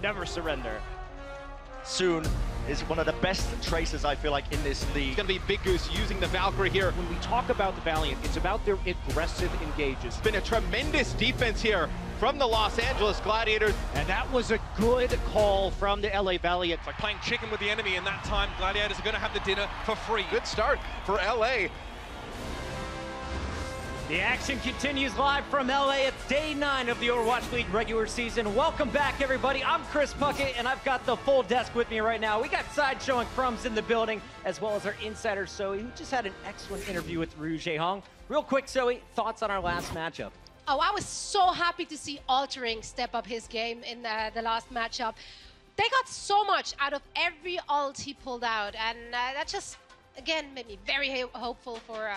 never surrender. Soon is one of the best tracers, I feel like, in this league. It's going to be Big Goose using the Valkyrie here. When we talk about the Valiant, it's about their aggressive engages. It's been a tremendous defense here from the Los Angeles Gladiators. And that was a good call from the LA Valiant. It's like playing chicken with the enemy, and that time Gladiators are going to have the dinner for free. Good start for LA. The action continues live from LA. It's day 9 of the Overwatch League regular season. Welcome back, everybody. I'm Chris Puckett, and I've got the full desk with me right now. We got Sideshow and Crumbs in the building, as well as our insider, Zoe, who just had an excellent interview with Ryu Jae-hong. Real quick, Zoe, thoughts on our last matchup? Oh, I was so happy to see Altering step up his game in the last matchup. They got so much out of every ult he pulled out, and that just, again, made me very hopeful for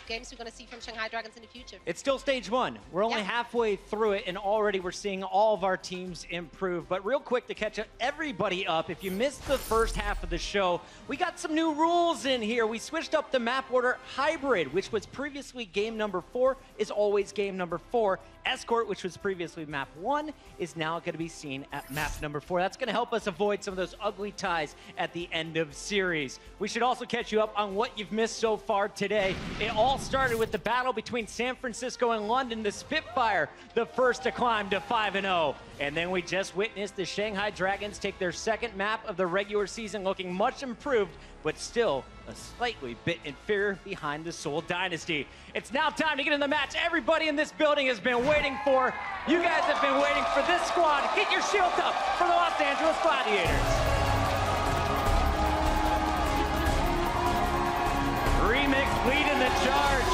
games we're going to see from Shanghai Dragons in the future. It's still stage 1. We're only halfway through it, and already we're seeing all of our teams improve. But real quick to catch everybody up, if you missed the first half of the show, we got some new rules in here. We switched up the map order. Hybrid, which was previously game number 4, is always game number 4. Escort, which was previously map 1, is now going to be seen at map number 4. That's going to help us avoid some of those ugly ties at the end of series. We should also catch you up on what you've missed so far today. It all started with the battle between San Francisco and London, the Spitfire, the first to climb to 5-0. And then we just witnessed the Shanghai Dragons take their second map of the regular season, looking much improved, but still a slightly bit inferior behind the Seoul Dynasty. It's now time to get in the match everybody in this building has been waiting for. You guys have been waiting for this squad. Get your shields up for the Los Angeles Gladiators. Remix leading the charge.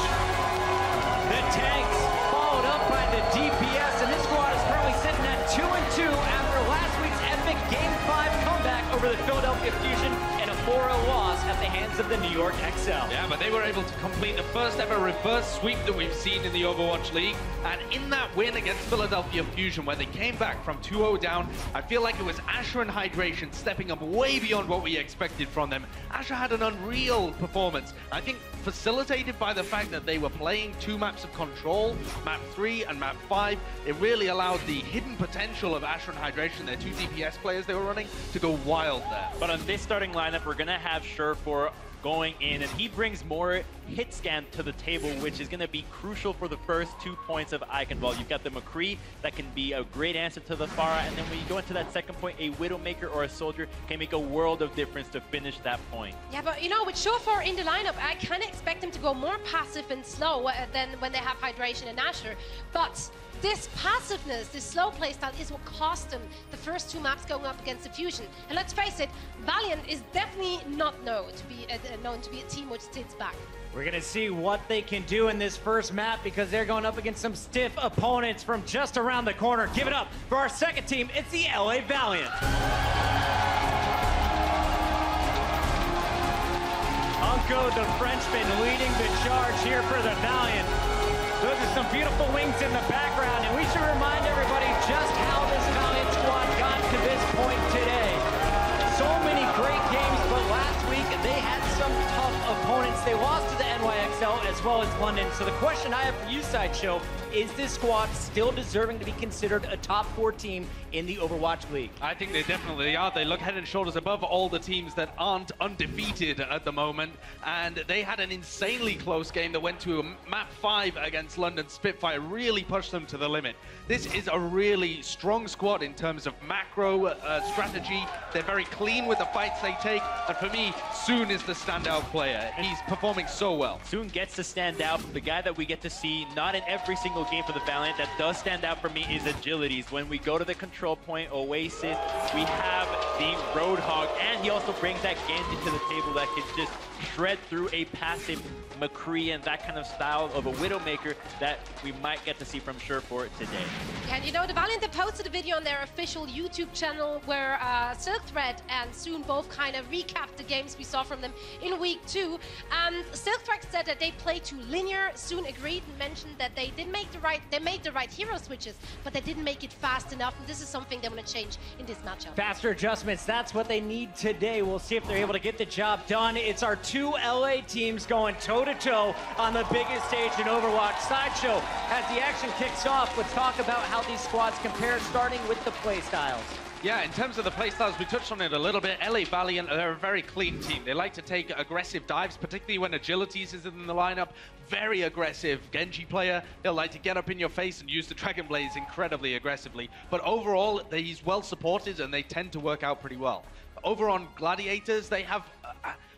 The tanks followed up by the DPS, and this squad is currently sitting at 2-2 after last week's epic Game 5 comeback over the Philadelphia Fusion and a 4-0 loss at the hands of the New York XL. Yeah, but they were able to complete the first ever reverse sweep that we've seen in the Overwatch League. And in that win against Philadelphia Fusion, where they came back from 2-0 down, I feel like it was Asher and Hydration stepping up way beyond what we expected from them. Asher had an unreal performance. I think facilitated by the fact that they were playing 2 maps of control, map 3 and map 5. It really allowed the hidden potential of Asher and Hydration, their 2 DPS players they were running, to go wild there. But on this starting lineup, we're going to have Surefour going in, and he brings more hit scan to the table, which is going to be crucial for the first 2 points of Eichenwald. You've got the McCree that can be a great answer to the Pharah, and then when you go into that second point, a Widowmaker or a Soldier can make a world of difference to finish that point. Yeah, but you know, with Surefour in the lineup, I kind of expect him to go more passive and slow than when they have Hydration and Asher. But this passiveness, this slow playstyle is what cost them the first 2 maps going up against the Fusion. And let's face it, Valiant is definitely not known to be a team which sits back. We're going to see what they can do in this first map because they're going up against some stiff opponents from just around the corner. Give it up for our second team. It's the LA Valiant. Unko, the Frenchman, leading the charge here for the Valiant. Those are some beautiful wings in the background, and we should remind everybody just how this Valiant squad got to this point today. So many great games, but last week they had some tough opponents. They lost to the NYXL as well as London. So the question I have for you, Sideshow, is this squad still deserving to be considered a top 4 team in the Overwatch League? I think they definitely are. They look head and shoulders above all the teams that aren't undefeated at the moment. And they had an insanely close game that went to map 5 against London Spitfire, really pushed them to the limit. This is a really strong squad in terms of macro strategy. They're very clean with the fights they take. And for me, Soon is the standout player. He's performing so well. Soon gets to stand out. The guy that we get to see, not in every single game for the Valiant, that does stand out for me is agilities. When we go to the control point, Oasis, we have the Roadhog, and he also brings that Genji to the table that can just shred through a passive McCree and that kind of style of a Widowmaker that we might get to see from Surefour today. And you know, the Valiant, they posted a video on their official YouTube channel where Silkthread and Soon both kind of recapped the games we saw from them in week 2. Silkthread said that they played too linear. Soon agreed and mentioned that they made the right hero switches, but they didn't make it fast enough. And this is something they want to change in this matchup. Faster adjustments, that's what they need today. We'll see if they're able to get the job done. It's our 2 LA teams going toe-to-toe on the biggest stage in Overwatch. Sideshow, as the action kicks off, let's talk about how these squads compare, starting with the play styles. Yeah, in terms of the playstyles, we touched on it a little bit. LA Valiant, they're a very clean team. They like to take aggressive dives, particularly when Agilities is in the lineup. Very aggressive Genji player. They'll like to get up in your face and use the Dragon Blaze incredibly aggressively. But overall, he's well supported and they tend to work out pretty well. Over on Gladiators, they have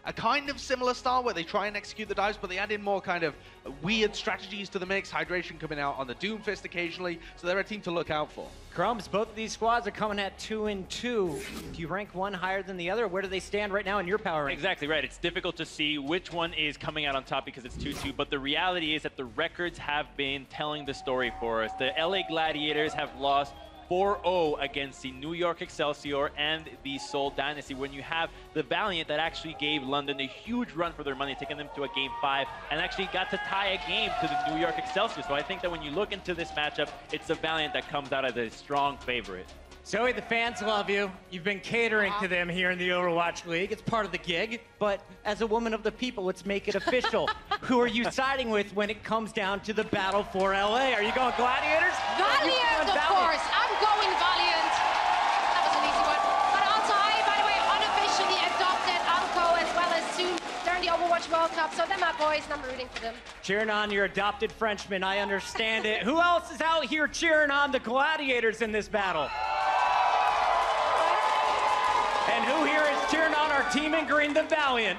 a kind of similar style where they try and execute the dives, but they add in more kind of weird strategies to the mix. Hydration coming out on the Doomfist occasionally, so they're a team to look out for. Crumbs, both of these squads are coming at 2-2. Do you rank one higher than the other? Where do they stand right now in your power ranking? Exactly right. It's difficult to see which one is coming out on top because it's 2-2, but the reality is that the records have been telling the story for us. The LA Gladiators have lost 4-0 against the New York Excelsior and the Seoul Dynasty, when you have the Valiant that actually gave London a huge run for their money, taking them to a Game 5, and actually got to tie a game to the New York Excelsior. So I think that when you look into this matchup, it's the Valiant that comes out as a strong favorite. Zoe, the fans love you. You've been catering to them here in the Overwatch League. It's part of the gig. But as a woman of the people, let's make it official. Who are you siding with when it comes down to the battle for LA? Are you going Gladiators? Valiant, of course. I'm going Valiant. That was an easy one. But also, I, by the way, unofficially adopted Anko as well as soon during the Overwatch World Cup. So they're my boys, and I'm rooting for them. Cheering on your adopted Frenchman. I understand it. Who else is out here cheering on the Gladiators in this battle? And who here is cheering on our team in green, the Valiant?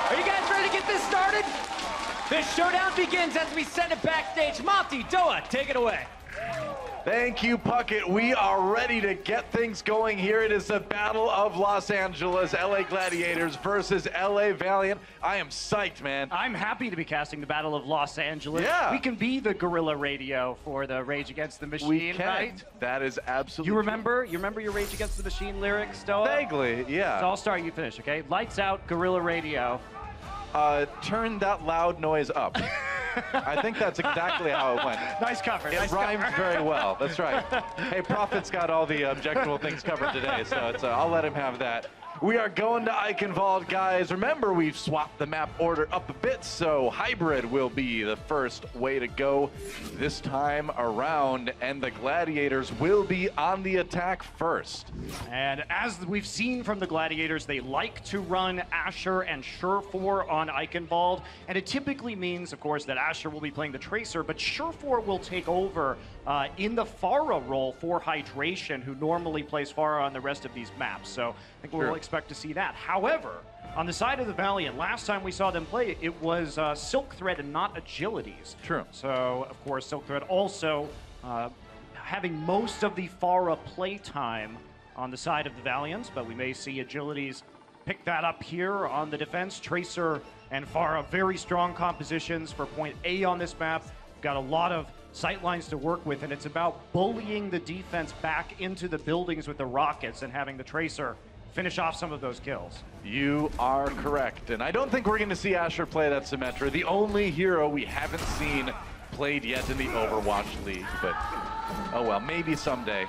Are you guys ready to get this started? This showdown begins as we send it backstage. Monty, Doa, take it away. Thank you, Puckett. We are ready to get things going here. It is the Battle of Los Angeles, LA Gladiators versus LA Valiant. I am psyched, man. I'm happy to be casting the Battle of Los Angeles. Yeah. We can be the guerrilla radio for the Rage Against the Machine, We can. right? That is absolutely You remember your Rage Against the Machine lyrics, Stoa? Vaguely, yeah. So I'll start, you finish, okay? Lights out, guerrilla radio. Turn that loud noise up. I think that's exactly how it went. Nice cover. It rhymes very well. That's right. Hey, Prophet's got all the objectionable things covered today, so it's, I'll let him have that. We are going to Eichenwald, guys. Remember, we've swapped the map order up a bit, so Hybrid will be the first way to go this time around, and the Gladiators will be on the attack first. And as we've seen from the Gladiators, they like to run Asher and Surefour on Eichenwald, and it typically means, of course, that Asher will be playing the Tracer, but Surefour will take over in the Pharah role for Hydration, who normally plays Pharah on the rest of these maps. So I think we'll expect to see that. However, on the side of the Valiant, last time we saw them play, it was Silk Thread and not Agilities. True. So, of course, Silk Thread also having most of the Pharah play time on the side of the Valiants, but we may see Agilities pick that up here on the defense. Tracer and Pharah, very strong compositions for point A on this map. We've got a lot of sight lines to work with, and it's about bullying the defense back into the buildings with the rockets and having the Tracer finish off some of those kills. You are correct, and I don't think we're going to see Asher play that Symmetra, the only hero we haven't seen played yet in the Overwatch League, but oh well, maybe someday.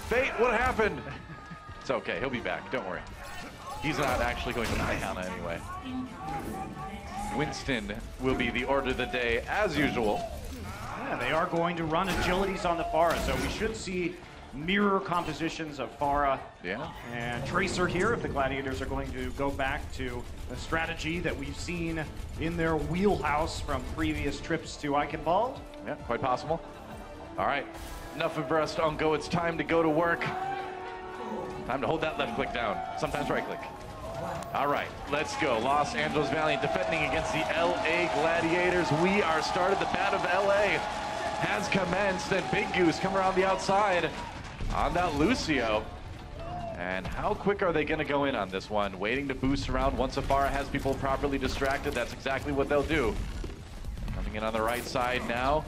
Fate, what happened? It's okay, he'll be back, don't worry. He's not actually going to Nihana anyway. Winston will be the order of the day, as usual. Yeah, they are going to run Agilities on the Pharah, so we should see mirror compositions of Pharah and Tracer here if the Gladiators are going to go back to a strategy that we've seen in their wheelhouse from previous trips to Eichenwald. Yeah, quite possible. All right, enough of us on go. It's time to go to work. Time to hold that left click down, sometimes right click. All right, let's go. Los Angeles Valiant defending against the LA Gladiators. We are started. The Battle of LA has commenced, and Big Goose come around the outside on that Lucio. And how quick are they going to go in on this one? Waiting to boost around once Afara has people properly distracted. That's exactly what they'll do. Coming in on the right side now.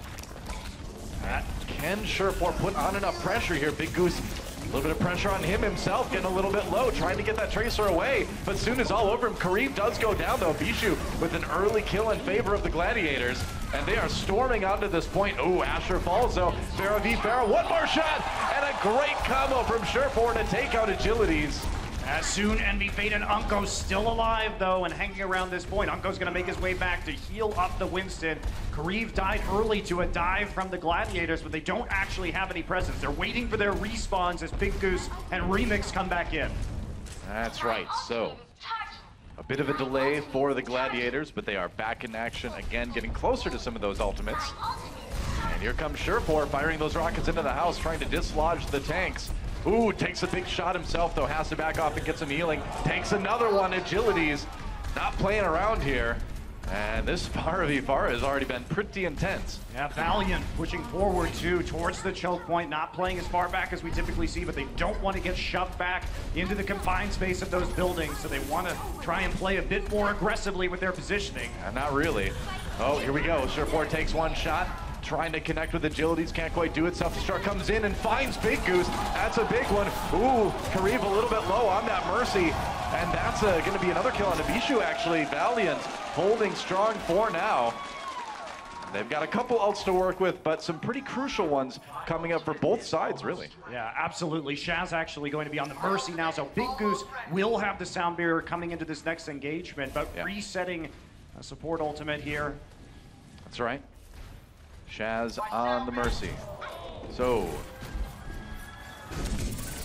Can Surefour put on enough pressure here? Big Goose, a little bit of pressure on him himself, getting a little bit low, trying to get that Tracer away. But soon as all over him, Kareem does go down though. Bishu with an early kill in favor of the Gladiators. And they are storming onto this point. Ooh, Asher falls though. Pharah v Pharah, one more shot! And a great combo from Surefour to take out Agilities. As soon, Envy, Fate, and Unko's still alive, though, and hanging around this point. Unko's going to make his way back to heal up the Winston. Kariv died early to a dive from the Gladiators, but they don't actually have any presence. They're waiting for their respawns as Big Goose and Remix come back in. That's right. So, a bit of a delay for the Gladiators, but they are back in action again, getting closer to some of those ultimates. And here comes Surefour firing those rockets into the house, trying to dislodge the tanks. Ooh, takes a big shot himself, though, has to back off and get some healing. Takes another one. Agilities not playing around here. And this Pharah v Pharah has already been pretty intense. Yeah, Valiant pushing forward, too, towards the choke point, not playing as far back as we typically see, but they don't want to get shoved back into the confined space of those buildings, so they want to try and play a bit more aggressively with their positioning. Not really. Oh, here we go. Surefour takes one shot, trying to connect with Agilities, can't quite do it. Self-destruct comes in and finds Big Goose. That's a big one. Ooh, Kariv a little bit low on that Mercy, and that's going to be another kill on Abishu, actually. Valiant holding strong for now. They've got a couple ults to work with, but some pretty crucial ones coming up for both sides, really. Yeah, absolutely. Shaz actually going to be on the Mercy now, so Big Goose will have the Sound Barrier coming into this next engagement, but resetting a support ultimate here. That's right. Shaz on the Mercy. So,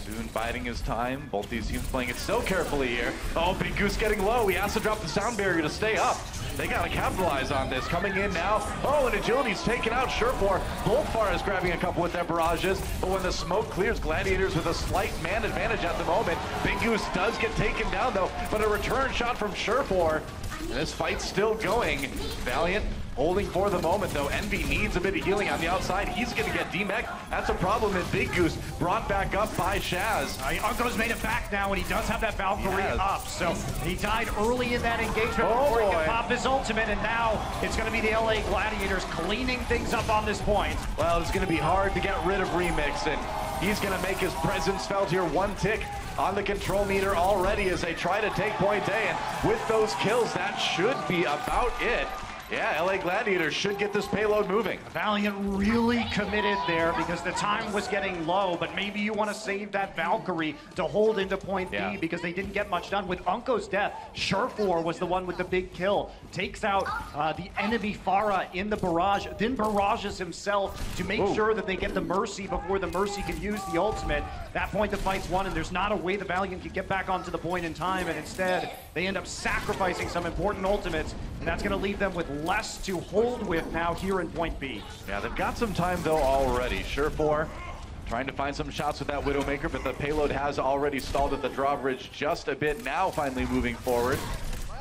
soon biding his time. Both these teams playing it so carefully here. Oh, Big Goose getting low. He has to drop the Sound Barrier to stay up. They got to capitalize on this. Coming in now. Oh, and Agility's taken out Surefour. Both Pharah's grabbing a couple with their barrages, but when the smoke clears, Gladiators with a slight man advantage at the moment. Big Goose does get taken down, though, but a return shot from Surefour. And this fight's still going. Valiant holding for the moment, though. Envy needs a bit of healing on the outside. He's going to get demech. That's a problem, and Big Goose brought back up by Shaz. Unko's made it back now, and he does have that Valkyrie up. So he died early in that engagement before he could pop his ultimate, and now it's going to be the LA Gladiators cleaning things up on this point. Well, it's going to be hard to get rid of Remix, and he's going to make his presence felt here. One tick on the control meter already as they try to take point A, and with those kills, that should be about it. Yeah, LA Gladiators should get this payload moving. Valiant really committed there because the time was getting low, but maybe you want to save that Valkyrie to hold into point B because they didn't get much done. With Unko's death, Surefour was the one with the big kill. Takes out the enemy Pharah in the barrage, then barrages himself to make sure that they get the Mercy before the Mercy can use the ultimate. That point the fight's won, and there's not a way the Valiant can get back onto the point in time, and instead they end up sacrificing some important ultimates, and that's going to leave them with less to hold with now here in point B. Yeah, they've got some time though already. Surefour trying to find some shots with that Widowmaker, but the payload has already stalled at the drawbridge just a bit. Now finally moving forward.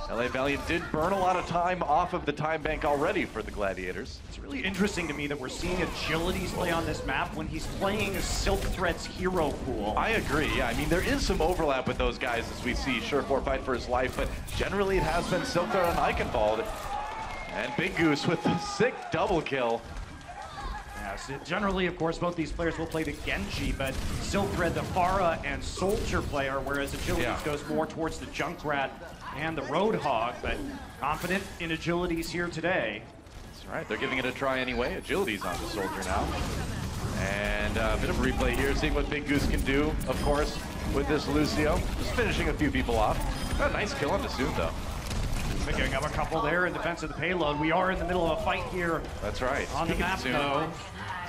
LA Valiant did burn a lot of time off of the time bank already for the Gladiators. It's really interesting to me that we're seeing Agilities play on this map when he's playing Silk Thread's hero pool. I agree, yeah. I mean, there is some overlap with those guys as we see Surefour fight for his life, but generally it has been Silk Thread on Eichenwald. And Big Goose with the sick double kill. Yes, generally, of course, both these players will play the Genji, but Silk Thread, the Pharah and Soldier player, whereas Agilities goes more towards the Junkrat and the Roadhog, but confident in Agilities here today. That's right, they're giving it a try anyway. Agility's on the Soldier now. And a bit of a replay here, seeing what Big Goose can do, of course, with this Lucio. Just finishing a few people off. Got a nice kill on the Soon, though. Picking up a couple there in defense of the payload. We are in the middle of a fight here. That's right. On the map, though.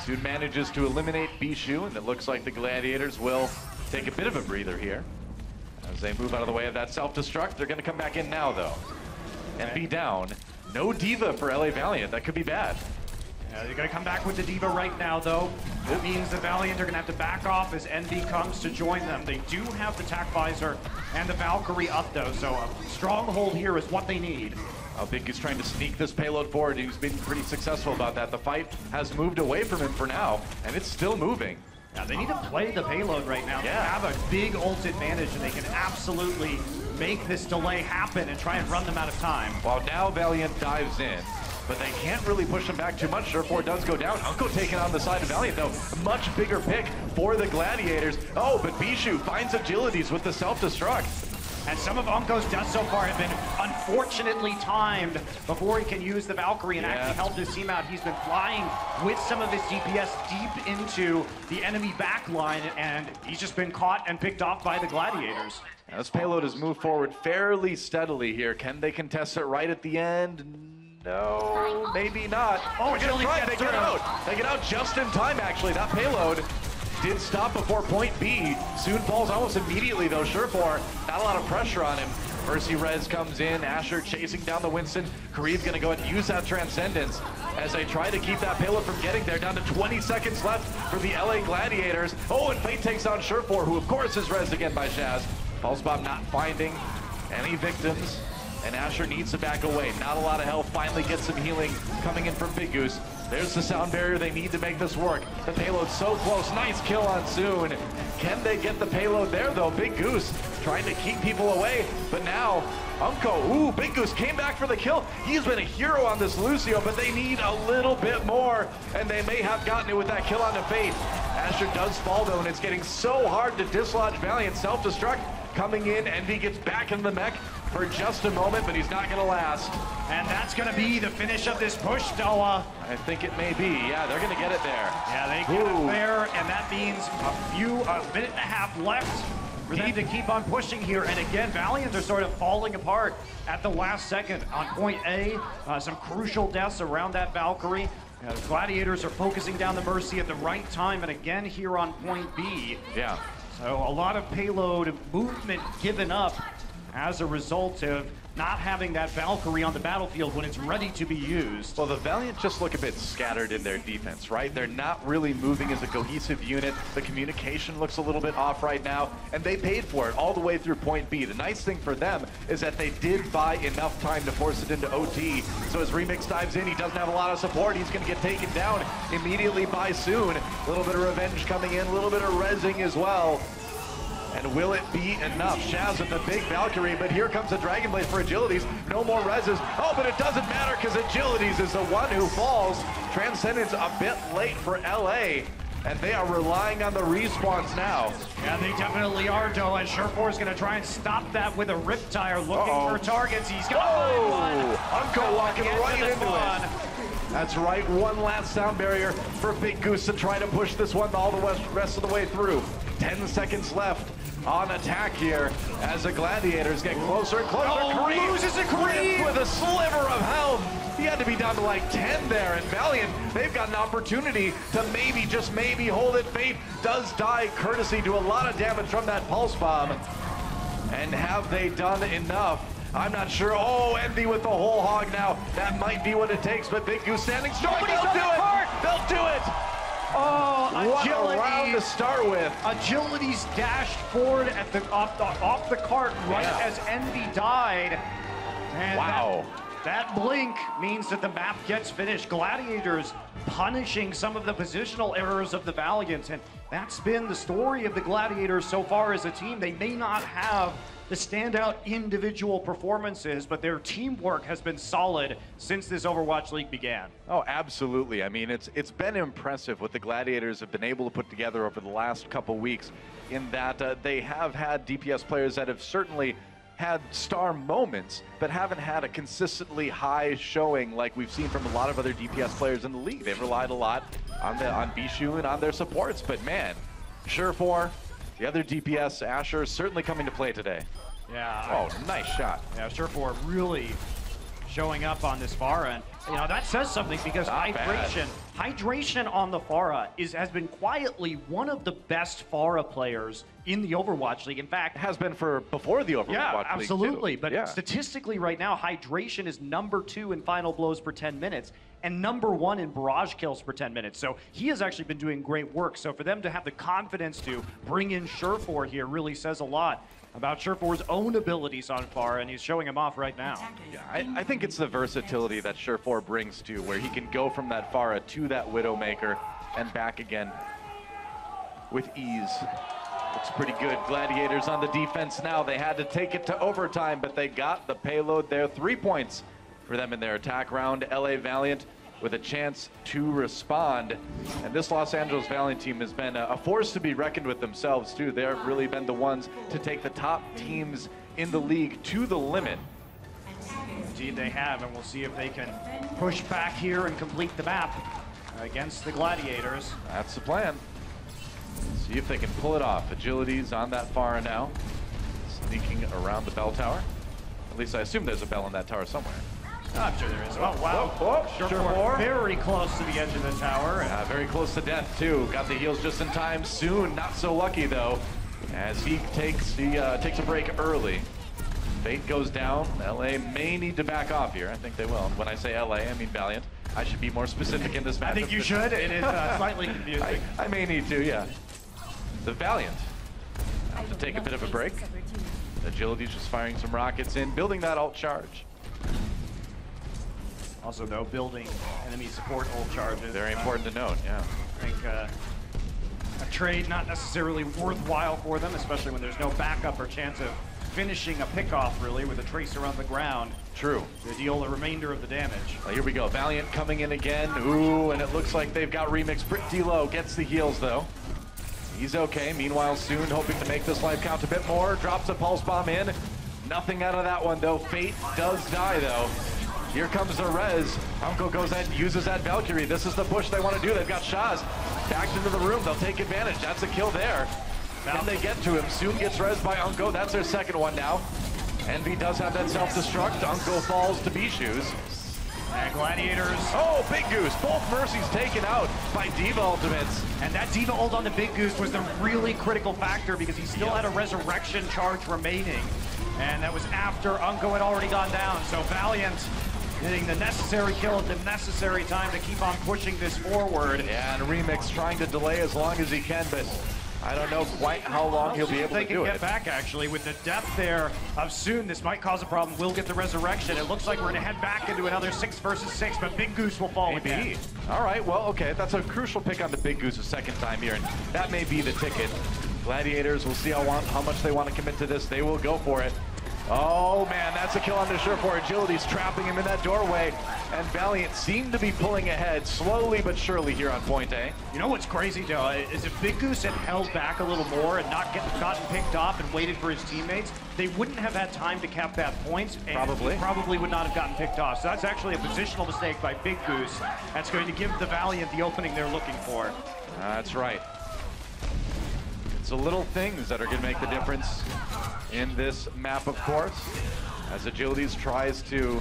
Soon manages to eliminate Bishu, and it looks like the Gladiators will take a bit of a breather here. As they move out of the way of that self-destruct, they're going to come back in now, though. And be down. No Diva for LA Valiant. That could be bad. Yeah, they're going to come back with the Diva right now, though. That means the Valiant are going to have to back off as Envy comes to join them. They do have the Tac Visor and the Valkyrie up, though, so a stronghold here is what they need. Big Goose trying to sneak this payload forward. He's been pretty successful about that. The fight has moved away from him for now, and it's still moving. Yeah, they need to play the payload right now. They have a big ult advantage, and they can absolutely make this delay happen and try and run them out of time. Well, now Valiant dives in, but they can't really push him back too much. Surefour does go down. Unko taking on the side of Valiant, though. Much bigger pick for the Gladiators. Oh, but Bishu finds Agilities with the self-destruct. And some of Unko's deaths so far have been unfortunately timed before he can use the Valkyrie and actually help his team out. He's been flying with some of his DPS deep into the enemy backline, and he's just been caught and picked off by the Gladiators. Now, this payload has moved forward fairly steadily here. Can they contest it right at the end? No, maybe not. Oh, it's gonna try. They get out. They get out just in time, actually. That payload did stop before point B. Soon falls almost immediately, though. Surefour, not a lot of pressure on him. Mercy Res comes in. Asher chasing down the Winston. Kareem's gonna go ahead and use that Transcendence as they try to keep that payload from getting there. Down to 20 seconds left for the LA Gladiators. Oh, and Fate takes on Surefour, who of course is res again by Shaz. Pulse Bomb not finding any victims, and Asher needs to back away. Not a lot of health, finally gets some healing coming in from Big Goose. There's the sound barrier they need to make this work. The payload's so close, nice kill on Soon. Can they get the payload there though? Big Goose trying to keep people away, but now Unko, ooh, Big Goose came back for the kill. He's been a hero on this Lucio, but they need a little bit more, and they may have gotten it with that kill onto Fate. Asher does fall though, and it's getting so hard to dislodge Valiant. Self-destruct coming in, Envy gets back in the mech for just a moment, but he's not gonna last. And that's gonna be the finish of this push, Doa. I think it may be. Yeah, they're gonna get it there. Yeah, they get it there, and that means a minute and a half left for them to keep on pushing here. And again, Valiant are sort of falling apart at the last second on point A. Some crucial deaths around that Valkyrie. The Gladiators are focusing down the Mercy at the right time, and again here on point B. Yeah. So a lot of payload movement given up as a result of not having that Valkyrie on the battlefield when it's ready to be used. Well, the Valiant just look a bit scattered in their defense, right? They're not really moving as a cohesive unit. The communication looks a little bit off right now, and they paid for it all the way through point B. The nice thing for them is that they did buy enough time to force it into OT. So as Remix dives in, he doesn't have a lot of support. He's going to get taken down immediately by Soon. A little bit of revenge coming in, a little bit of rezzing as well. And will it be enough? Shaz with the big Valkyrie, but here comes the Dragon Blade for Agilities. No more reses. Oh, but it doesn't matter because Agilities is the one who falls. Transcendence a bit late for LA, and they are relying on the respawns now. Yeah, they definitely are, Doa. And Surefour is going to try and stop that with a Riptire, looking for targets. He's going to find one. Unko walking right into it. That's right, one last sound barrier for Big Goose to try to push this one all the rest of the way through. 10 seconds left on attack here as the Gladiators get closer and closer. Kareem loses a Kareem with a sliver of health. He had to be down to like 10 there, and Valiant, they've got an opportunity to maybe, just maybe, hold it. Fate does die courtesy to a lot of damage from that Pulse Bomb. And have they done enough? I'm not sure. Oh, Envy with the whole hog now. That might be what it takes, but Big Goose standing strong. They'll do it! They'll do it! Oh, what Agility. a round to start with. Agility's dashed forward at the off the cart right as Envy died. And wow. That blink means that the map gets finished. Gladiators punishing some of the positional errors of the Valiant, and that's been the story of the Gladiators so far as a team. They may not have the standout individual performances, but their teamwork has been solid since this Overwatch League began. Oh, absolutely. I mean, it's been impressive what the Gladiators have been able to put together over the last couple weeks, in that they have had DPS players that have certainly had star moments, but haven't had a consistently high showing like we've seen from a lot of other DPS players in the league. They've relied a lot on Bishu and on their supports, but man, Surefour, the other DPS, Asher, certainly coming to play today. Yeah. Oh, nice shot. Yeah, Surefour really showing up on this Pharah, and you know that says something because hydration on the Pharah has been quietly one of the best Pharah players in the Overwatch League. In fact, it has been for before the Overwatch League. Yeah, absolutely. Too. But statistically right now, hydration is #2 in final blows per 10 minutes and #1 in barrage kills per 10 minutes. So he has actually been doing great work. So for them to have the confidence to bring in Surefour here really says a lot about Surefour's own abilities on Pharah, and he's showing him off right now. Yeah, I think it's the versatility that Surefour brings to, where he can go from that Pharah to that Widowmaker and back again with ease. Looks pretty good. Gladiators on the defense now. They had to take it to overtime, but they got the payload there. 3 points for them in their attack round. LA Valiant with a chance to respond. And this Los Angeles Valiant team has been a force to be reckoned with themselves too. They've really been the ones to take the top teams in the league to the limit. Indeed they have, and we'll see if they can push back here and complete the map against the Gladiators. That's the plan. See if they can pull it off. Agility's on that far now. Sneaking around the bell tower. At least I assume there's a bell in that tower somewhere. I'm sure there is. Oh, wow. Sure. Very close to the edge of the tower. Very close to death, too. Got the heals just in time. Soon, not so lucky, though, as he takes a break early. Fate goes down. LA may need to back off here. I think they will. And when I say LA, I mean Valiant. I should be more specific in this match. I think you should. It is slightly confusing. I may need to, yeah. The Valiant have to take a bit of a break. Agility's just firing some rockets in, building that ult charge. Also, though, building enemy support ult charges. Very important to note, yeah. I think a trade not necessarily worthwhile for them, especially when there's no backup or chance of finishing a pickoff, really, with a Tracer on the ground. True. To deal the remainder of the damage. Well, here we go. Valiant coming in again. Ooh, and it looks like they've got Remix pretty low. Gets the heals, though. He's okay. Meanwhile, Soon hoping to make this life count a bit more. Drops a pulse bomb in. Nothing out of that one, though. Fate does die, though. Here comes the res. Uncle goes ahead and uses that Valkyrie. This is the push they want to do. They've got Shaz backed into the room. They'll take advantage. That's a kill there. Can they get to him? Soon gets res by Uncle. That's their second one now. Envy does have that self-destruct. Uncle falls to B-Shoes. And Gladiators. Oh, Big Goose. Both Mercies taken out by D.Va ultimates. And that D.Va ult on the Big Goose was the really critical factor because he still had a resurrection charge remaining. And that was after Unco had already gone down. So Valiant getting the necessary kill at the necessary time to keep on pushing this forward. Yeah, and Remix trying to delay as long as he can, but I don't know quite how long he'll be able to do it. They can get back, actually. With the depth there of Soon, this might cause a problem. We'll get the resurrection. It looks like we're going to head back into another 6 versus 6, but Big Goose will fall again. All right, well, okay. That's a crucial pick on the Big Goose a second time here, and that may be the ticket. Gladiators, we'll see how much they want to commit to this. They will go for it. Oh, man, that's a kill on the Surefour. Agility's trapping him in that doorway, and Valiant seem to be pulling ahead slowly but surely here on point A. You know what's crazy, though, is if Big Goose had held back a little more and not gotten picked off and waited for his teammates, they wouldn't have had time to cap that point, and probably would not have gotten picked off. So that's actually a positional mistake by Big Goose. That's going to give the Valiant the opening they're looking for. That's right. It's the little things that are going to make the difference in this map, of course, as Agilities tries to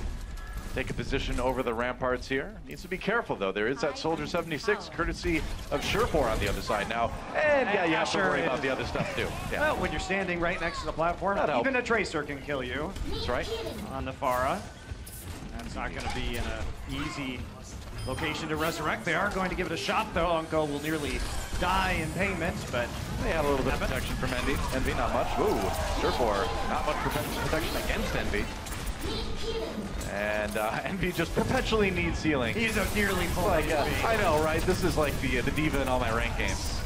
take a position over the ramparts here. Needs to be careful, though. There is that Soldier 76, courtesy of Surefour on the other side now. And yeah, you have to worry about the other stuff, too. Yeah. Well, when you're standing right next to the platform, even a Tracer can kill you. That's right. On the Pharah. That's not going to be in an easy location to resurrect. They are going to give it a shot, though. Unco will nearly die in payment, but they had a little bit of protection from Envy. Envy, not much. Ooh, Surefour, not much protection against Envy. And Envy just perpetually needs healing. He's a nearly full I know, right? This is like the D.Va in all my rank games.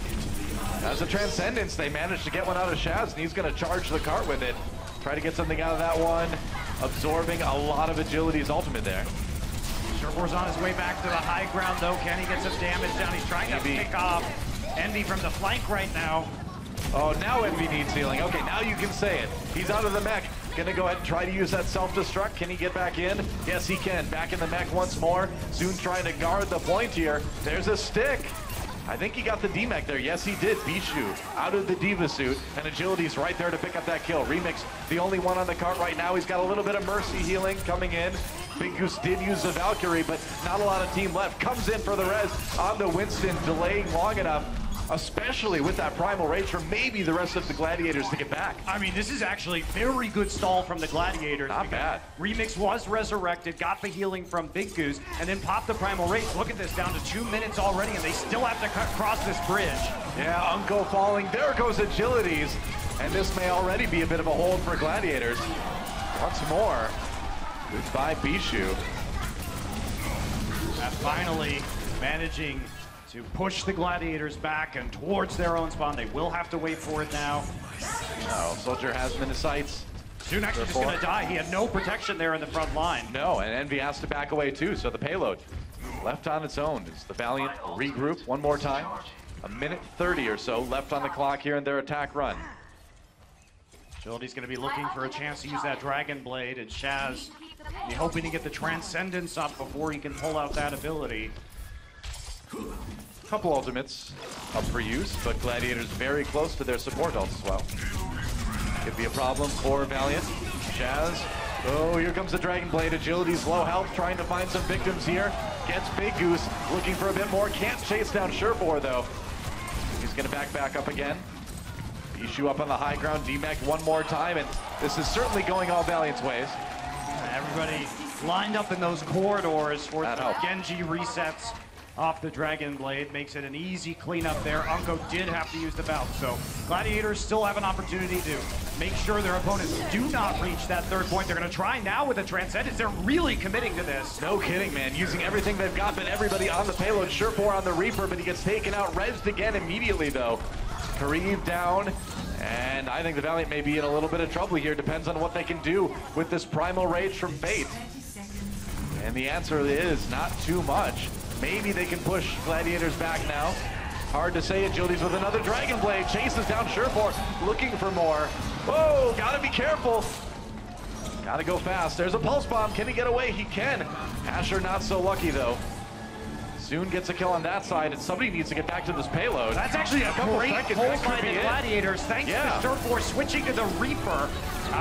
As a Transcendence, they managed to get one out of Shaz, and he's going to charge the cart with it. Try to get something out of that one. Absorbing a lot of Agility's ultimate there. Surefour's on his way back to the high ground, though. Can he get some damage down? He's trying to pick off Envy from the flank right now. Oh, now Envy needs healing. Okay, now you can say it. He's out of the mech. Gonna go ahead and try to use that self-destruct. Can he get back in? Yes, he can. Back in the mech once more. Soon trying to guard the point here. There's a stick. I think he got the D-mech there. Yes, he did. Bishu out of the D.Va suit, and Agility's right there to pick up that kill. Remix, the only one on the cart right now. He's got a little bit of Mercy healing coming in. Big Goose did use the Valkyrie, but not a lot of team left. Comes in for the res onto Winston, delaying long enough, especially with that Primal Rage for maybe the rest of the Gladiators to get back. I mean, this is actually very good stall from the Gladiators. Not bad. Remix was resurrected, got the healing from Big Goose, and then popped the Primal Rage. Look at this, down to 2 minutes already, and they still have to cross this bridge. Yeah, Unco falling. There goes Agilities, and this may already be a bit of a hold for Gladiators. Once more, goodbye Bishu. Finally managing to push the Gladiators back and towards their own spawn. They will have to wait for it now. Oh, Soldier has him in his sights. Soon actually just gonna die. He had no protection there in the front line. No, and Envy has to back away too, so the payload left on its own. As the Valiant regroup one more time. 1:30 or so left on the clock here in their attack run. Agility's gonna be looking for a chance to use that Dragon Blade, and Shaz You're hoping to get the Transcendence up before he can pull out that ability. Couple ultimates up for use, but Gladiator's very close to their support ults as well. Could be a problem for Valiant. Shaz. Oh, here comes the Dragon Blade. Agility's low health, trying to find some victims here. Gets Big Goose, looking for a bit more. Can't chase down Surefour, though. He's going to back up again. Ishu up on the high ground. DMAC one more time, and this is certainly going all Valiant's ways. Everybody lined up in those corridors for That the helped. Genji resets off the Dragon Blade. Makes it an easy cleanup there. Unko did have to use the bounce, so Gladiators still have an opportunity to make sure their opponents do not reach that third point. They're going to try now with the Transcendence. They're really committing to this. No kidding, man. Using everything they've got, but everybody on the payload. Surefour on the Reaper, but he gets taken out. Rezzed again immediately, though. Kareev down, and I think the Valiant may be in a little bit of trouble here. Depends on what they can do with this Primal Rage from Fate. And the answer is not too much. Maybe they can push Gladiators back now. Hard to say. Agility's with another Dragon Blade. Chases down Surefour, looking for more. Whoa, gotta be careful. Gotta go fast. There's a Pulse Bomb. Can he get away? He can. Asher not so lucky, though. Soon gets a kill on that side, and somebody needs to get back to this payload. That's actually a great hold by the Gladiators. Thanks to Surefour switching to the Reaper.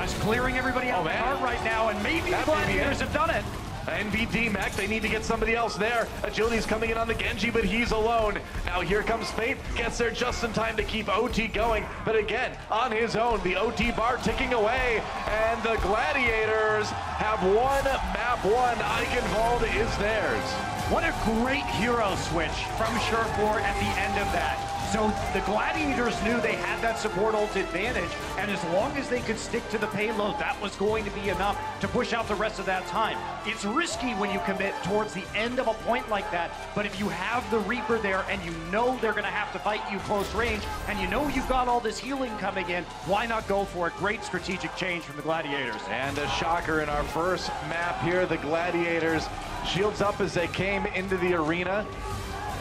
He's clearing everybody out of the cart right now, and maybe the Gladiators have done it. NVD Mech, they need to get somebody else there. Agility's coming in on the Genji, but he's alone. Now here comes Fate, gets there just in time to keep OT going. But again, on his own, the OT bar ticking away, and the Gladiators have won map one. Eichenwald is theirs. What a great hero switch from Surefour at the end of that. So the Gladiators knew they had that support ult advantage, and as long as they could stick to the payload, that was going to be enough to push out the rest of that time. It's risky when you commit towards the end of a point like that, but if you have the Reaper there and you know they're going to have to fight you close range, and you know you've got all this healing coming in, why not go for it? Great strategic change from the Gladiators. And a shocker in our first map here, the Gladiators shields up as they came into the arena.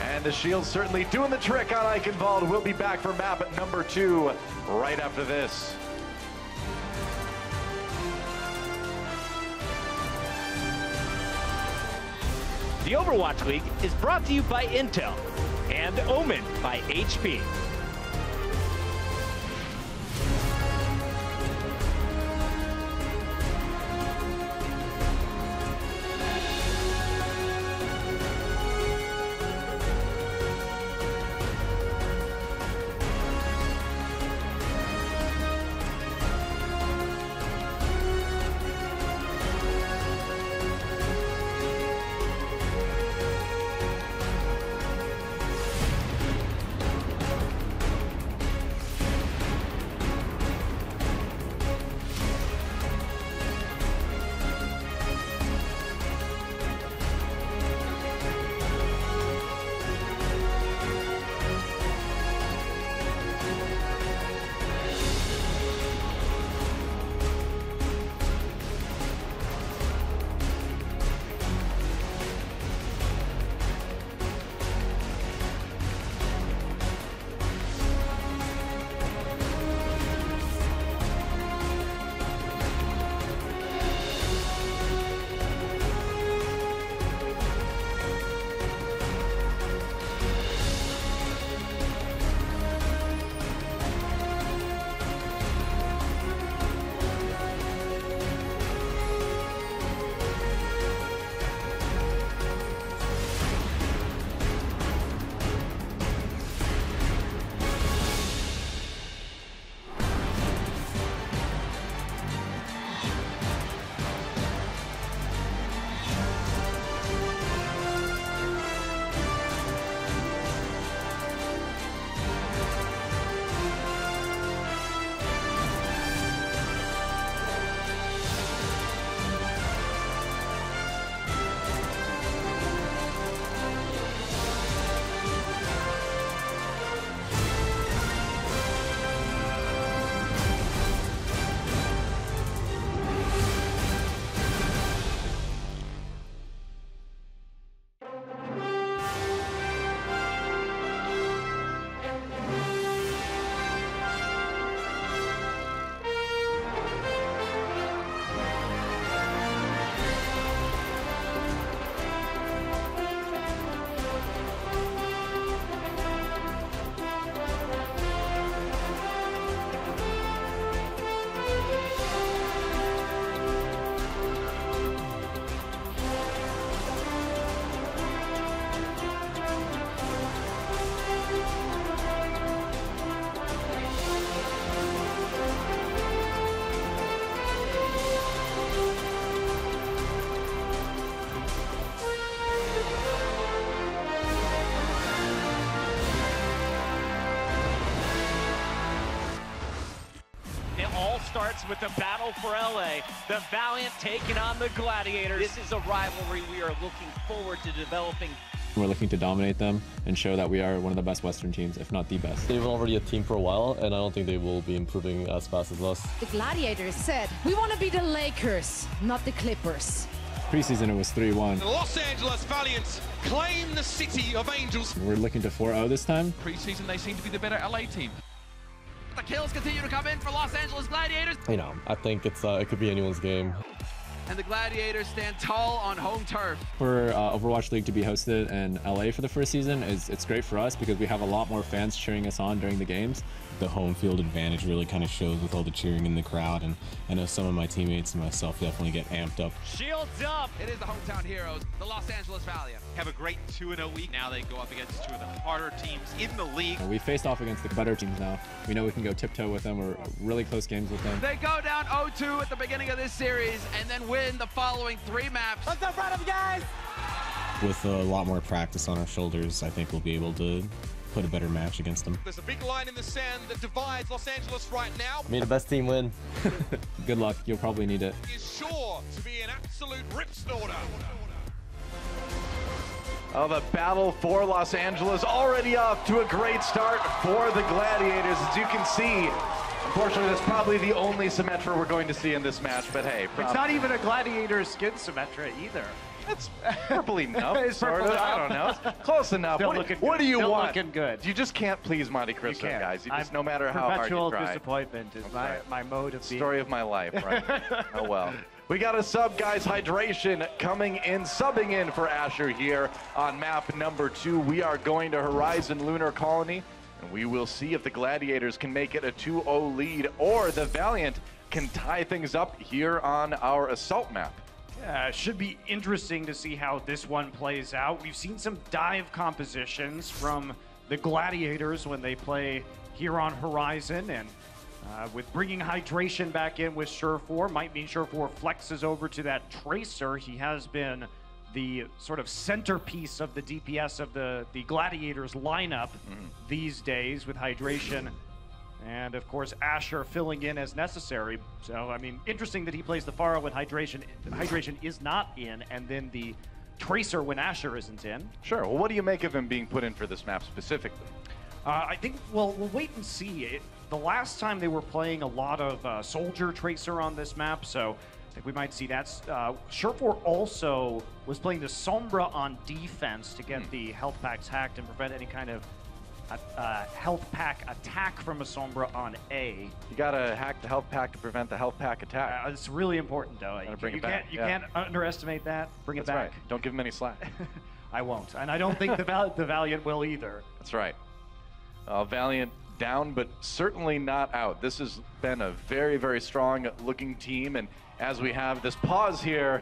And the shield certainly doing the trick on Eichenwald. We'll be back for map at number 2 right after this. The Overwatch League is brought to you by Intel and Omen by HP. starts with the battle for LA. The Valiant taking on the Gladiators. This is a rivalry we are looking forward to developing. We're looking to dominate them and show that we are one of the best Western teams, if not the best. They've already a team for a while, and I don't think they will be improving as fast as us. The Gladiators said, we want to be the Lakers, not the Clippers. Preseason it was 3-1. The Los Angeles Valiant claim the city of Angels. We're looking to 4-0 this time. Preseason they seem to be the better LA team. The kills continue to come in for Los Angeles Gladiators. You know, I think it could be anyone's game. And the Gladiators stand tall on home turf. For Overwatch League to be hosted in LA for the first season, it's great for us because we have a lot more fans cheering us on during the games. The home field advantage really kind of shows with all the cheering in the crowd, and I know some of my teammates and myself definitely get amped up. Shields up! It is the hometown heroes, the Los Angeles Valiant. Have a great 2-0 week. Now they go up against two of the harder teams in the league. We faced off against the better teams now. We know we can go tiptoe with them. We're really close games with them. They go down 0-2 at the beginning of this series and then win the following 3 maps. What's up, front of you guys? With a lot more practice on our shoulders, I think we'll be able to put a better match against them. There's a big line in the sand that divides Los Angeles right now. May the best team win. Good luck. You'll probably need it. Is sure to be an absolute rip snorter. Oh, the battle for Los Angeles already off to a great start for the Gladiators. As you can see, unfortunately, that's probably the only Symmetra we're going to see in this match, but hey. It's not even a Gladiator skin Symmetra either. It's purple enough, It's sort purple of. enough. I don't know. It's close enough. What do you Still want? looking good. You just can't please Monte Cristo, You can't. guys. You just, no matter how hard you try. Perpetual disappointment is my mode of being. Story of my life, right? Oh, well. We got a sub, guys. Hydration coming in, subbing in for Asher here on map number 2. We are going to Horizon Lunar Colony, and we will see if the Gladiators can make it a 2-0 lead or the Valiant can tie things up here on our Assault map. Yeah, should be interesting to see how this one plays out. We've seen some dive compositions from the Gladiators when they play here on Horizon, and with bringing Hydration back in with Surefour, might mean Surefour flexes over to that Tracer. He has been the sort of centerpiece of the DPS of the Gladiators lineup these days with Hydration. And of course, Asher filling in as necessary. So, I mean, interesting that he plays the Pharah when Hydration is not in, and then the Tracer when Asher isn't in. Sure. Well, what do you make of him being put in for this map specifically? I think, well, we'll wait and see. The last time they were playing a lot of Soldier Tracer on this map, so I think we might see that. Surefour also was playing the Sombra on defense to get the health packs hacked and prevent any kind of health pack attack from a Sombra on A. You gotta hack the health pack to prevent the health pack attack. It's really important, though. You can't underestimate that. Bring it back. Right. Don't give him any slack. I won't, and I don't think the Valiant will either. That's right. Valiant down, but certainly not out. This has been a very, very strong looking team, and as we have this pause here,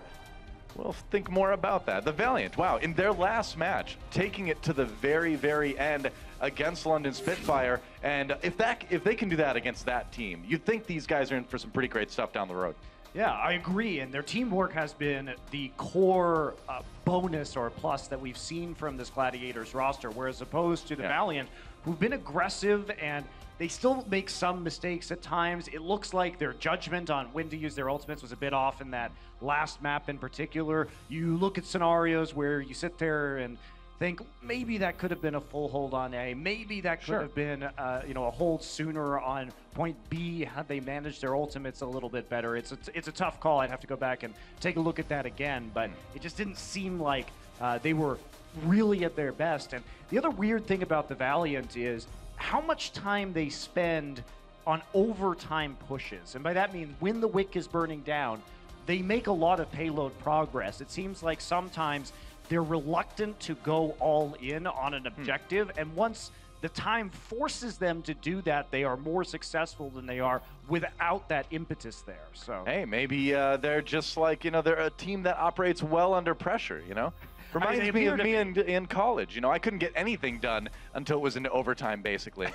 we'll think more about that. The Valiant, wow, in their last match, taking it to the very, very end against London Spitfire, and if they can do that against that team, you'd think these guys are in for some pretty great stuff down the road. Yeah, I agree, and their teamwork has been the core bonus or plus that we've seen from this Gladiators roster, whereas opposed to the Valiant, who've been aggressive and they still make some mistakes at times. It looks like their judgment on when to use their ultimates was a bit off in that last map in particular. You look at scenarios where you sit there and think maybe that could have been a full hold on A, maybe that could have been a hold sooner on point B had they managed their ultimates a little bit better. It's a tough call. I'd have to go back and take a look at that again, but it just didn't seem like they were really at their best. And the other weird thing about the Valiant is how much time they spend on overtime pushes. And by that I mean when the wick is burning down, they make a lot of payload progress. It seems like sometimes they're reluctant to go all in on an objective, and once the time forces them to do that, they are more successful than they are without that impetus there. So hey, maybe they're just like, they're a team that operates well under pressure, Reminds me of me in college. I couldn't get anything done until it was into overtime, basically.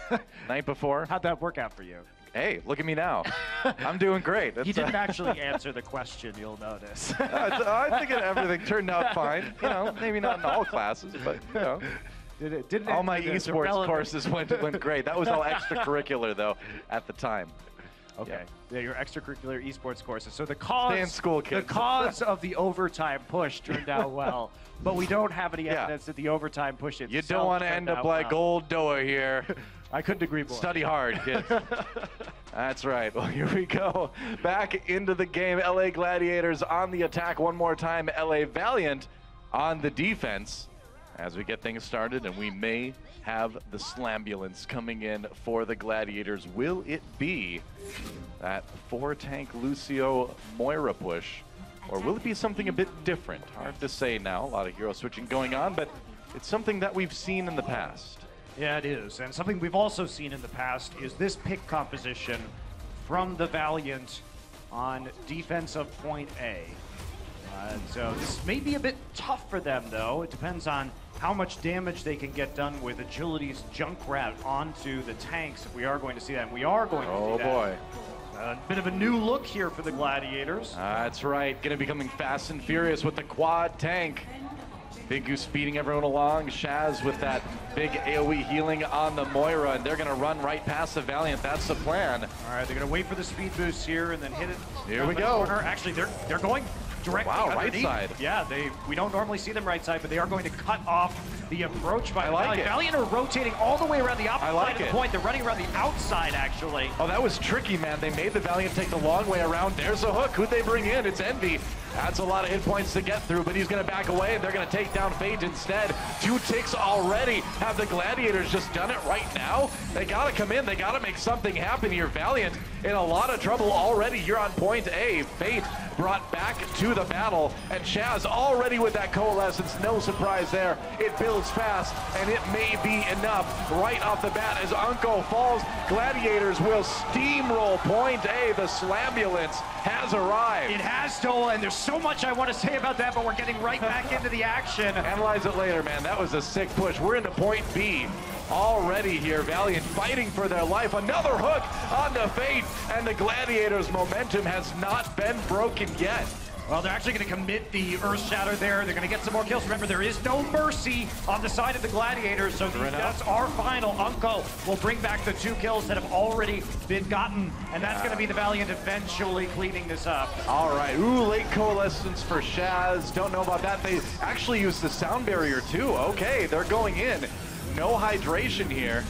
Night before. How'd that work out for you? Hey, look at me now. I'm doing great. He didn't actually answer the question, you'll notice. I think everything turned out fine. Maybe not in all classes, but, all my esports courses went great. That was all extracurricular, though, at the time. Okay, they're your extracurricular esports courses. So the cause, Stay in school, kids. The cause of the overtime push turned out well, but we don't have any evidence that the overtime push itself. You don't want to end up like old Doa here. I couldn't agree more. Study hard, kids. That's right. Well, here we go. Back into the game. LA Gladiators on the attack one more time. LA Valiant on the defense as we get things started, and we may have the Slambulance coming in for the Gladiators. Will it be that 4-tank Lucio Moira push, or will it be something a bit different? Hard to say now. A lot of hero switching going on, but it's something that we've seen in the past. Yeah, it is. And something we've also seen in the past is this pick composition from the Valiant on defense of point A. So this may be a bit tough for them, though. It depends on how much damage they can get done with Agility's Junkrat onto the tanks if we are going to see that. And we are going to see that. Oh, boy. A bit of a new look here for the Gladiators. That's right. Going to be coming fast and furious with the quad tank. Big Goose speeding everyone along. Shaz with that big AoE healing on the Moira, and they're going to run right past the Valiant. That's the plan. All right, they're going to wait for the speed boost here and then hit it. Here we go. Corner. Actually, they're going directly underneath. Right side. Yeah, we don't normally see them right side, but they are going to cut off the approach by Valiant. Valiant are rotating all the way around the opposite side of the point. They're running around the outside, actually. Oh, that was tricky, man. They made the Valiant take the long way around. There's a hook. Who'd they bring in? It's Envy. That's a lot of hit points to get through, but he's going to back away, and they're going to take down Fate instead. 2 ticks already. Have the Gladiators just done it right now? They got to come in. They got to make something happen here. Valiant in a lot of trouble already here on point A. Fate brought back to the battle, and Chaz already with that coalescence. No surprise there. It builds fast, and it may be enough right off the bat as Unko falls. Gladiators will steamroll point A. The Slambulance has arrived. It has, Doa, and there's so much I want to say about that, but we're getting right back into the action. Analyze it later, man. That was a sick push. We're into point B already here. Valiant fighting for their life. Another hook onto Fate, and the Gladiators' momentum has not been broken yet. Well, they're actually going to commit the Earth Shatter there. They're going to get some more kills. Remember, there is no mercy on the side of the Gladiators, so that's our final. Unko will bring back the 2 kills that have already been gotten, and that's going to be the Valiant eventually cleaning this up. All right. Ooh, late coalescence for Shaz. Don't know about that. They actually used the sound barrier, too. Okay, they're going in. No hydration here.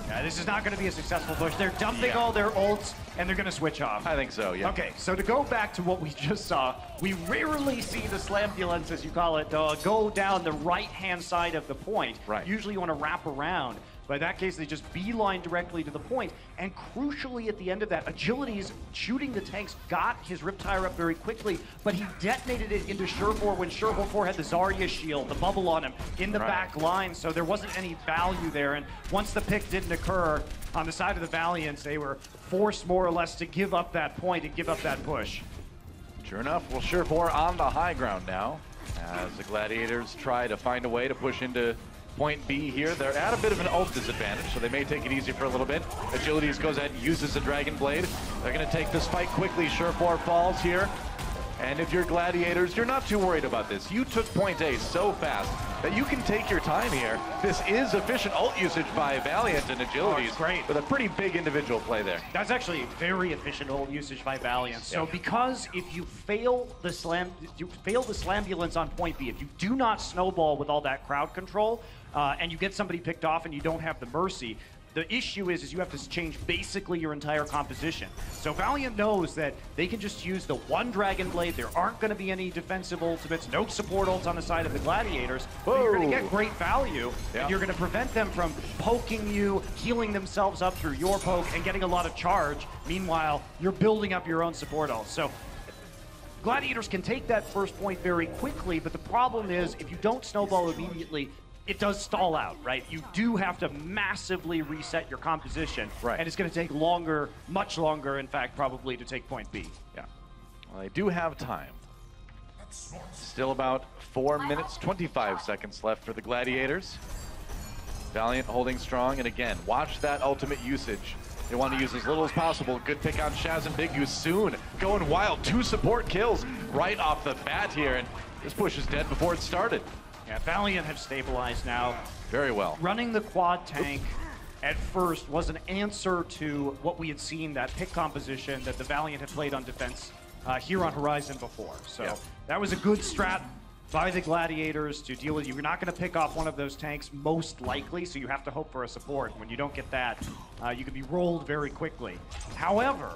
Yeah, this is not going to be a successful push. They're dumping all their ults, and they're going to switch off. I think so, yeah. Okay, so to go back to what we just saw, we rarely see the Slambulance, as you call it, go down the right-hand side of the point. Right. Usually you want to wrap around. But in that case, they just beeline directly to the point. And crucially, at the end of that, Agility's shooting the tanks got his Riptire up very quickly, but he detonated it into Sherfor when Sherfor had the Zarya shield, the bubble on him, in the back line, so there wasn't any value there. And once the pick didn't occur, on the side of the Valiants, they were forced more or less to give up that point and give up that push. Sure enough, well, Sherfor on the high ground now, as the Gladiators try to find a way to push into point B here. They're at a bit of an ult disadvantage, so they may take it easy for a little bit. Agilities goes ahead and uses the Dragon Blade. They're going to take this fight quickly. Sherfor falls here. And if you're Gladiators, you're not too worried about this. You took point A so fast that you can take your time here. This is efficient ult usage by Valiant and Agilities. Great. With a pretty big individual play there. That's actually very efficient ult usage by Valiant. So because if you fail the Slambulance on point B, if you do not snowball with all that crowd control, and you get somebody picked off and you don't have the mercy, the issue is you have to change basically your entire composition. So Valiant knows that they can just use the 1 Dragon Blade. There aren't going to be any defensive ultimates, no support ults on the side of the Gladiators. But you're going to get great value, and you're going to prevent them from poking you, healing themselves up through your poke, and getting a lot of charge. Meanwhile, you're building up your own support ults. So Gladiators can take that first point very quickly, but the problem is if you don't snowball immediately, it does stall out, right? You do have to massively reset your composition, and it's going to take longer, much longer, in fact, probably to take point B. Yeah. Well, they do have time. Still about 4 minutes, 25 seconds left for the Gladiators. Valiant holding strong, and again, watch that ultimate usage. They want to use as little as possible. Good pick on Shaz and Big Goose soon. Going wild, 2 support kills right off the bat here, and this push is dead before it started. Yeah, Valiant have stabilized now. Very well. Running the quad tank at first was an answer to what we had seen, that pick composition that the Valiant had played on defense here on Horizon before. So that was a good strat by the Gladiators to deal with. You're not going to pick off one of those tanks most likely, so you have to hope for a support. When you don't get that, you can be rolled very quickly. However,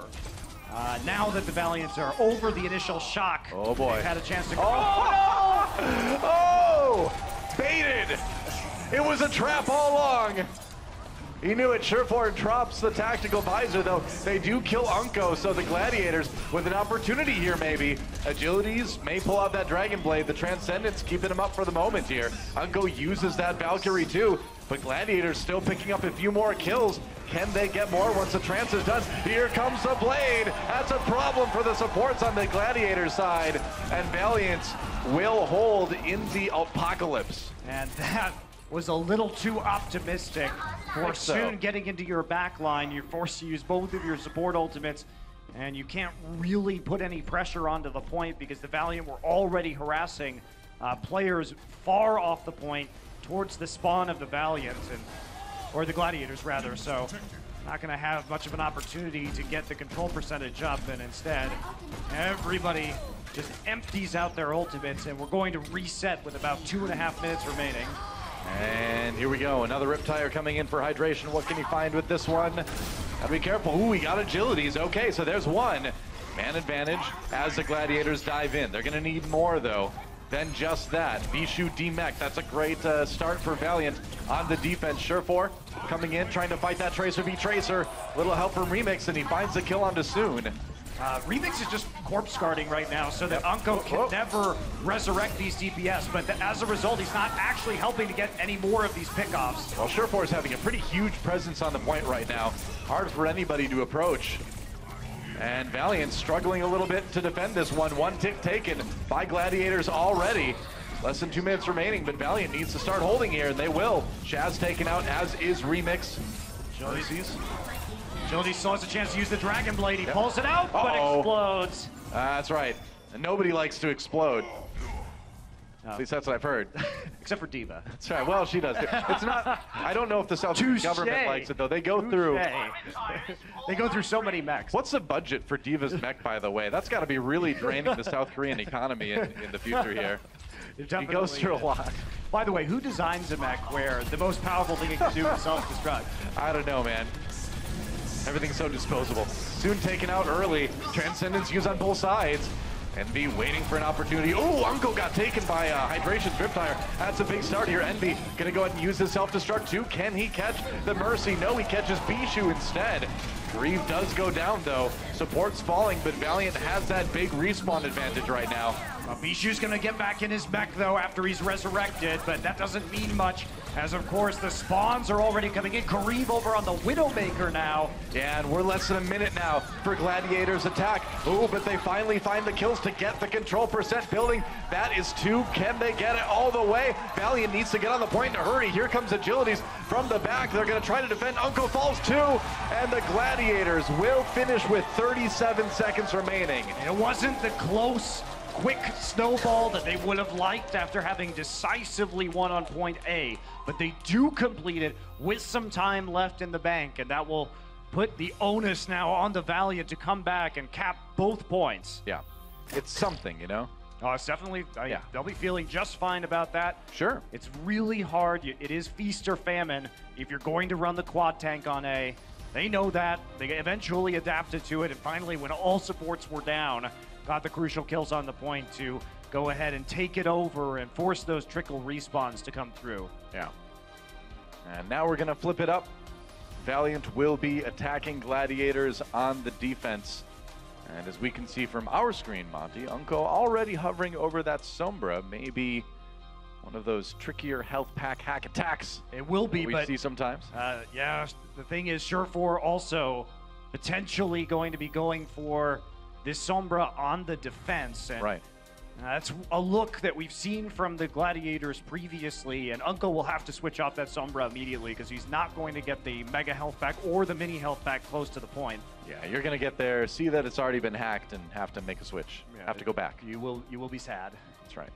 now that the Valiants are over the initial shock, they've had a chance to go. Oh, no! Oh! Baited! It was a trap all along! He knew it. Surefour drops the tactical visor, though. They do kill Unko, so the Gladiators with an opportunity here, maybe. Agilities may pull out that Dragon Blade. The Transcendence keeping him up for the moment here. Unko uses that Valkyrie, too. But Gladiators still picking up a few more kills. Can they get more once the trance is done? Here comes the Blade. That's a problem for the supports on the Gladiator side. And Valiant will hold in the apocalypse. And that was a little too optimistic for soon getting into your back line. You're forced to use both of your support ultimates, and you can't really put any pressure onto the point because the Valiant were already harassing players far off the point towards the spawn of the Valiant, or the Gladiators rather, so not going to have much of an opportunity to get the control percentage up, and instead everybody just empties out their ultimates, and we're going to reset with about 2.5 minutes remaining. And here we go, another Riptire coming in for hydration. What can he find with this one? Gotta be careful. Ooh, he got agilities. Okay, so there's one. Man advantage as the Gladiators dive in. They're gonna need more though than just that. Vishu D-Mech, that's a great start for Valiant on the defense. Surefour coming in, trying to fight that Tracer v Tracer. Little help from Remix, and he finds the kill onto Soon. Remix is just corpse guarding right now, so that Unko can never resurrect these DPS, but as a result, he's not actually helping to get any more of these pickoffs. Well, Surefour is having a pretty huge presence on the point right now. Hard for anybody to approach. And Valiant struggling a little bit to defend this one. One tick taken by Gladiators already. Less than 2 minutes remaining, but Valiant needs to start holding here, and they will. Shaz taken out, as is Remix. Agility still has a chance to use the Dragon Blade. He pulls it out, but explodes. That's right. And nobody likes to explode. At least that's what I've heard. Except for Diva. That's right. Well, she does. It's not. I don't know if the South Korean government likes it though. They go through. They go through so many mechs. What's the budget for Diva's mech, by the way? That's got to be really draining the South Korean economy in the future here. He goes through a lot. By the way, who designs a mech where the most powerful thing it can do is self-destruct? I don't know, man. Everything's so disposable. Soon taken out early. Transcendence used on both sides. Envy waiting for an opportunity. Oh, Unko got taken by Hydration's Riptire. That's a big start here. Envy gonna go ahead and use his self-destruct too. Can he catch the Mercy? No, he catches Bishu instead. Grieve does go down though. Support's falling, but Valiant has that big respawn advantage right now. Bishu's gonna get back in his mech though after he's resurrected, but that doesn't mean much, as of course the spawns are already coming in. Grieve over on the Widowmaker now. Yeah, and we're less than a minute now for Gladiators' attack. Oh, but they finally find the kills to get the control percent building. That is 2. Can they get it all the way? Valiant needs to get on the point in a hurry. Here comes Agilities from the back. They're gonna try to defend. Unko falls too, and the Gladiators will finish with 37 seconds remaining. It wasn't the close, quick snowball that they would have liked after having decisively won on point A, but they do complete it with some time left in the bank, and that will put the onus now on the Valiant to come back and cap both points. Yeah, it's something, you know? Oh, it's definitely, they'll be feeling just fine about that. Sure. It's really hard. It is feast or famine if you're going to run the quad tank on A. They know that. They eventually adapted to it, and finally, when all supports were down, got the crucial kills on the point to go ahead and take it over and force those trickle respawns to come through. Yeah. And now we're going to flip it up. Valiant will be attacking Gladiators on the defense. And as we can see from our screen, Monty, Unko already hovering over that Sombra, maybe one of those trickier health pack hack attacks. It will be, we but see sometimes. Yeah, the thing is, Surefour also potentially going to be going for this Sombra on the defense. And right. That's a look that we've seen from the Gladiators previously, and Unko will have to switch off that Sombra immediately because he's not going to get the mega health pack or the mini health pack close to the point. Yeah, you're going to get there, see that it's already been hacked, and have to make a switch. Yeah, have to go back. You will be sad. That's right.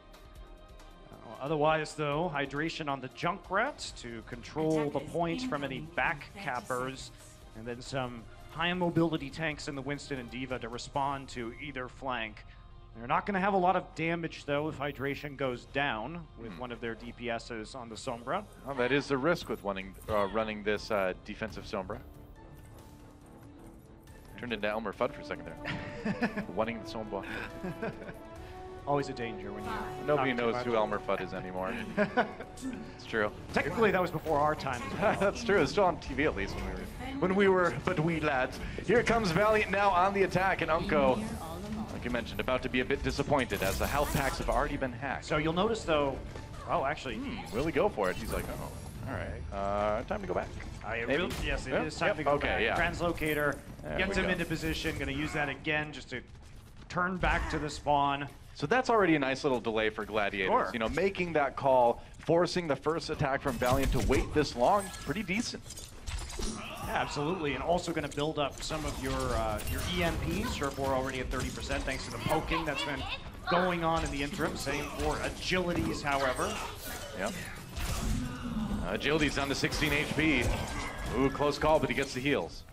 Otherwise, though, hydration on the Junkrat to control the points from any back cappers, and then some high mobility tanks in the Winston and Diva to respond to either flank. They're not going to have a lot of damage, though, if hydration goes down with one of their DPSs on the Sombra. Well, that is the risk with running this defensive Sombra. Turned into Elmer Fudd for a second there. Wanting the Sombra. Always a danger when you... Nobody knows who Elmer Fudd is anymore. It's true. Technically, that was before our time. That's true. It's still on TV at least when we were but we lads. Here comes Valiant now on the attack, and Unko, like you mentioned, about to be a bit disappointed as the health packs have already been hacked. So you'll notice, though... Oh, actually... Will he go for it? He's like, oh, all right. Time to go back. Yes, it is time to go back. Yeah. Translocator gets him into position. Going to use that again just to turn back to the spawn. So that's already a nice little delay for Gladiators. Sure. You know, making that call, forcing the first attack from Valiant to wait this long, pretty decent. Yeah, absolutely, and also going to build up some of your EMPs. Sure, we're already at 30% thanks to the poking that's been going on in the interim. Same for agilities, however. Yep. Agility's down to 16 HP. Ooh, close call, but he gets the heals.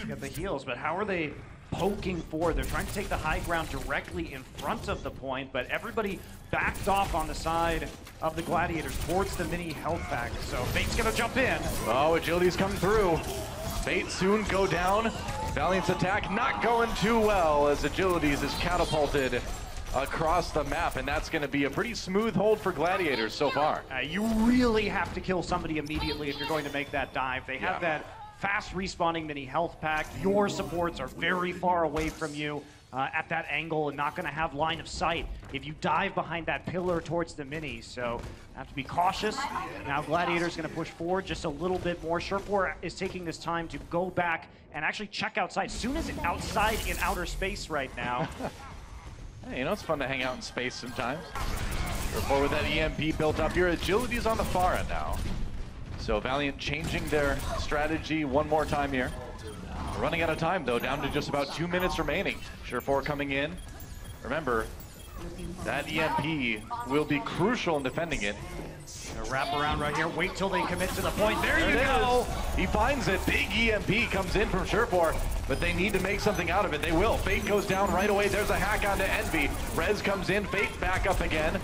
Get the heals, but how are they poking forward? They're trying to take the high ground directly in front of the point, but everybody backed off on the side of the Gladiators towards the mini health pack. So Fate's gonna jump in. Oh, Agility's coming through. Fate soon go down. Valiant's attack not going too well as Agilities is catapulted across the map, and that's going to be a pretty smooth hold for Gladiators so far. You really have to kill somebody immediately if you're going to make that dive. They have that fast respawning mini health pack. Your supports are very far away from you at that angle and not going to have line of sight if you dive behind that pillar towards the mini. So have to be cautious. Now Gladiator's going to push forward just a little bit more. Sherpor is taking this time to go back and actually check outside. As soon as it's outside in outer space right now. Hey, you know, it's fun to hang out in space sometimes. Sherpor with that EMP built up here. Agility's on the far end now. So Valiant changing their strategy one more time here. We're running out of time, though, down to just about 2 minutes remaining. Sherpor coming in. Remember, that EMP will be crucial in defending it. Wrap around right here. Wait till they commit to the point. There you go. He finds it. Big EMP comes in from Sherpor, but they need to make something out of it. They will. Fate goes down right away. There's a hack onto Envy. Rez comes in. Fate back up again.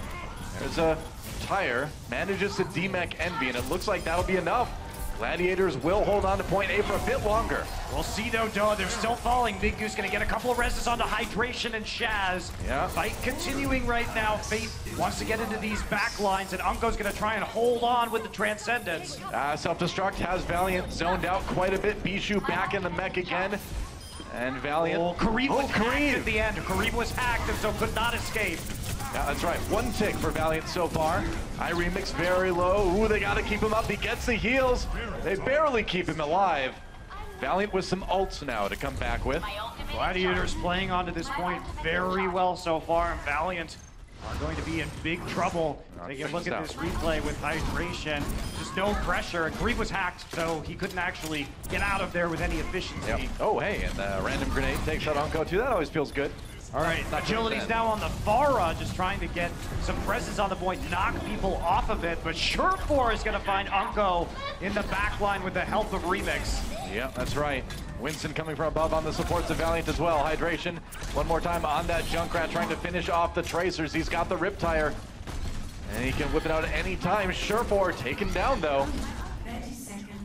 There's a tire. Manages to demech Envy, and it looks like that'll be enough. Gladiators will hold on to point A for a bit longer. We'll see though, they're still falling. Migu's gonna get a couple of reses onto Hydration and Shaz. Yeah. Fight continuing right now. Fate wants to get into these back lines, and Unko's gonna try and hold on with the Transcendence. Self-destruct has Valiant zoned out quite a bit. Bishu back in the mech again. And Valiant. Oh, Kareem was hacked at the end. Kareem was hacked and so could not escape. Yeah, that's right. One tick for Valiant so far. Remix very low. Ooh, they gotta keep him up. He gets the heals. They barely keep him alive. Valiant with some ults now to come back with. Gladiators playing onto this point very well so far, and Valiant are going to be in big trouble. Take a look at this replay with Hydration. Just no pressure. Kareem was hacked, so he couldn't actually get out of there with any efficiency. Yep. Oh, hey, and a random grenade takes out Unko too. That always feels good. All right, Agility's now on the Farah, just trying to get some presence on the point, knock people off of it, but Sherpor is going to find Unko in the back line with the help of Remix. Yeah, that's right. Winston coming from above on the supports of Valiant as well. Hydration, one more time on that Junkrat, trying to finish off the Tracers. He's got the Rip Tire, and he can whip it out at any time. Sherpor taken down, though.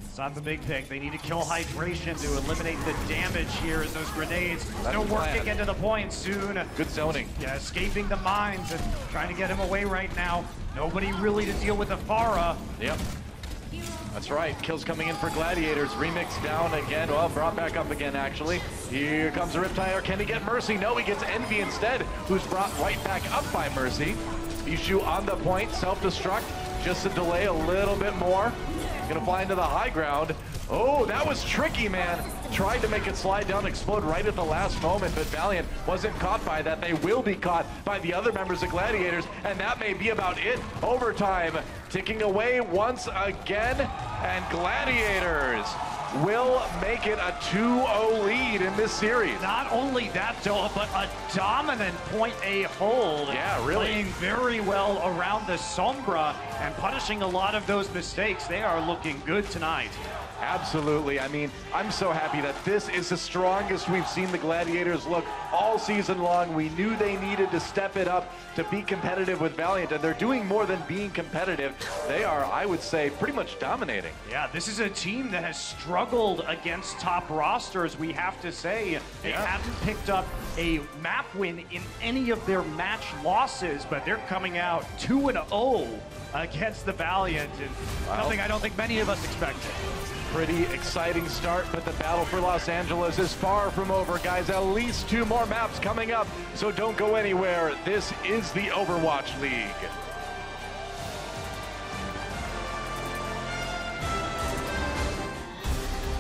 It's not the big pick. They need to kill Hydration to eliminate the damage here as those grenades still working into the point soon. Good zoning. Yeah, escaping the mines and trying to get him away right now. Nobody really to deal with the Farah. Yep. That's right. Kills coming in for Gladiators. Remix down again. Well, brought back up again, actually. Here comes a Riptire. Can he get Mercy? No, he gets Envy instead, who's brought right back up by Mercy. Bishu on the point. Self-destruct. Just to delay a little bit more. Gonna fly into the high ground. Oh, that was tricky, man. Tried to make it slide down, explode right at the last moment, but Valiant wasn't caught by that. They will be caught by the other members of Gladiators, and that may be about it. Overtime ticking away once again, and Gladiators will make it a 2-0 lead in this series. Not only that, though, but a dominant point A hold. Yeah, really. Playing very well around the Sombra and punishing a lot of those mistakes. They are looking good tonight. Absolutely. I mean, I'm so happy that this is the strongest we've seen the Gladiators look all season long. We knew they needed to step it up to be competitive with Valiant, and they're doing more than being competitive. They are, I would say, pretty much dominating. Yeah, this is a team that has struggled against top rosters, we have to say. They haven't picked up a map win in any of their match losses, but they're coming out 2-0 against the Valiant, and something I don't think many of us expected. Pretty exciting start, but the battle for Los Angeles is far from over, guys. At least 2 more maps coming up, so don't go anywhere. This is the Overwatch League.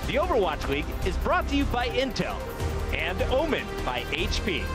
The Overwatch League is brought to you by Intel and Omen by HP.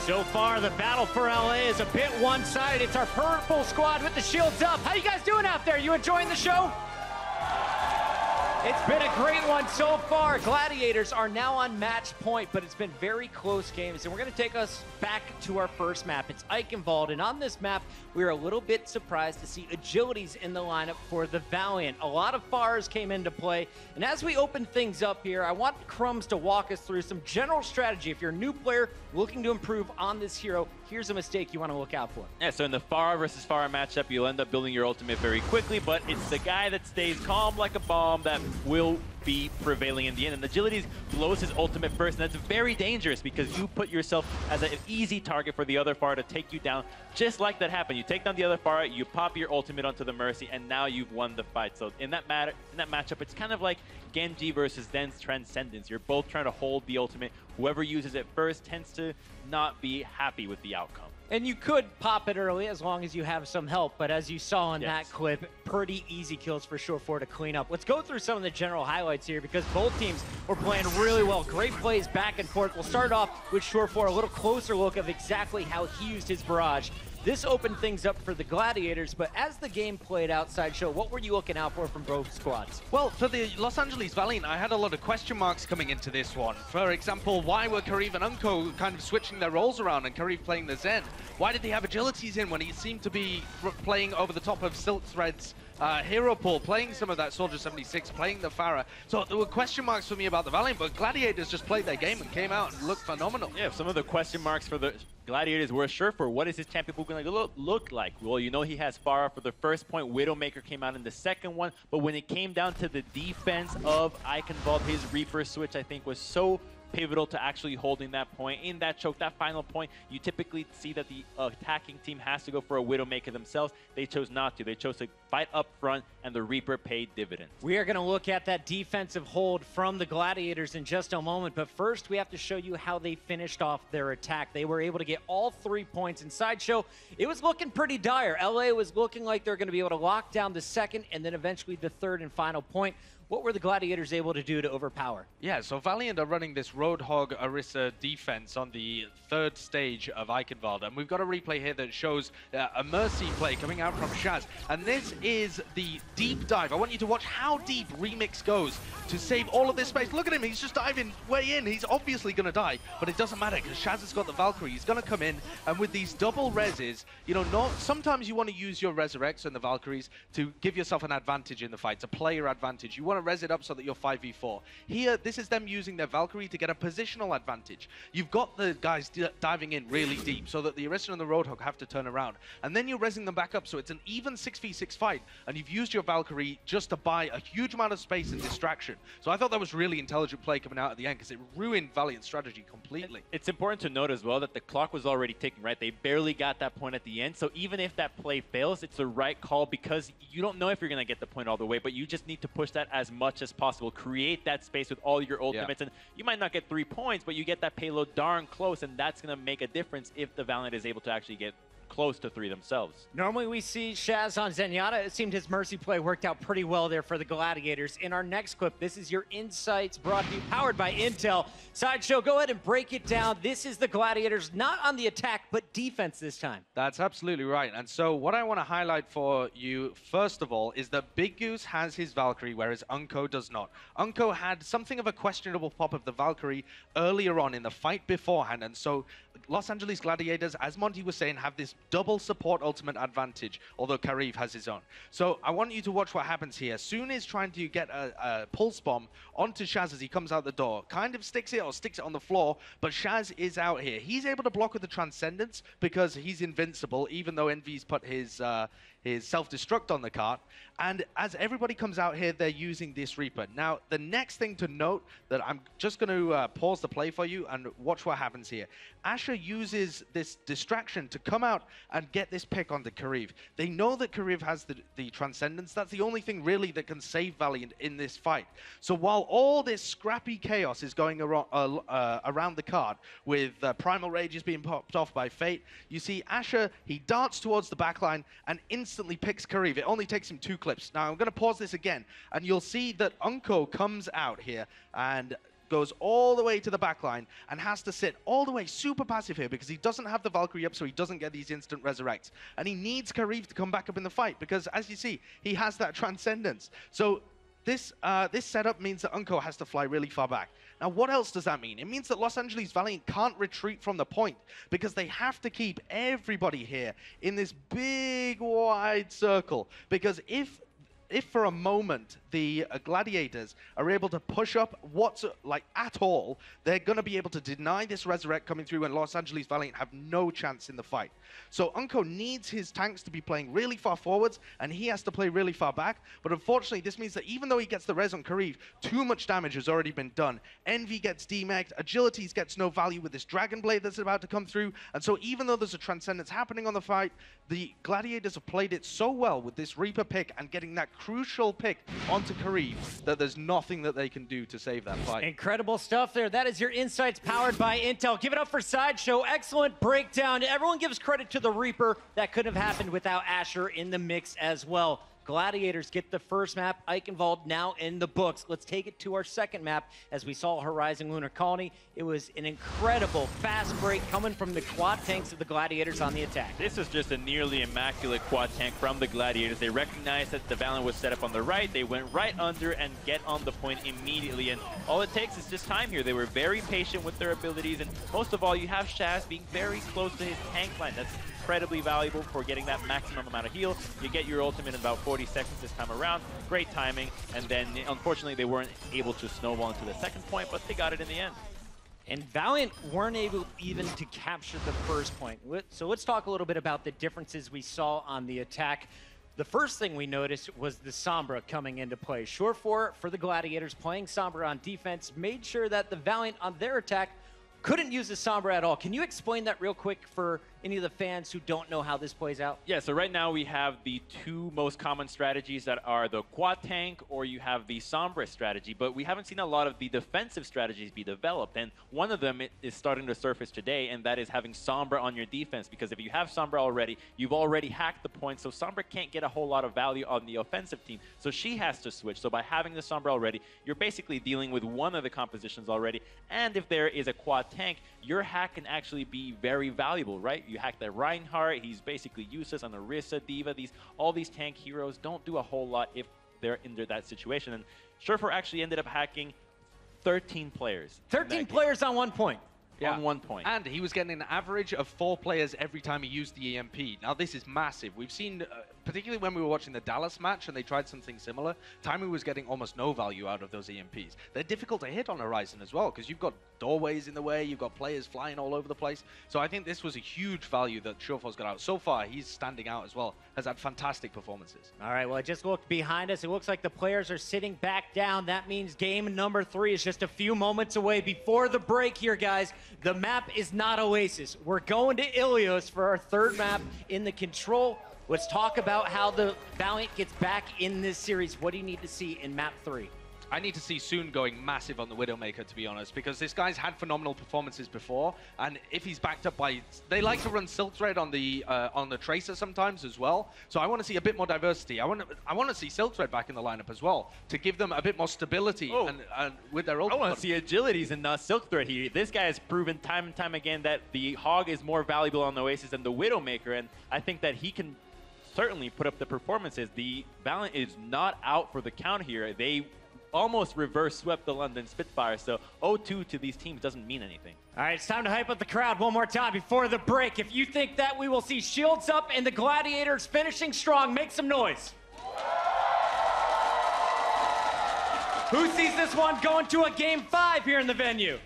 So far, the battle for LA is a bit one-sided. It's our purple squad with the shields up. How you guys doing out there? You enjoying the show? It's been a great one so far. Gladiators are now on match point, but it's been very close games, and we're going to take us back to our first map. It's Eichenwald, and on this map, we were a little bit surprised to see Agilities in the lineup for the Valiant. A lot of FARs came into play, and as we open things up here, I want Crumbs to walk us through some general strategy. If you're a new player looking to improve on this hero, here's a mistake you want to look out for. Yeah, so in the FAR versus FAR matchup, you'll end up building your ultimate very quickly, but it's the guy that stays calm like a bomb that will be prevailing in the end. And Agilities blows his ultimate first, and that's very dangerous because you put yourself as an easy target for the other Pharah to take you down. Just like that happened. You take down the other Pharah, you pop your ultimate onto the Mercy, and now you've won the fight. So in that matchup, it's kind of like Genji versus Zen's Transcendence. You're both trying to hold the ultimate. Whoever uses it first tends to not be happy with the outcome. And you could pop it early as long as you have some help, but as you saw in that clip, pretty easy kills for Surefour to clean up. Let's go through some of the general highlights here because both teams were playing really well. Great plays back and forth. We'll start off with Surefour, a little closer look of exactly how he used his barrage. This opened things up for the Gladiators, but as the game played out, Sideshow, what were you looking out for from both squads? Well, for the Los Angeles Valiant, I had a lot of question marks coming into this one. For example, why were Kariv and Unko kind of switching their roles around and Kariv playing the Zen? Why did they have Agilities in when he seemed to be playing over the top of Silk Thread's hero pool, playing some of that Soldier 76, playing the Pharah? So there were question marks for me about the Valiant, but Gladiators just played their game and came out and looked phenomenal. Yeah, some of the question marks for the Gladiators were Surefour. What is his champion pool going to look like? Well, you know he has Pharah for the first point. Widowmaker came out in the second one. But when it came down to the defense of Eichenwald, his Reaper switch, I think, was so pivotal to actually holding that point. In that choke, that final point, you typically see that the attacking team has to go for a Widowmaker themselves. They chose not to. They chose to fight up front, and the Reaper paid dividends. We are going to look at that defensive hold from the Gladiators in just a moment, but first we have to show you how they finished off their attack. They were able to get all 3 points in Sideshow. It was looking pretty dire. LA was looking like they're going to be able to lock down the second and then eventually the third and final point. What were the Gladiators able to do to overpower? Yeah, so Valiant are running this Roadhog Orisa defense on the third stage of Eichenwald, and we've got a replay here that shows a Mercy play coming out from Shaz, and this is the deep dive. I want you to watch how deep Remix goes to save all of this space. Look at him, he's just diving way in. He's obviously going to die, but it doesn't matter because Shaz has got the Valkyrie. He's going to come in, and with these double reses, you know, sometimes you want to use your Resurrects and the Valkyries to give yourself an advantage in the fight, a player advantage. You want to res it up so that you're 5v4. Here, this is them using their Valkyrie to get a positional advantage. You've got the guys diving in really deep so that the Orisa and the Roadhog have to turn around. And then you're resing them back up, so it's an even 6v6 fight. And you've used your Valkyrie just to buy a huge amount of space and distraction. So I thought that was really intelligent play coming out at the end because it ruined Valiant's strategy completely. It's important to note as well that the clock was already ticking, right? They barely got that point at the end. So even if that play fails, it's the right call because you don't know if you're going to get the point all the way, but you just need to push that as much as possible. Create that space with all your ultimates, and you might not get 3 points, but you get that payload darn close, and that's going to make a difference if the Valiant is able to actually get close to 3 themselves. Normally we see Shaz on Zenyatta. It seemed his Mercy play worked out pretty well there for the Gladiators. In our next clip, this is your insights brought to you, powered by Intel. Sideshow, go ahead and break it down. This is the Gladiators, not on the attack, but defense this time. That's absolutely right. And so what I want to highlight for you, first of all, is that Big Goose has his Valkyrie, whereas Unko does not. Unko had something of a questionable pop of the Valkyrie earlier on in the fight beforehand, and so Los Angeles Gladiators, as Monty was saying, have this double support ultimate advantage, although Kariv has his own. So I want you to watch what happens here. Soon is trying to get a pulse bomb onto Shaz as he comes out the door. Kind of sticks it on the floor, but Shaz is out here. He's able to block with the Transcendence because he's invincible, even though Envy's put his self-destruct on the cart. And as everybody comes out here, they're using this Reaper. Now, the next thing to note that I'm just going to pause the play for you and watch what happens here. Asher uses this distraction to come out and get this pick onto Kariv. They know that Kariv has the Transcendence. That's the only thing really that can save Valiant in this fight. So while all this scrappy chaos is going around the card with Primal Rages being popped off by Fate, you see Asher, he darts towards the backline and instantly picks Kariv. It only takes him 2 clips. Now, I'm going to pause this again, and you'll see that Unko comes out here and goes all the way to the backline and has to sit all the way super passive here because he doesn't have the Valkyrie up, so he doesn't get these instant resurrects. And he needs Kariv to come back up in the fight because, as you see, he has that Transcendence. So this setup means that Unko has to fly really far back. Now, what else does that mean? It means that Los Angeles Valiant can't retreat from the point because they have to keep everybody here in this big, wide circle. Because if if for a moment the Gladiators are able to push up at all, they're going to be able to deny this Resurrect coming through, and Los Angeles Valiant have no chance in the fight. So Unko needs his tanks to be playing really far forwards, and he has to play really far back. But unfortunately, this means that even though he gets the res on Kariv, too much damage has already been done. Envy gets demeched, Agilities gets no value with this Dragon Blade that's about to come through, and so even though there's a Transcendence happening on the fight, the Gladiators have played it so well with this Reaper pick and getting that crucial pick onto Kariv that there's nothing that they can do to save that fight. Incredible stuff there. That is your insights powered by Intel. Give it up for Sideshow. Excellent breakdown. Everyone gives credit to the Reaper. That couldn't have happened without Asher in the mix as well. Gladiators get the first map. Eichenwald now in the books. Let's take it to our second map. As we saw Horizon Lunar Colony, it was an incredible fast break coming from the quad tanks of the Gladiators on the attack. This is just a nearly immaculate quad tank from the Gladiators. They recognized that the Valiant was set up on the right. They went right under and get on the point immediately. And all it takes is just time here. They were very patient with their abilities. And most of all, you have Shaz being very close to his tank line. That's incredibly valuable for getting that maximum amount of heal. You get your ultimate in about 40 seconds this time around. Great timing. And then, unfortunately, they weren't able to snowball into the second point, but they got it in the end. And Valiant weren't able even to capture the first point. So let's talk a little bit about the differences we saw on the attack. The first thing we noticed was the Sombra coming into play. Surefour for the Gladiators playing Sombra on defense made sure that the Valiant on their attack couldn't use the Sombra at all. Can you explain that real quick for any of the fans who don't know how this plays out? Yeah, so right now we have the two most common strategies that are the quad tank or you have the Sombra strategy, but we haven't seen a lot of the defensive strategies be developed, and one of them is starting to surface today, and that is having Sombra on your defense, because if you have Sombra already, you've already hacked the point, so Sombra can't get a whole lot of value on the offensive team, so she has to switch. So by having the Sombra already, you're basically dealing with one of the compositions already, and if there is a quad tank, your hack can actually be very valuable, right? You hack that Reinhardt, he's basically useless on Orisa, Diva. All these tank heroes don't do a whole lot if they're in that situation. And Surefour actually ended up hacking 13 players. 13 players on 1 point. Yeah. On 1 point. And he was getting an average of 4 players every time he used the EMP. Now, this is massive. We've seen, particularly when we were watching the Dallas match and they tried something similar, Timmy was getting almost no value out of those EMPs. They're difficult to hit on Horizon as well, because you've got doorways in the way, you've got players flying all over the place. So I think this was a huge value that Surefour's got out. So far, he's standing out as well, has had fantastic performances. All right, well, I just looked behind us. It looks like the players are sitting back down. That means game number 3 is just a few moments away. Before the break here, guys, the map is not Oasis. We're going to Ilios for our third map in the control. Let's talk about how the Valiant gets back in this series. What do you need to see in map 3? I need to see Soon going massive on the Widowmaker, to be honest, because this guy's had phenomenal performances before, and if he's backed up by... They like to run Silk Thread on the Tracer sometimes as well, so I want to see a bit more diversity. I want to see Silk Thread back in the lineup as well, to give them a bit more stability and with their ultimate. I want to see Agilities and Silk Thread here. This guy has proven time and time again that the Hog is more valuable on the Oasis than the Widowmaker, and I think that he can certainly put up the performances. The Valiant is not out for the count here. They almost reverse swept the London Spitfire, so 0-2 to these teams doesn't mean anything. All right, it's time to hype up the crowd one more time before the break. If you think that we will see shields up and the Gladiators finishing strong, make some noise. Who sees this one going to a game 5 here in the venue?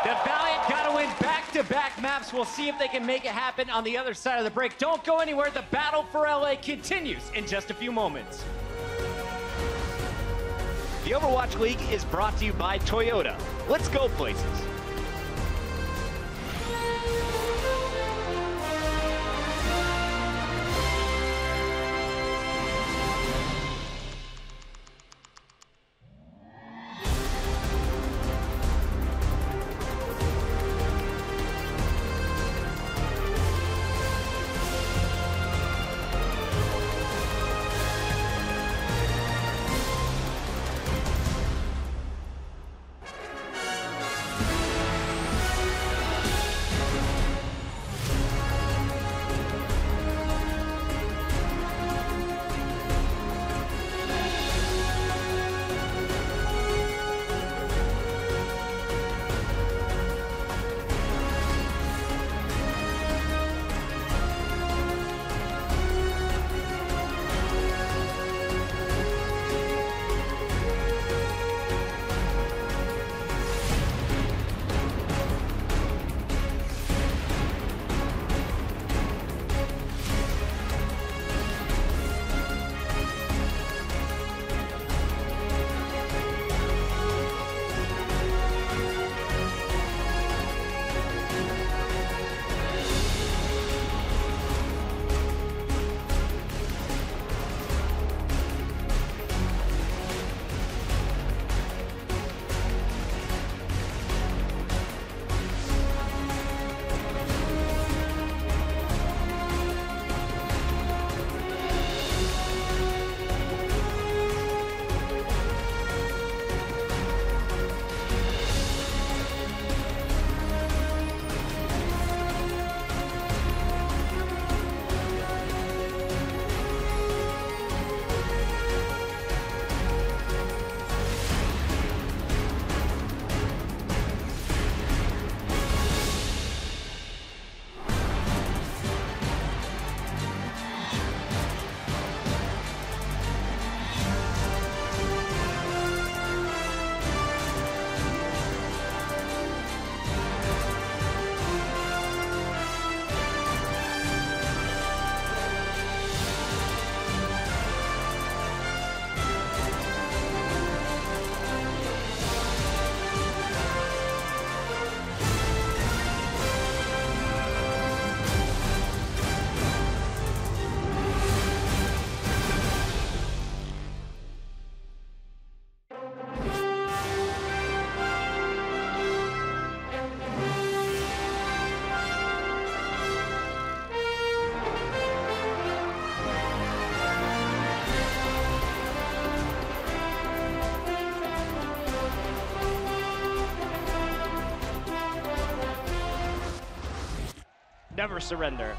The Valiant got to win back-to-back maps. We'll see if they can make it happen on the other side of the break. Don't go anywhere. The battle for LA continues in just a few moments. The Overwatch League is brought to you by Toyota. Let's go places. never surrender.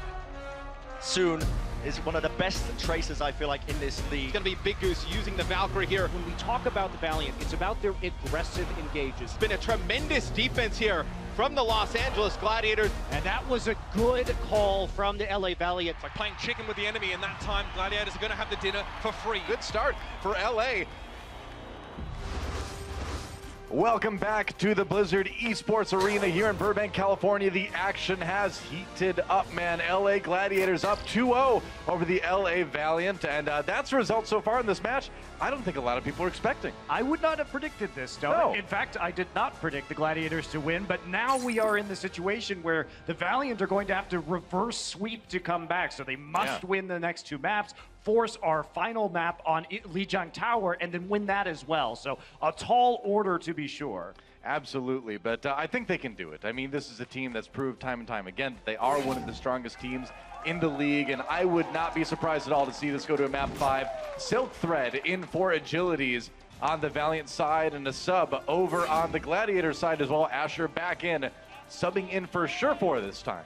Soon is one of the best tracers, I feel like, in this league. It's going to be Big Goose using the Valkyrie here. When we talk about the Valiant, it's about their aggressive engages. It's been a tremendous defense here from the Los Angeles Gladiators. And that was a good call from the LA Valiant. It's like playing chicken with the enemy, and that time Gladiators are going to have the dinner for free. Good start for LA. Welcome back to the Blizzard Esports Arena here in Burbank, California. The action has heated up, man. LA Gladiators up 2-0 over the LA Valiant, and that's the result so far in this match I don't think a lot of people are expecting. I would not have predicted this, though. No. In fact, I did not predict the Gladiators to win, but now we are in the situation where the Valiant are going to have to reverse sweep to come back, so they must win the next two maps, force our final map on Lijiang Tower, and then win that as well. So a tall order, to be sure. Absolutely, but I think they can do it. I mean, this is a team that's proved time and time again that they are one of the strongest teams in the league, and I would not be surprised at all to see this go to a map 5. Silk Thread in for Agilities on the Valiant side, and a sub over on the Gladiator side as well. Asher back in, subbing in for Surefour this time.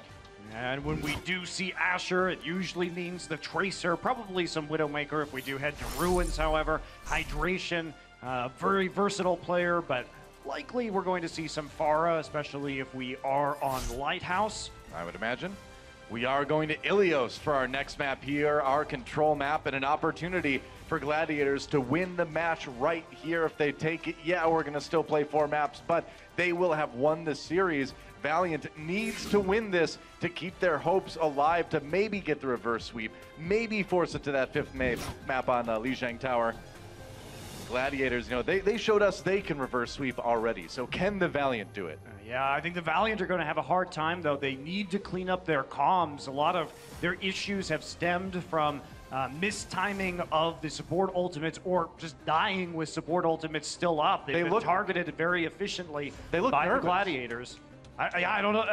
And when we do see Asher, it usually means the Tracer, probably some Widowmaker if we do head to Ruins, however. Hydration, very versatile player, but likely we're going to see some Pharah, especially if we are on Lighthouse. I would imagine. We are going to Ilios for our next map here, our control map, and an opportunity for Gladiators to win the match right here. If they take it, yeah, we're going to still play 4 maps, but they will have won the series. Valiant needs to win this to keep their hopes alive, to maybe get the reverse sweep, maybe force it to that 5th map on Lijiang Tower. Gladiators, you know, they showed us they can reverse sweep already, so can the Valiant do it? Yeah, I think the Valiant are going to have a hard time, though. They need to clean up their comms. A lot of their issues have stemmed from mistiming of the support ultimates, or just dying with support ultimates still up. They've been targeted very efficiently by the Gladiators. I don't know.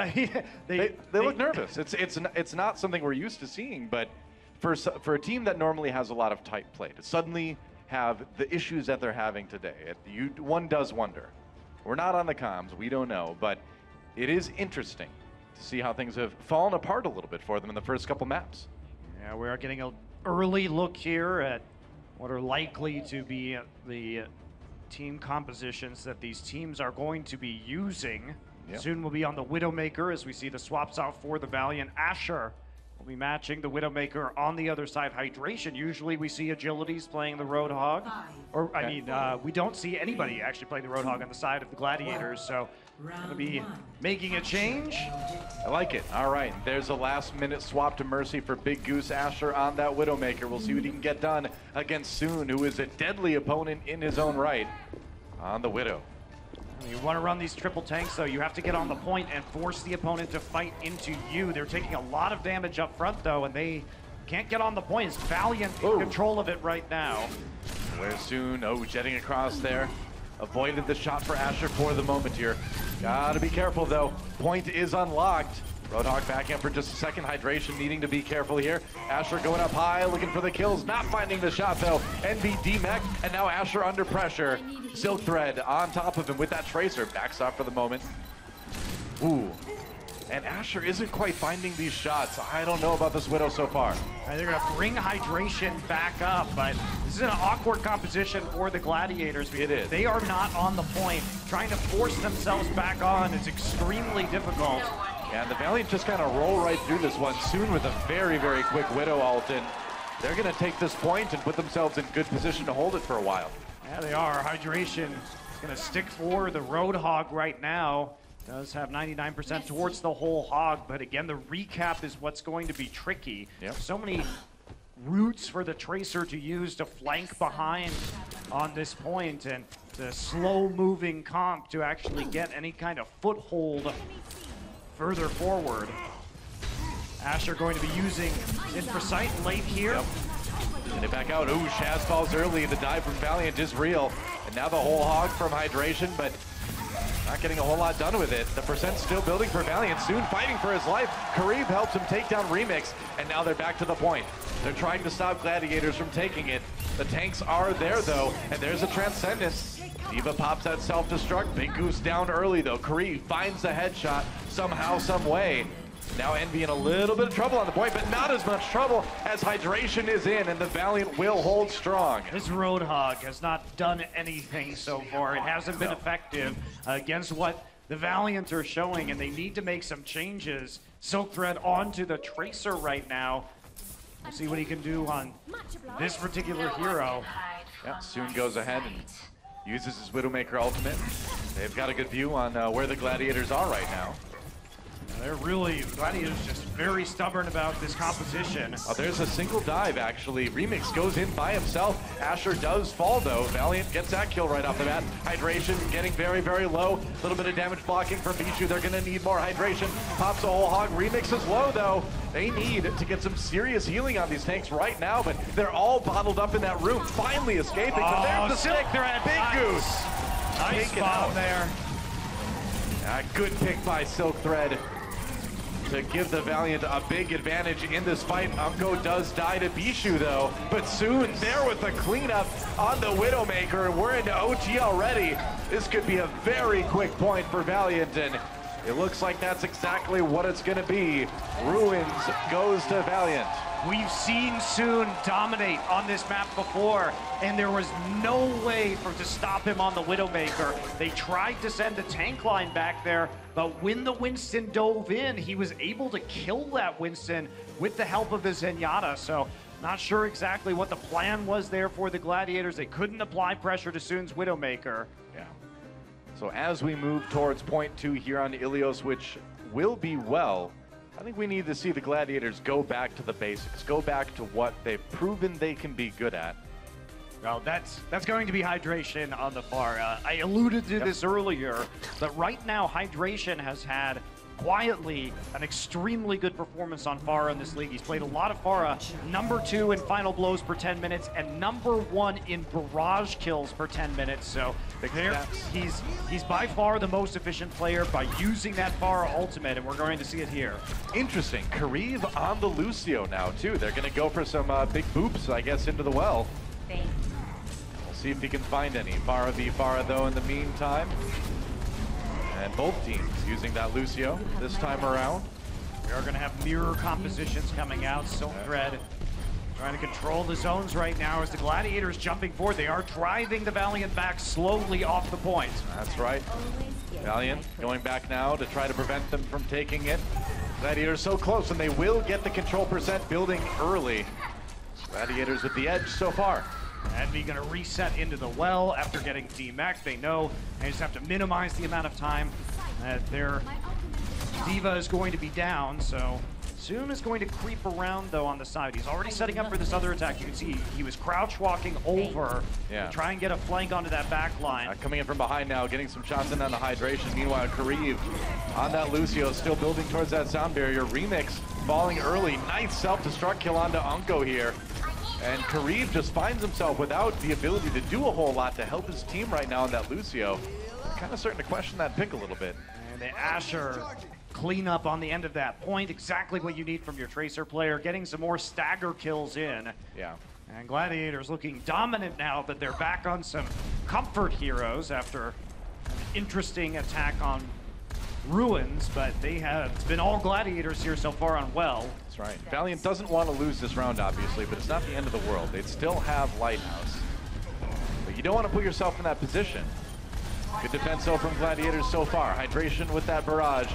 they look nervous. It's not something we're used to seeing, but for a team that normally has a lot of tight play, to suddenly have the issues that they're having today, one does wonder. We're not on the comms, we don't know, but it is interesting to see how things have fallen apart a little bit for them in the first couple maps. Yeah, we are getting an early look here at what are likely to be the team compositions that these teams are going to be using. Yep. Soon we'll be on the Widowmaker as we see the swaps out for the Valiant. Asher will be matching the Widowmaker on the other side. Hydration, usually we see Agilities playing the Roadhog. Or, I mean, we don't see anybody actually playing the Roadhog on the side of the Gladiators, so going to be making a change. I like it. All right, there's a last-minute swap to Mercy for Big Goose. Asher on that Widowmaker. We'll see what he can get done against Soon, who is a deadly opponent in his own right on the Widow. You want to run these triple tanks, though. You have to get on the point and force the opponent to fight into you. They're taking a lot of damage up front, though, and they can't get on the point. It's Valiant in control of it right now. Where Soon, jetting across there. Avoided the shot for Asher for the moment here. Gotta be careful, though. Point is unlocked. Roadhog back in for just a second. Hydration needing to be careful here. Asher going up high, looking for the kills, not finding the shot though. NB mech, and now Asher under pressure. Silk Thread on top of him with that Tracer. Backs off for the moment. Ooh. And Asher isn't quite finding these shots. I don't know about this Widow so far. They're going to bring Hydration back up, but this is an awkward composition for the Gladiators. It is. They are not on the point. Trying to force themselves back on is extremely difficult. Yeah, and the Valiant just kind of roll right through this one. Soon with a very, very quick Widow ult, and they're going to take this point and put themselves in good position to hold it for a while. Yeah, they are. Hydration is going to stick for the Roadhog right now. Does have 99% towards the whole hog, but again, the recap is what's going to be tricky. Yep. So many routes for the Tracer to use to flank behind on this point, and the slow-moving comp to actually get any kind of foothold further forward. Asher going to be using Infrasight late here. Yep. Get it back out. Ooh, Shaz falls early. The dive from Valiant is real. And now the whole hog from Hydration, but not getting a whole lot done with it. The percent's still building for Valiant. Soon fighting for his life. Karib helps him take down Remix, and now they're back to the point. They're trying to stop Gladiators from taking it. The tanks are there, though, and there's a Transcendence. D.Va pops that self-destruct. Big Goose down early, though. Karib finds the headshot somehow, some way. Now Envy in a little bit of trouble on the point, but not as much trouble as Hydration is in, and the Valiant will hold strong. This Roadhog has not done anything so far. It hasn't been effective against what the Valiant are showing, and they need to make some changes. Silk Thread onto the Tracer right now. We'll see what he can do on this particular hero. Yeah, Soon goes ahead and uses his Widowmaker ultimate. They've got a good view on where the Gladiators are right now. They're really, Gladiators just very stubborn about this composition. Oh, there's a single dive, actually. Remix goes in by himself. Asher does fall, though. Valiant gets that kill right off the bat. Hydration getting very, very low. A little bit of damage blocking from Bijou. They're going to need more hydration. Pops a whole hog. Remix is low, though. They need to get some serious healing on these tanks right now, but they're all bottled up in that room, finally escaping. But there's the Silk Thread. Big Goose. Nice bomb there. Good pick by Silk Thread to give the Valiant a big advantage in this fight. Unko does die to Bijou, though, but Soon there with the cleanup on the Widowmaker. We're into OT already. This could be a very quick point for Valiant, and it looks like that's exactly what it's going to be. Ruins goes to Valiant. We've seen Soon dominate on this map before, and there was no way to stop him on the Widowmaker. They tried to send a tank line back there, but when the Winston dove in, he was able to kill that Winston with the help of the Zenyatta. So not sure exactly what the plan was there for the Gladiators. They couldn't apply pressure to Soon's Widowmaker. Yeah. So as we move towards point 2 here on Ilios, which will be well, I think we need to see the Gladiators go back to the basics, go back to what they've proven they can be good at. Well, that's going to be Hydration on the far. I alluded to this earlier, but right now Hydration has had quietly an extremely good performance on Pharah in this league. He's played a lot of Pharah, #2 in final blows per 10 minutes and #1 in barrage kills per 10 minutes. So there, he's by far the most efficient player by using that Pharah ultimate, and we're going to see it here. Interesting. Kariv on the Lucio now, too. They're going to go for some big boops, I guess, into the well. We'll see if he can find any. Pharah v Pharah, though, in the meantime. And both teams using that Lucio this time around. We are going to have mirror compositions coming out. Silk Thread trying to control the zones right now as the Gladiators jumping forward. They are driving the Valiant back slowly off the point. That's right. Valiant going back now to try to prevent them from taking it. Gladiators so close, and they will get the control percent building early. Gladiators with the edge so far. Envy gonna reset into the well after getting D-Mech. They know they just have to minimize the amount of time that their Diva is going to be down, so Soon is going to creep around, though, on the side. He's already setting up for this other attack. You can see he was crouch walking over to try and get a flank onto that back line. Coming in from behind now, getting some shots in on the Hydration. Meanwhile, Kariv on that Lucio, still building towards that sound barrier. Remix falling early. Nice self-destruct kill onto Unko here. And Kariv just finds himself without the ability to do a whole lot to help his team right now on that Lucio. Kind of starting to question that pick a little bit. And the Asher clean up on the end of that point. Exactly what you need from your Tracer player. Getting some more stagger kills in. Yeah. And Gladiators looking dominant now, but they're back on some comfort heroes after an interesting attack on Ruins, but it's been all Gladiators here so far on well. That's right. Valiant doesn't want to lose this round, obviously, but it's not the end of the world. They'd still have Lighthouse. But you don't want to put yourself in that position. Good defense, though, from Gladiators so far. Hydration with that barrage.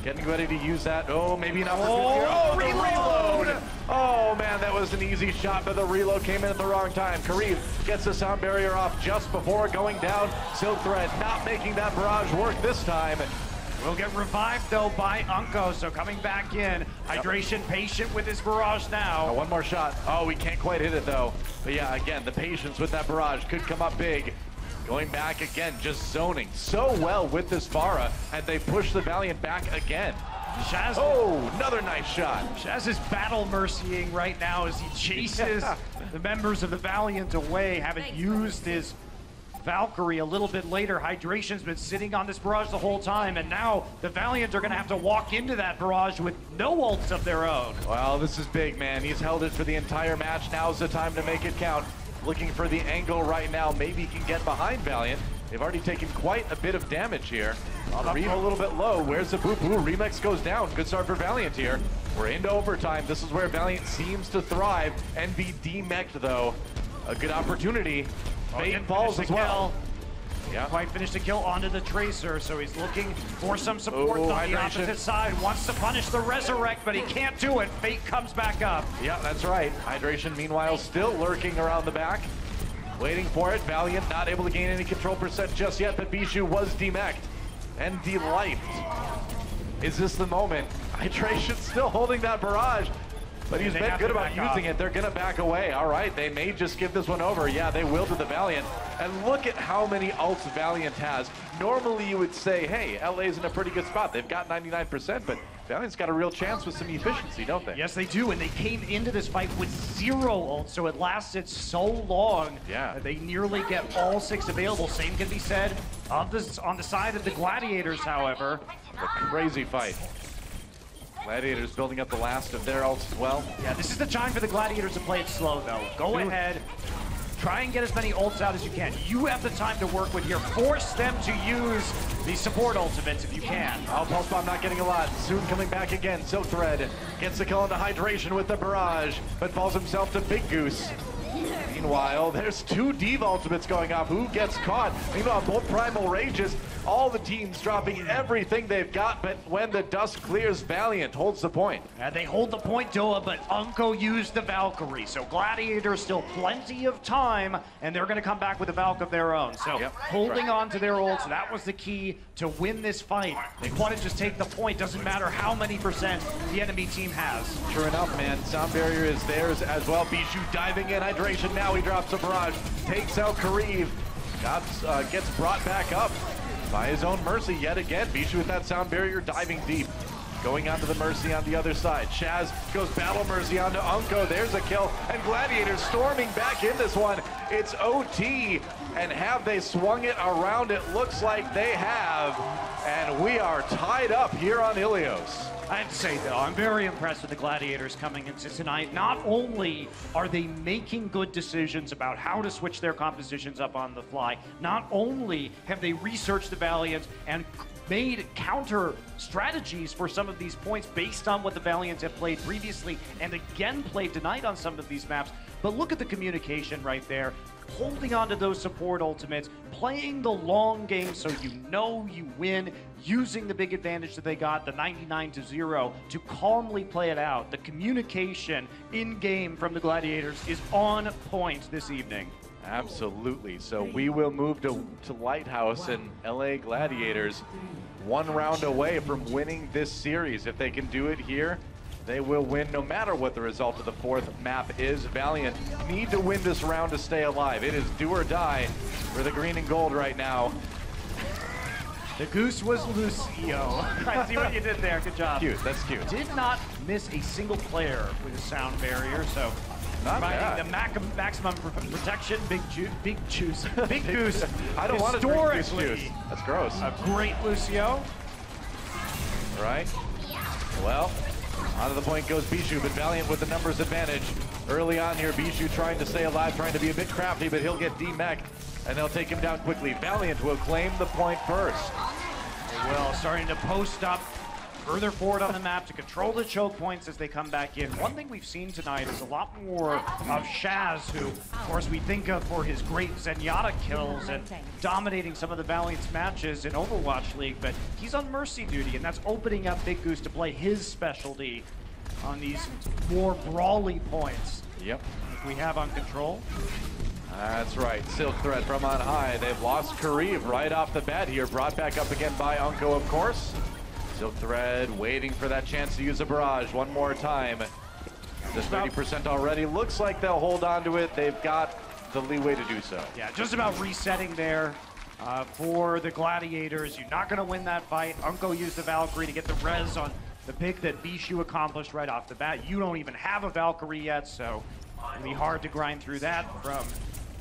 Getting ready to use that. Oh, maybe not. Oh, reload! Oh, man, that was an easy shot, but the reload came in at the wrong time. Kariv gets the sound barrier off just before going down. Silk Thread not making that barrage work this time. Will get revived, though, by Unko, so coming back in. Hydration patient with his barrage now. Oh, one more shot. Oh, we can't quite hit it, though. But yeah, again, the patience with that barrage could come up big. Going back again, just zoning so well with this Pharah, and they push the Valiant back again. Shaz, another nice shot. Shaz is battle mercying right now as he chases the members of the Valiant away, having used his Valkyrie a little bit later. Hydration's been sitting on this barrage the whole time, and now the Valiant are going to have to walk into that barrage with no ults of their own. Well, this is big, man. He's held it for the entire match. Now's the time to make it count. Looking for the angle right now. Maybe he can get behind Valiant. They've already taken quite a bit of damage here. Reed a little bit low. Where's the boo-boo? Remix goes down. Good start for Valiant here. We're into overtime. This is where Valiant seems to thrive. Envy demeched, though. A good opportunity. Fate falls as well. Yeah. Quite finished the kill onto the Tracer, so he's looking for some support on the opposite side. Wants to punish the Resurrect, but he can't do it. Fate comes back up. Yeah, that's right. Hydration, meanwhile, still lurking around the back. Waiting for it. Valiant not able to gain any control percent just yet, but Bijou was demeched and delifed. Is this the moment? Hydration still holding that barrage, but he's been good about using it. They're going to back away. All right, they may just give this one over. Yeah, they will to the Valiant. And look at how many ults Valiant has. Normally you would say, hey, LA's in a pretty good spot. They've got 99%, but Valiant's got a real chance with some efficiency, don't they? Yes, they do, and they came into this fight with 0 ults, so it lasted so long. Yeah. They nearly get all 6 available. Same can be said on the side of the Gladiators, however. A crazy fight. Gladiators building up the last of their ults as well. Yeah, this is the time for the Gladiators to play it slow, though. Go ahead. Try and get as many ults out as you can. You have the time to work with here. Force them to use the support ultimates if you can. Oh, Pulse Bomb not getting a lot. Soon coming back again. Silk Thread gets the kill into Hydration with the barrage, but falls himself to Big Goose. Meanwhile, there's 2 Diva ultimates going off. Who gets caught? Meanwhile, both Primal Rages, all the teams dropping everything they've got, but when the dust clears, Valiant holds the point. They hold the point, Doa, but Unko used the Valkyrie, so Gladiators still plenty of time, and they're going to come back with a Valk of their own. So holding on to their ults, that was the key to win this fight. They want to just take the point, doesn't matter how many percent the enemy team has. Sure enough, man, Sound Barrier is theirs as well. Bijou diving in, Hydration, now he drops a barrage, takes out Kareev, gets brought back up by his own Mercy yet again. Bijou with that Sound Barrier diving deep. Going onto the Mercy on the other side. Shaz goes Battle Mercy onto Unko. There's a kill. And Gladiators storming back in this one. It's OT. And have they swung it around? It looks like they have. And we are tied up here on Ilios. I have to say, though, I'm very impressed with the Gladiators coming into tonight. Not only are they making good decisions about how to switch their compositions up on the fly, not only have they researched the Valiant and made counter strategies for some of these points based on what the Valiants have played previously and again played tonight on some of these maps, but look at the communication right there. Holding on to those support ultimates, playing the long game so you know you win, using the big advantage that they got, the 99-0, to calmly play it out. The communication in-game from the Gladiators is on point this evening. Absolutely. So we will move to Lighthouse, and LA Gladiators 1 round away from winning this series. If they can do it here, they will win no matter what the result of the 4th map is. Valiant need to win this round to stay alive. It is do or die for the green and gold right now. The goose was Lucio. I see what you did there. Good job. Cute. That's cute. Did not miss a single player with a Sound Barrier, so providing the maximum protection. Big Goose. I don't want to drink this juice. That's gross. A great Lucio. Right. Well, onto the point goes Bijou, but Valiant with the numbers advantage. Early on here, Bijou trying to stay alive, trying to be a bit crafty, but he'll get demeched, and they'll take him down quickly. Valiant will claim the point first. They will, starting to post up further forward on the map to control the choke points as they come back in. One thing we've seen tonight is a lot more of Shaz, who, of course, we think of for his great Zenyatta kills and dominating some of the Valiant's matches in Overwatch League, but he's on Mercy duty, and that's opening up Big Goose to play his specialty on these more brawly points. Yep. Like we have on Control. That's right. Silk Thread from on high. They've lost Kareev right off the bat here. Brought back up again by Unko, of course. Silk Thread waiting for that chance to use a barrage one more time. Just 30% already. Looks like they'll hold on to it. They've got the leeway to do so. Yeah, just about resetting there for the Gladiators. You're not going to win that fight. Unko used the Valkyrie to get the res on the pick that Bijou accomplished right off the bat. You don't even have a Valkyrie yet, so it'll be hard to grind through that from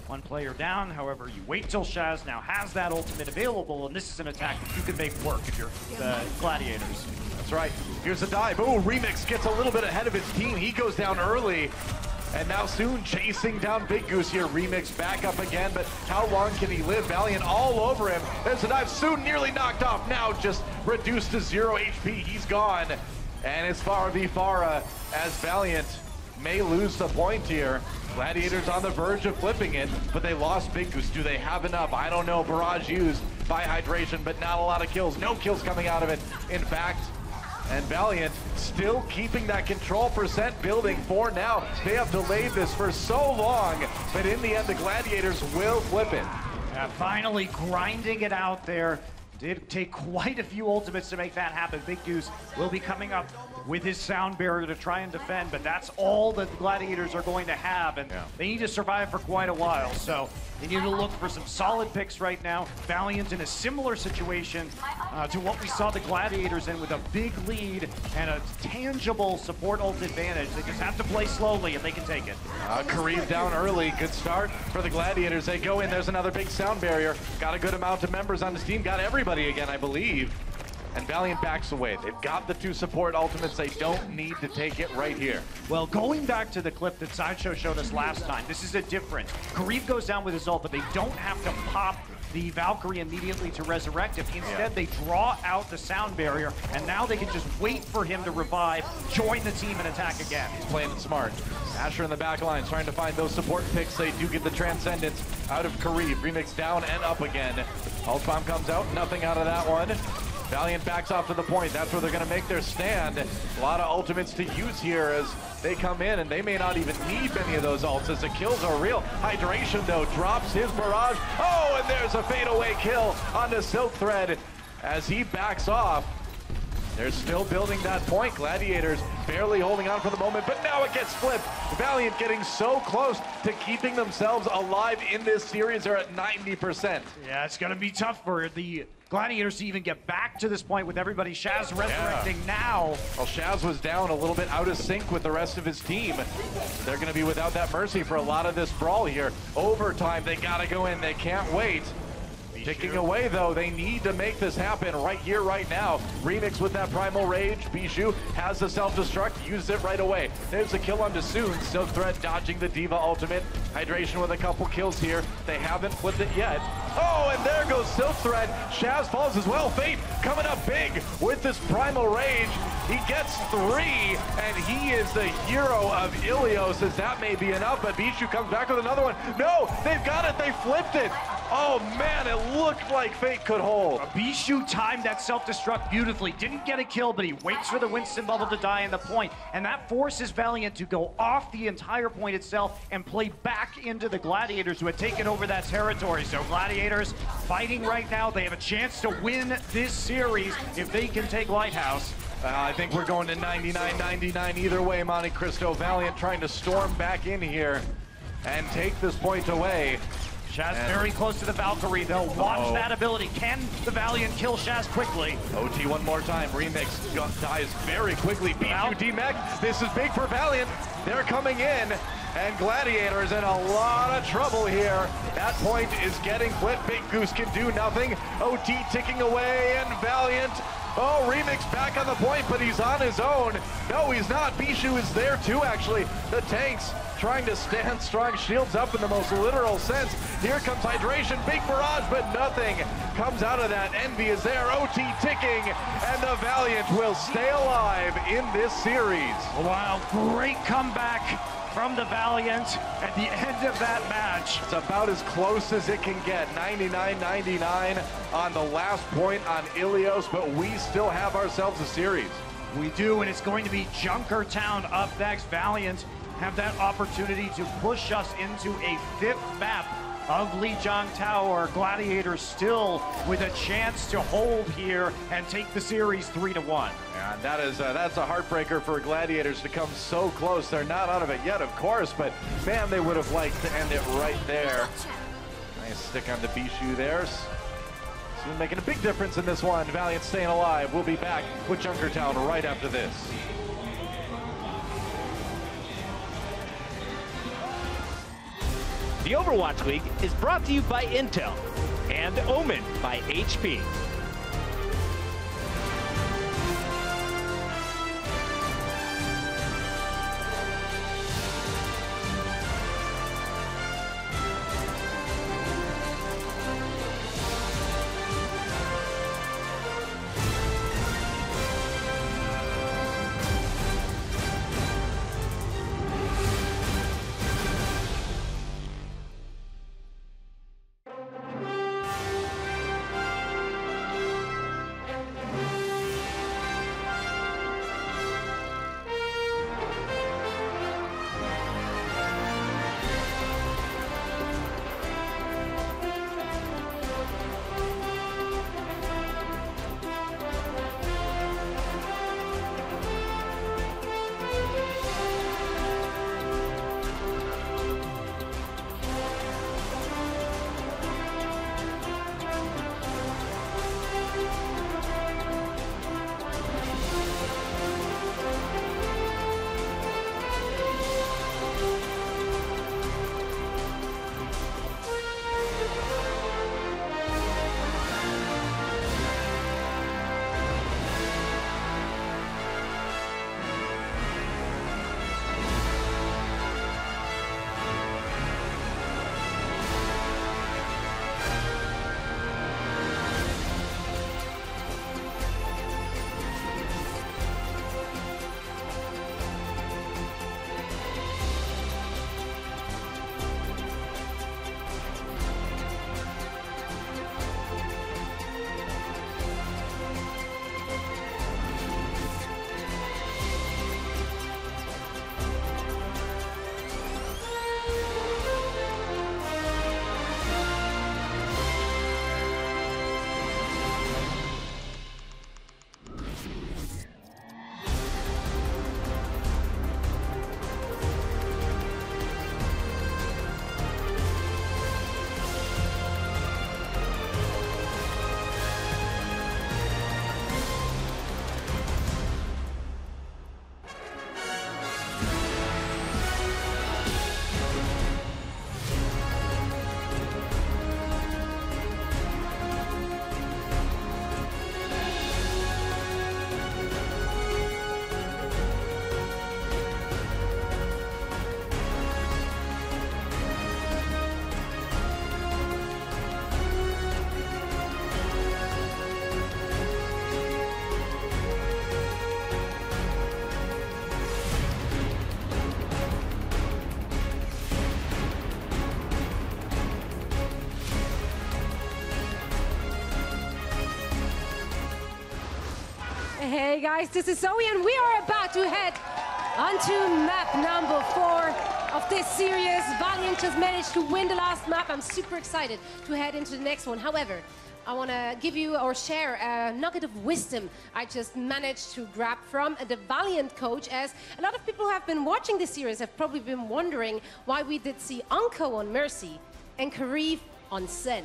one player down. However, you wait till Shaz now has that ultimate available, and this is an attack that you can make work if you're the Gladiators. That's right. Here's a dive. Oh, Remix gets a little bit ahead of his team. He goes down early. And now Soon chasing down Big Goose here. Remix back up again, but how long can he live? Valiant all over him. There's a dive. Soon nearly knocked off. Now just reduced to 0 HP. He's gone. And it's Farah v Farah as Valiant may lose the point here. Gladiators on the verge of flipping it, but they lost Big Goose. Do they have enough? I don't know. Barrage used by Hydration, but not a lot of kills. No kills coming out of it. In fact, and Valiant still keeping that control percent building for now. They have delayed this for so long, but in the end, the Gladiators will flip it. Yeah, finally grinding it out there. Did take quite a few ultimates to make that happen. Big Goose will be coming up with his sound barrier to try and defend, but that's all that the Gladiators are going to have, and they need to survive for quite a while. So they need to look for some solid picks right now. Valiant in a similar situation to what we saw the Gladiators in, with a big lead and a tangible support ult advantage. They just have to play slowly and they can take it. Kareem down early. Good start for the Gladiators. They go in. There's another big sound barrier. Got a good amount of members on this team. Got everybody again, I believe. And Valiant backs away. They've got the 2 support ultimates. They don't need to take it right here. Well, going back to the clip that Sideshow showed us last time, this is a difference. Kareem goes down with his ult, but they don't have to pop the Valkyrie immediately to resurrect him. Instead, they draw out the sound barrier, and now they can just wait for him to revive, join the team, and attack again. He's playing it smart. Asher in the back line trying to find those support picks. They do get the Transcendence out of Kareem. Remix down and up again. Pulse Bomb comes out. Nothing out of that one. Valiant backs off to the point. That's where they're going to make their stand. A lot of ultimates to use here as they come in, and they may not even need many of those ults as the kills are real. Hydration, though, drops his barrage. Oh, and there's a fadeaway kill onto Silk Thread as he backs off. They're still building that point. Gladiators barely holding on for the moment, but now it gets flipped. Valiant getting so close to keeping themselves alive in this series. They're at 90%. Yeah, it's going to be tough for the Gladiators to even get back to this point with everybody. Shaz resurrecting now. Well, Shaz was down a little bit out of sync with the rest of his team. They're going to be without that Mercy for a lot of this brawl here. Overtime, they got to go in. They can't wait. Ticking away, though. They need to make this happen right here, right now. Remix with that Primal Rage. Bijou has the self-destruct. Uses it right away. There's a kill onto Soon. Silk Thread dodging the Diva ultimate. Hydration with a couple kills here. They haven't flipped it yet. Oh, and there goes Silk Thread. Shaz falls as well. Fate coming up big with this Primal Rage. He gets 3, and he is the hero of Ilios, as that may be enough, but Bijou comes back with another one. No, they've got it. They flipped it. Oh, man, it looked like Fate could hold. Bijou timed that self-destruct beautifully. Didn't get a kill, but he waits for the Winston bubble to die in the point, and that forces Valiant to go off the entire point itself and play back into the Gladiators, who had taken over that territory. So Gladiators fighting right now. They have a chance to win this series if they can take Lighthouse. I think we're going to 99-99 either way, Monte Cristo. Valiant trying to storm back in here and take this point away. Shaz very close to the Valkyrie, though. Watch that ability. Can the Valiant kill Shaz quickly? OT one more time. Remix dies very quickly. Bijou D-Mech. This is big for Valiant. They're coming in. And Gladiators in a lot of trouble here. That point is getting flipped. Big Goose can do nothing. OT ticking away, and Valiant. Oh, Remix back on the point, but he's on his own. No, he's not. Bijou is there too, actually. The tanks trying to stand strong, shields up in the most literal sense. Here comes Hydration, big barrage, but nothing comes out of that. Envy is there, OT ticking, and the Valiant will stay alive in this series. Wow, great comeback from the Valiant at the end of that match. It's about as close as it can get. 99-99 on the last point on Ilios, but we still have ourselves a series. We do, and it's going to be Junkertown up next. Valiant have that opportunity to push us into a 5th map of Lijiang Tower. Gladiators still with a chance to hold here and take the series 3-1. And that's a heartbreaker for Gladiators to come so close. They're not out of it yet, of course, but man, they would have liked to end it right there. Nice stick on the Bijou there. Soon making a big difference in this one. Valiant staying alive. We'll be back with Junkertown right after this. The Overwatch League is brought to you by Intel and Omen by HP. Hey guys, this is Zoe and we are about to head onto map number 4 of this series. Valiant just managed to win the last map. I'm super excited to head into the next one. However, I want to give you or share a nugget of wisdom I just managed to grab from the Valiant coach, as a lot of people who have been watching this series have probably been wondering why we did see Unco on Mercy and Karif on Zen.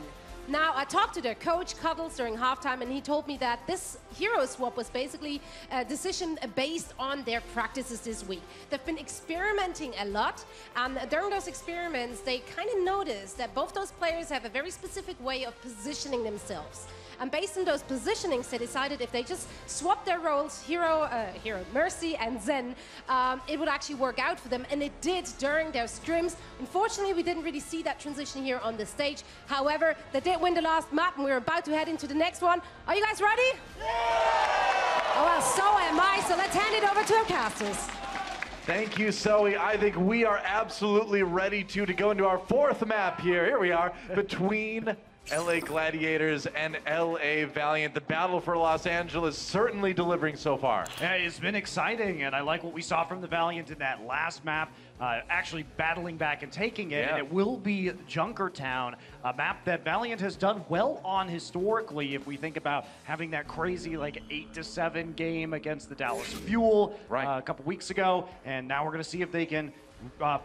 Now, I talked to their coach, Cuddles, during halftime, and he told me that this hero swap was basically a decision based on their practices this week. They've been experimenting a lot, and during those experiments, they kind of noticed that both those players have a very specific way of positioning themselves. And based on those positionings, they decided if they just swap their roles, Hero, Mercy, and Zen, it would actually work out for them. And it did during their scrims. Unfortunately, we didn't really see that transition here on the stage. However, they did win the last map, and we're about to head into the next one. Are you guys ready? Yeah! Oh, well, so am I. So let's hand it over to our casters. Thank you, Zoe. I think we are absolutely ready to go into our 4th map here. Here we are, between LA Gladiators and LA Valiant. The battle for Los Angeles certainly delivering so far. Yeah, it's been exciting, and I like what we saw from the Valiant in that last map, actually battling back and taking it, and it will be Junkertown, a map that Valiant has done well on historically, if we think about having that crazy like 8-7 game against the Dallas Fuel a couple weeks ago, and now we're going to see if they can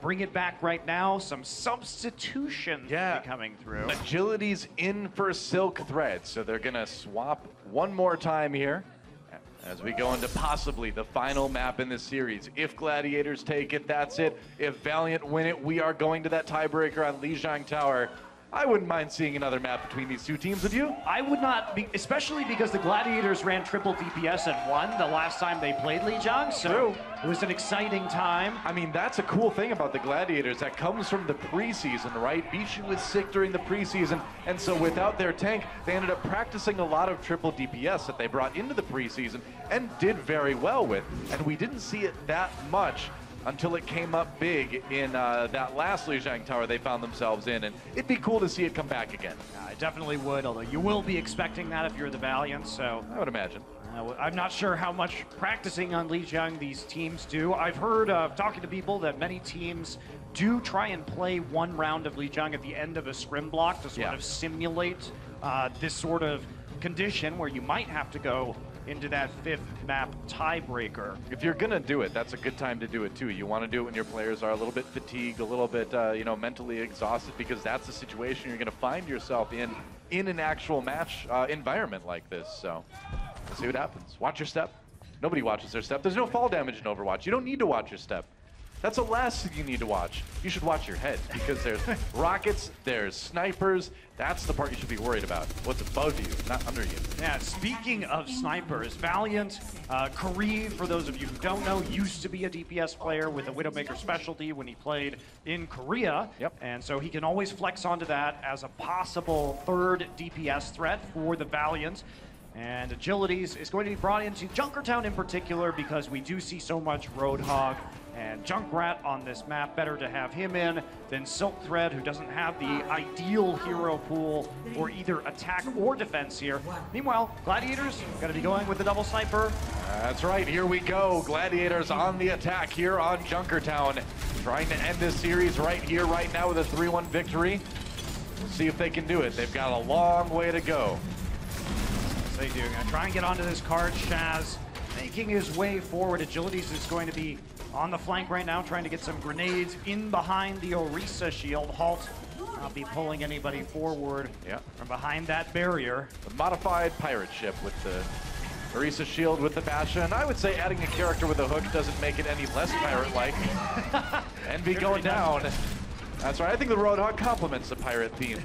bring it back right now. Some substitutions coming through. Agility's in for Silk Thread, so they're gonna swap one more time here as we go into possibly the final map in this series. If Gladiators take it, that's it. If Valiant win it, we are going to that tiebreaker on Lijiang Tower. I wouldn't mind seeing another map between these two teams, would you? I would not, especially because the Gladiators ran triple DPS and won the last time they played Lijiang, so it was an exciting time. I mean, that's a cool thing about the Gladiators. That comes from the preseason, right? Bishu was sick during the preseason, and so without their tank, they ended up practicing a lot of triple DPS that they brought into the preseason and did very well with, and we didn't see it that much until it came up big in that last Lijiang Tower they found themselves in, and it'd be cool to see it come back again. I definitely would, although you will be expecting that if you're the Valiant, so... I would imagine. I'm not sure how much practicing on Lijiang these teams do. I've heard, talking to people, that many teams do try and play one round of Lijiang at the end of a scrim block to sort of simulate this sort of condition where you might have to go into that 5th map tiebreaker. If you're gonna do it, that's a good time to do it too. You want to do it when your players are a little bit fatigued, a little bit, you know, mentally exhausted, because that's the situation you're gonna find yourself in an actual match environment like this. So we'll see what happens. Watch your step. Nobody watches their step. There's no fall damage in Overwatch. You don't need to watch your step. That's the last thing you need to watch. You should watch your head, because there's rockets, there's snipers. That's the part you should be worried about. What's above you, not under you. Yeah, speaking of snipers, Valiant, Karif, for those of you who don't know, used to be a DPS player with a Widowmaker specialty when he played in Korea. And so he can always flex onto that as a possible 3rd DPS threat for the Valiant. And Agilities is going to be brought into Junkertown in particular, because we do see so much Roadhog and Junkrat on this map. Better to have him in than Silk Thread, who doesn't have the ideal hero pool for either attack or defense here. Meanwhile, Gladiators going to be going with the double sniper. That's right, here we go. Gladiators on the attack here on Junkertown, trying to end this series right here, right now with a 3-1 victory. We'll see if they can do it. They've got a long way to go. Yes, they do. Going to try and get onto this card. Shaz making his way forward. Agilities is going to be on the flank right now, trying to get some grenades in behind the Orisa shield. Halt not be pulling anybody forward from behind that barrier. The modified pirate ship with the Orisa shield with the Bastion. And I would say adding a character with a hook doesn't make it any less pirate-like. Envy going down. That's right, I think the Roadhog complements the pirate theme.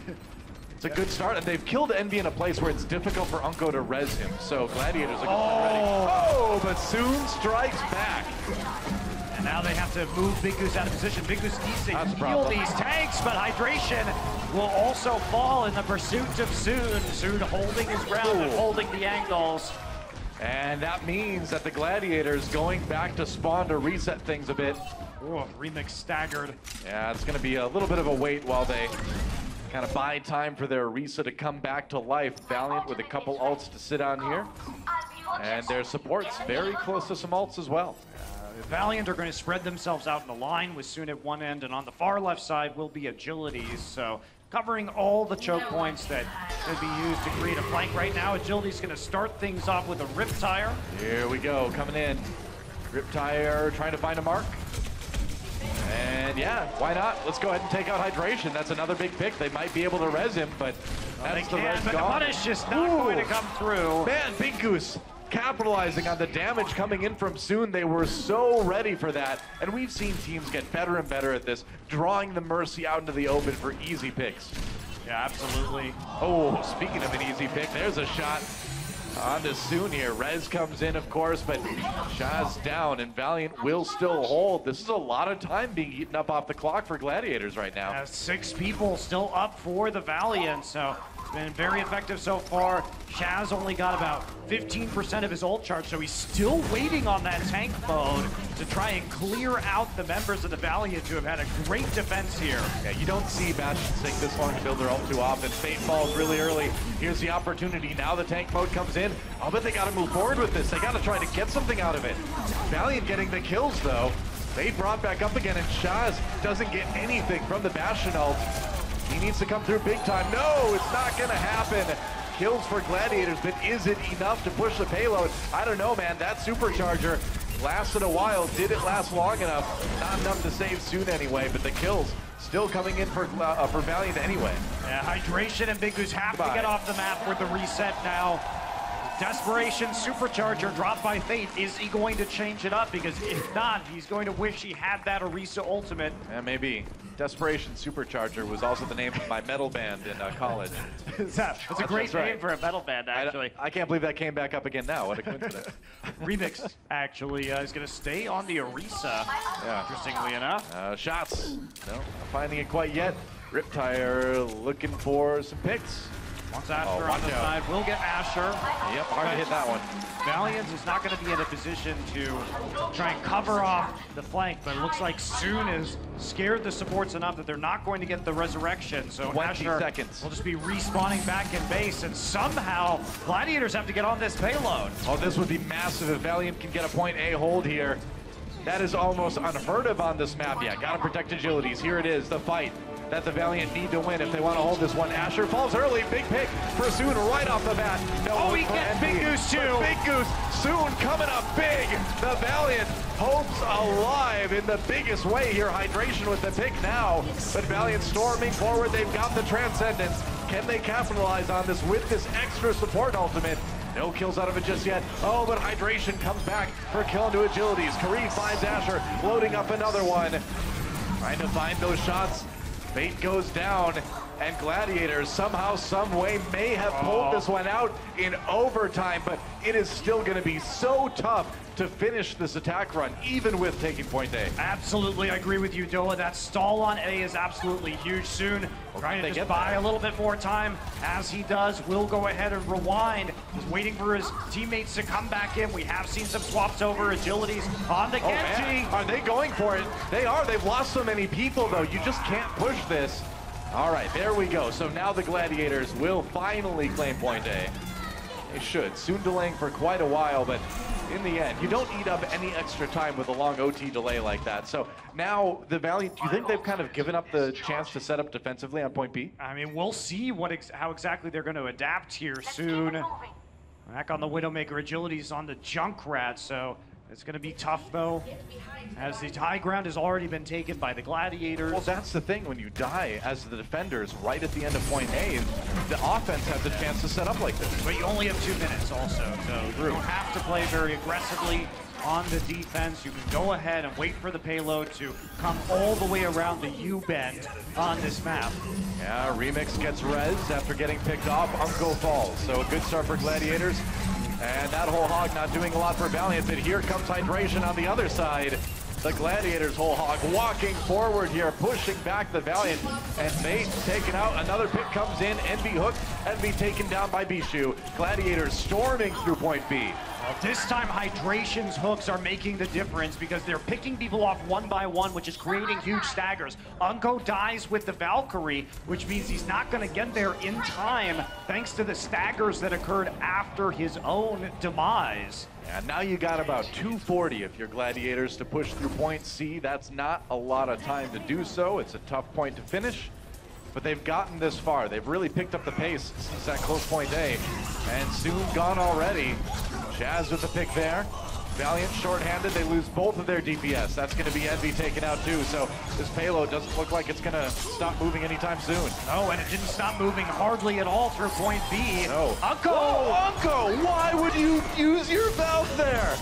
It's a good start, and they've killed Envy in a place where it's difficult for Unco to res him, so Gladiators are going ready. Oh, but soon strikes back. And now they have to move Big Goose out of position. Big Goose needs to heal these tanks, but hydration will also fall in the pursuit of Soon. Soon holding his ground and holding the angles. And that means that the Gladiators going back to spawn to reset things a bit. Oh, Remix staggered. Yeah, it's going to be a little bit of a wait while they kind of buy time for their Orisa to come back to life. Valiant with a couple ults to sit on here. And their support's very close to some ults as well. Valiant are going to spread themselves out in the line with Soon at one end, and on the far left side will be Agilities. So covering all the choke points that could be used to create a flank right now. Agility's going to start things off with a Riptire. Here we go, coming in. Riptire trying to find a mark. And yeah, why not? Let's go ahead and take out Hydration. That's another big pick. They might be able to res him, but that's the res but gone. the punish just not going to come through. Man, Big Goose capitalizing on the damage coming in from Soon. They were so ready for that. And we've seen teams get better and better at this, drawing the Mercy out into the open for easy picks. Yeah, absolutely. Oh, speaking of an easy pick, there's a shot on to Soon here. Rez comes in, of course, but Shah's down, and Valiant will still hold. This is a lot of time being eaten up off the clock for Gladiators right now. 6 people still up for the Valiant, so it's been very effective so far. Shah's only got about 15% of his ult charge, so he's still waiting on that tank mode to try and clear out the members of the Valiant who have had a great defense here. Yeah, you don't see Bastion take this long to build their ult too often. Fate falls really early. Here's the opportunity. Now the tank mode comes in. Oh, but they got to move forward with this. They got to try to get something out of it. Valiant getting the kills, though. Fate brought back up again, and Shaz doesn't get anything from the Bastion ult. He needs to come through big time. No, it's not going to happen. Kills for Gladiators, but is it enough to push the payload? I don't know, man. That supercharger lasted a while. Did it last long enough? Not enough to save Soon anyway, but the kills still coming in for Valiant anyway. Yeah, Hydration and Big Goose have to get off the map with the reset now. Desperation supercharger dropped by Fate. Is he going to change it up? Because if not, he's going to wish he had that Orisa ultimate. Yeah, maybe. Desperation Supercharger was also the name of my metal band in college. It's a great name for a metal band, actually. I can't believe that came back up again now. What a coincidence. Remix, actually, is going to stay on the Orisa, interestingly enough. Shots. No, not finding it quite yet. Riptire looking for some picks. Wants Asher on the side. Will get Asher. Yep, hard to hit that one. Valiant is not going to be in a position to try and cover off the flank, but it looks like Soon has scared the supports enough that they're not going to get the resurrection. So 20 Asher seconds. will just be respawning back in base, and somehow Gladiators have to get on this payload. Oh, this would be massive if Valiant can get a point A hold here. That is almost unheard of on this map. Yeah, gotta protect Agilities. Here it is, the fight that the Valiant need to win if they want to hold this one. Asher falls early, big pick for Soon right off the bat. No, he gets Big Goose too. Big Goose, Soon coming up big. The Valiant hopes alive in the biggest way here. Hydration with the pick now, but Valiant storming forward. They've got the Transcendence. Can they capitalize on this with this extra support ultimate? No kills out of it just yet. Oh, but Hydration comes back for kill into Agilities. Kareem finds Asher, loading up another one. Trying to find those shots. Fate goes down, and Gladiators somehow, some way may have pulled this one out in overtime, but it is still going to be so tough to finish this attack run, even with taking point A. Absolutely, I agree with you, Doa. That stall on A is absolutely huge. Soon trying to just buy a little bit more time. As he does, will go ahead and rewind. He's waiting for his teammates to come back in. We have seen some swaps over. Agilities on the Genji. Are they going for it? They are. They've lost so many people, though. You just can't push this. All right, there we go. So now the Gladiators will finally claim point A. They should. Soon delaying for quite a while, but in the end, you don't eat up any extra time with a long OT delay like that. So now the Valiant, do you think they've kind of given up the chance to set up defensively on point B? I mean, we'll see how exactly they're going to adapt here soon. Back on the Widowmaker, Agility's on the Junkrat, so it's going to be tough, though, as the high ground has already been taken by the Gladiators. Well, that's the thing. When you die as the defenders right at the end of point A, the offense has a chance to set up like this. But you only have 2 minutes also, so you don't have to play very aggressively on the defense. You can go ahead and wait for the payload to come all the way around the U-bend on this map. Yeah, Remix gets res after getting picked off. Unco falls, so a good start for Gladiators. And that whole hog not doing a lot for Valiant, but here comes Hydration on the other side. The Gladiators whole hog walking forward here, pushing back the Valiant, and Fate taken out. Another pick comes in, Envy hooked, Envy taken down by Bishu. Gladiators storming through point B. Well, this time Hydration's hooks are making the difference because they're picking people off one by one, which is creating huge staggers. Unko dies with the Valkyrie, which means he's not going to get there in time thanks to the staggers that occurred after his own demise. And now you got about 240 if you're Gladiators to push through point C. That's not a lot of time to do so. It's a tough point to finish, but they've gotten this far. They've really picked up the pace since that close point A, and soon gone already. Shaz with the pick there. Valiant shorthanded, they lose both of their DPS. That's going to be Envy taken out too, so this payload doesn't look like it's going to stop moving anytime soon. Oh, and it didn't stop moving hardly at all through point B. No. Unko! Oh, Unko! Why would you use your valve there?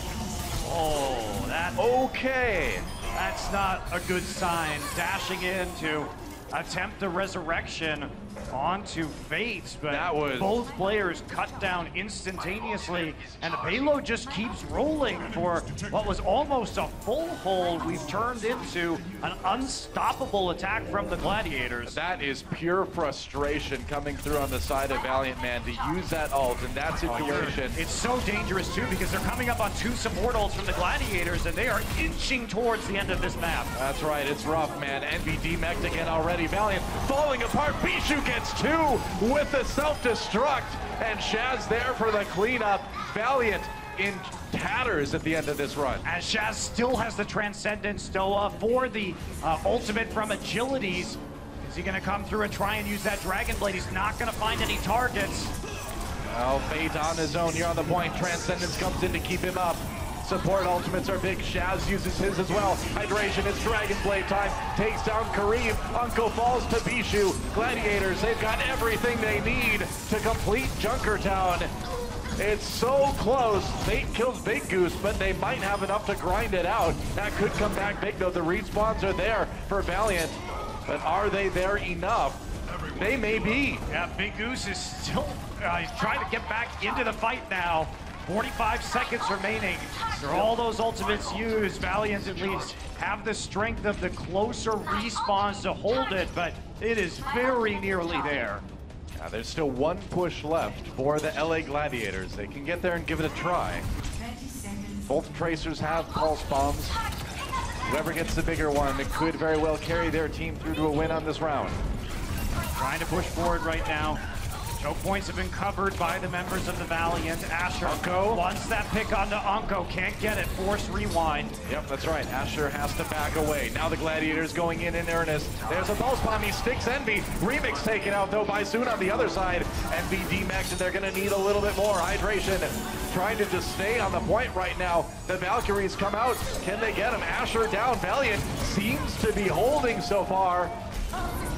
Oh, that... Okay. That's not a good sign. Dashing in to attempt the resurrection onto Fate, but both players cut down instantaneously, and the payload just keeps rolling for what was almost a full hold. We've turned into an unstoppable attack from the Gladiators. That is pure frustration coming through on the side of Valiant, man, to use that ult in that situation. It's so dangerous too because they're coming up on 2 support ults from the Gladiators, and they are inching towards the end of this map. That's right, it's rough, man. Envy demeched again already. Valiant falling apart. Bishu gets 2 with the self-destruct, and Shaz there for the cleanup. Valiant in tatters at the end of this run. As Shaz still has the Transcendence Stoa for the ultimate from Agilities. Is he going to come through and try and use that Dragon Blade? He's not going to find any targets. Well, Fate on his own here on the point. Transcendence comes in to keep him up. Support ultimates are big. Shaz uses his as well. Hydration, it's Dragon Blade time. Takes down Kareem. Unko falls to Bishu. Gladiators, they've got everything they need to complete Junkertown. It's so close. Fate kills Big Goose, but they might have enough to grind it out. That could come back big, though. The respawns are there for Valiant, but are they there enough? They may be. Yeah, Big Goose is still he's trying to get back into the fight now. 45 seconds remaining. After all those ultimates used, Valiant at least have the strength of the closer respawns to hold it, but it is very nearly there. Now, there's still 1 push left for the LA Gladiators. They can get there and give it a try. Both Tracers have pulse bombs. Whoever gets the bigger one, it could very well carry their team through to a win on this round. Trying to push forward right now. Choke points have been covered by the members of the Valiant. Asher wants that pick onto Unko, can't get it, force rewind. Yep, that's right, Asher has to back away. Now the Gladiators going in earnest. There's a pulse bomb, he sticks Envy. Remix taken out though by Soon on the other side. Envy demexed, and they're gonna need a little bit more hydration. Trying to just stay on the point right now. The Valkyries come out, can they get him? Asher down, Valiant seems to be holding so far.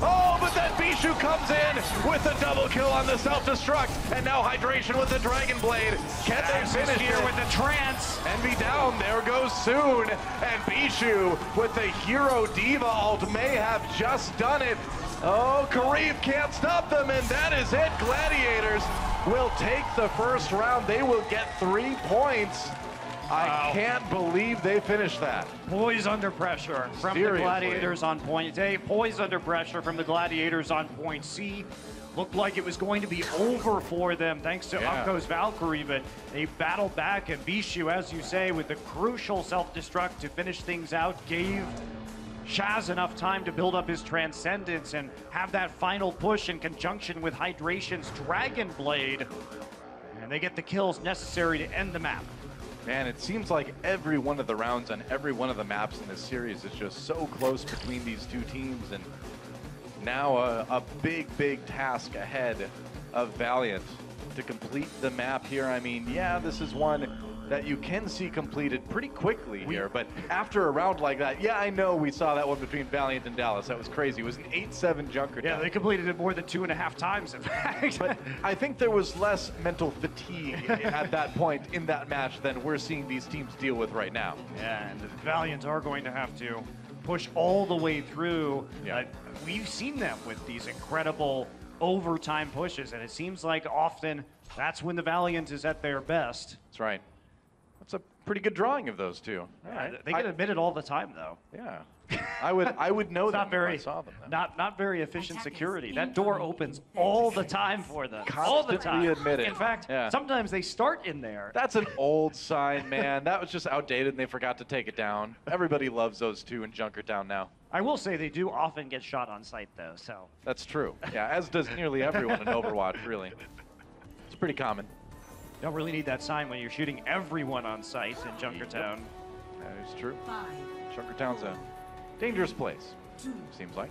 Oh, but then Bishu comes in with the double kill on the self-destruct, and now Hydration with the Dragon Blade. Can they finish here with the trance? Envy down, there goes Soon, and Bishu with the Hero Diva ult may have just done it. Oh, Kareem can't stop them, and that is it. Gladiators will take the first round. They will get 3 points. I can't believe they finished that. Poised under pressure from the Gladiators on point A. Poised under pressure from the Gladiators on point C. Looked like it was going to be over for them thanks to Unko's Valkyrie, but they battled back, and Bishu, as you say, with the crucial self-destruct to finish things out, gave Shaz enough time to build up his Transcendence and have that final push in conjunction with Hydration's Dragon Blade. And they get the kills necessary to end the map. Man, it seems like every one of the rounds on every one of the maps in this series is just so close between these 2 teams, and now a big task ahead of Valiant to complete the map here. I mean, yeah, this is one that you can see completed pretty quickly here, but after a round like that, yeah, I know we saw that one between Valiant and Dallas. That was crazy. It was an 8-7 Junkertown. Yeah, they completed it more than 2.5 times, in fact. But I think there was less mental fatigue at that point in that match than we're seeing these teams deal with right now. Yeah, and the Valiant are going to have to push all the way through. Yeah. We've seen them with these incredible overtime pushes, and it seems like often that's when the Valiant is at their best. That's right. That's a pretty good drawing of those 2. Yeah, they get admitted all the time, though. Yeah. I would know that Not very, if I saw them. not very efficient security. That door opens all the time for them. All the time. Constantly admitted. In fact, Yeah. sometimes they start in there. That's an old sign, man. That was just outdated and they forgot to take it down. Everybody loves those two in Junkertown now. I will say they do often get shot on sight, though, so. That's true. Yeah, as does nearly everyone in Overwatch, really. It's pretty common. Don't really need that sign when you're shooting everyone on sight in Junkertown. That is true. Junkertown's a dangerous place, seems like.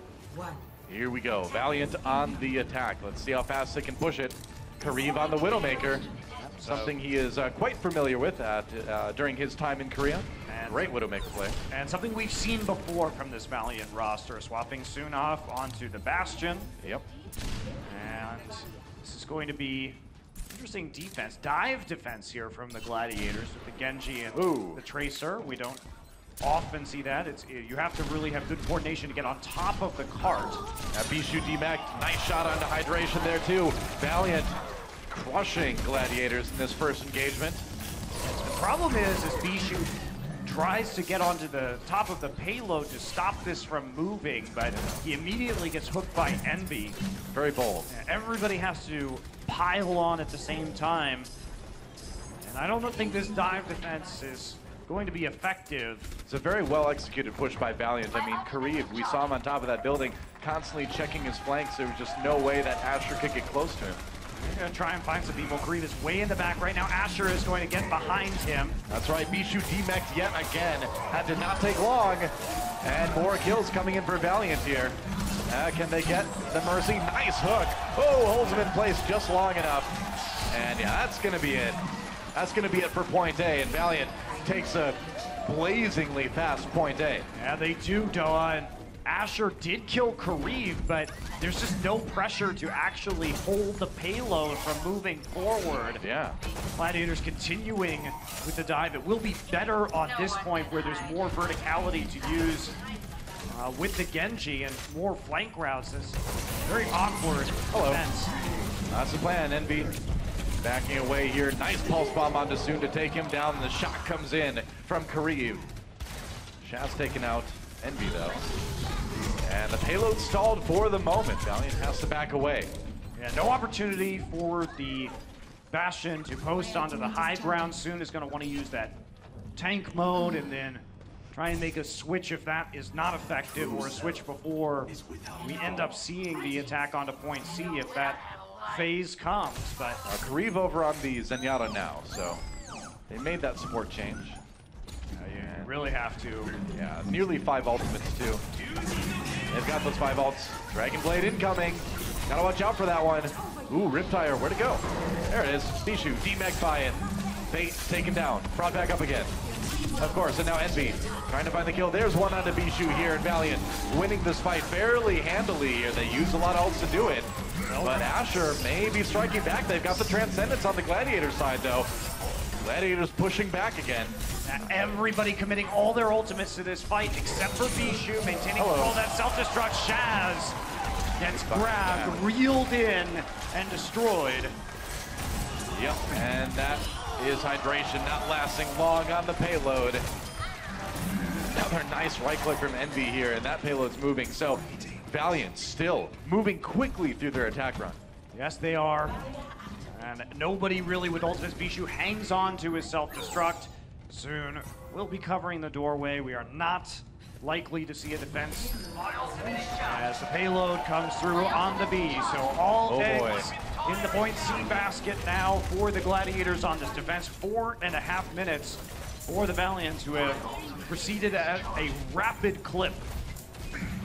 Here we go. Valiant on the attack. Let's see how fast they can push it. Kariv on the Widowmaker. Something he is quite familiar with during his time in Korea. Great Widowmaker play. And something we've seen before from this Valiant roster, swapping Sunov onto the Bastion. Yep. And this is going to be interesting defense, dive defense here from the Gladiators with the Genji and the Tracer. We don't often see that. You have to really have good coordination to get on top of the cart. Bishu demeched. Nice shot onto hydration there too. Valiant crushing Gladiators in this first engagement. The problem is Bishu tries to get onto the top of the payload to stop this from moving, but he immediately gets hooked by Envy. Very bold. Everybody has to pile on at the same time. And I don't think this dive defense is going to be effective. It's a very well executed push by Valiant. I mean, Kariv, we saw him on top of that building, constantly checking his flanks. There was just no way that Asher could get close to him. We're going to try and find some people. Kariv is way in the back right now. Asher is going to get behind him. That's right, Bishu demeched yet again. That did not take long. And more kills coming in for Valiant here. Can they get the Mercy? Nice hook. Oh, holds him in place just long enough. And yeah, that's going to be it. That's going to be it for point A. And Valiant takes a blazingly fast point A. Yeah, they do, Doa. And Asher did kill Kariv, but there's just no pressure to actually hold the payload from moving forward. Yeah. Gladiators continuing with the dive. It will be better on this point where there's more verticality to use with the Genji and more flank routes. It's very awkward defense. That's the plan. Envy backing away here. Nice pulse bomb onto Soon to take him down. The shot comes in from Kariv. Shaz taken out. Envy though. And the payload stalled for the moment. Valiant has to back away. Yeah, no opportunity for the Bastion to post onto the high ground. Soon is going to want to use that tank mode and then try and make a switch if that is not effective, or a switch before we end up seeing the attack onto point C if that phase comes. But Kariv over on the Zenyatta now, so they made that support change. You really have to. Yeah, nearly 5 ultimates too. They've got those 5 ults. Dragon Blade incoming. Gotta watch out for that one. Ooh, Riptire, where'd it go? There it is. Bishu, demech by it. Bait taken down. Brought back up again. Of course, and now Envy trying to find the kill. There's one onto Bishu here, and Valiant winning this fight fairly handily here. They use a lot of ults to do it. But Asher may be striking back. They've got the Transcendence on the Gladiator side, though. Gladiators pushing back again. Everybody committing all their ultimates to this fight except for Bishu, maintaining control of that self-destruct. Shaz gets grabbed, reeled in, and destroyed. Yep, and that is hydration not lasting long on the payload. Another nice right click from Envy here, and that payload's moving. So Valiant still moving quickly through their attack run. Yes, they are. And nobody really with ultimates. Bishu hangs on to his self-destruct. Soon we'll be covering the doorway. We are not likely to see a defense as the payload comes through on the B. So all eggs in the point C basket now for the Gladiators on this defense. 4.5 minutes for the Valiant, who have proceeded at a rapid clip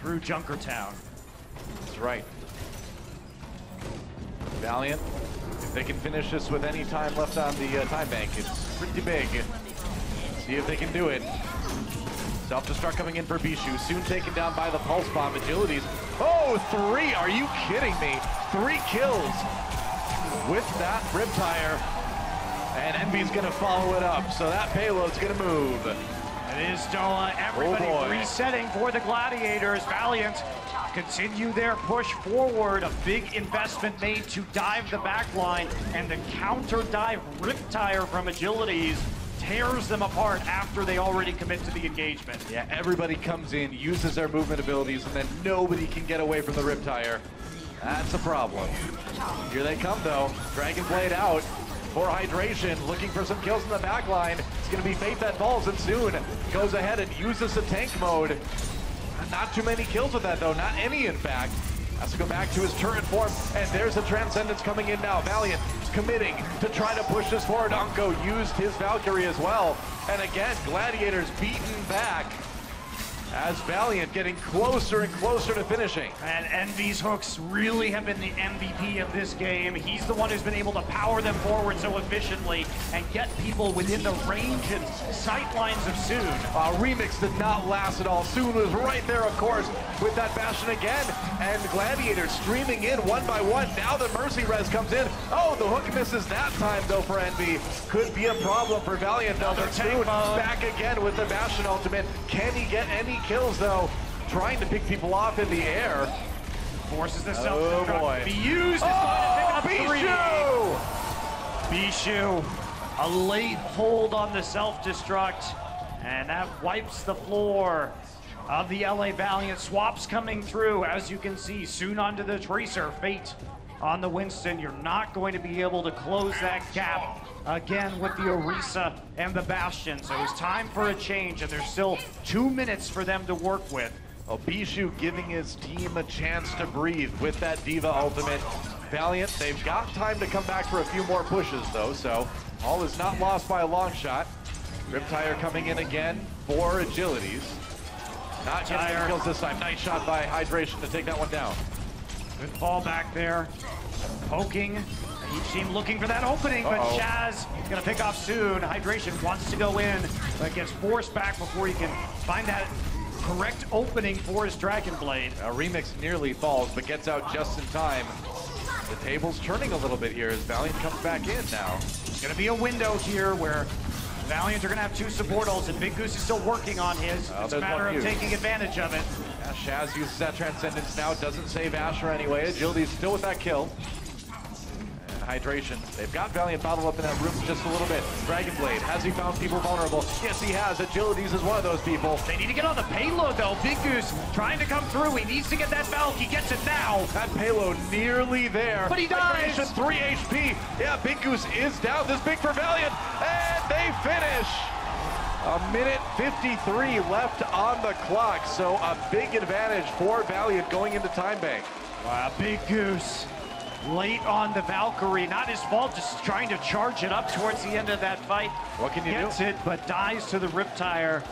through Junkertown. That's right. Valiant, if they can finish this with any time left on the time bank, it's pretty big. See if they can do it. Self-destruct coming in for Bishu, soon taken down by the pulse bomb. Agilities. Oh, 3! Are you kidding me? 3 kills with that Riptire. And Envy's gonna follow it up, so that payload's gonna move. It is Doa. Everybody resetting for the Gladiators. Valiant continue their push forward. A big investment made to dive the back line, and the counter dive Riptire from Agilities tears them apart after they already commit to the engagement. Yeah, everybody comes in, uses their movement abilities, and then nobody can get away from the Riptire. That's a problem. Here they come, though. Dragon Blade out for hydration, looking for some kills in the back line. It's going to be Fate that falls, and soon goes ahead and uses the tank mode. Not too many kills with that, though. Not any, in fact. Has to go back to his turret form, and there's a Transcendence coming in now. Valiant committing to try to push this forward. Unko used his Valkyrie as well. And again, Gladiators beaten back as Valiant getting closer and closer to finishing. And Envy's hooks really have been the MVP of this game. He's the one who's been able to power them forward so efficiently and get people within the range and sight lines of Soon. Remix did not last at all. Soon was right there, of course, with that Bastion again. And Gladiators streaming in one by one. Now the Mercy Res comes in. Oh, the hook misses that time, though, for Envy. Could be a problem for Valiant, though. But Soon back again with the Bastion ultimate. Can he get any kills, though? Trying to pick people off in the air. Forces the Oh, boy. Bijou is going to pick up 3. Bijou, a late hold on the self-destruct, and that wipes the floor of the LA Valiant. Swaps coming through, as you can see. Soon onto the Tracer. Fate on the Winston. You're not going to be able to close that gap again with the Orisa and the Bastion. So it's time for a change, and there's still 2 minutes for them to work with. Bijou giving his team a chance to breathe with that Diva ultimate. Valiant, they've got time to come back for a few more pushes, though, so all is not lost by a long shot. Riptire coming in again for Agilities. Not getting any kills this time. Nice shot by Hydration to take that one down. Good fall back there. Poking. Each team looking for that opening, but Shaz gonna pick off Soon. Hydration wants to go in, but gets forced back before he can find that correct opening for his Dragon Blade. Remix nearly falls, but gets out just in time. The table's turning a little bit here as Valiant comes back in now. It's gonna be a window here where Valiant are gonna have 2 support ults, and Big Goose is still working on his. It's a matter of taking advantage of it. Yeah, Shaz uses that Transcendence now, doesn't save Asher anyway. Agility's still with that kill. Hydration. They've got Valiant bottled up in that room just a little bit. Dragon Blade, has he found people vulnerable? Yes, he has. Agilities is one of those people. They need to get on the payload, though. Big Goose trying to come through. He needs to get that Valk. He gets it now. That payload nearly there. But he dies. Hydration, 3 HP. Yeah, Big Goose is down. This big for Valiant. And they finish. A minute 53 left on the clock. So a big advantage for Valiant going into time bank. Wow, Big Goose. Late on the Valkyrie, not his fault, just trying to charge it up towards the end of that fight. What can you do? Gets it, but dies to the Riptire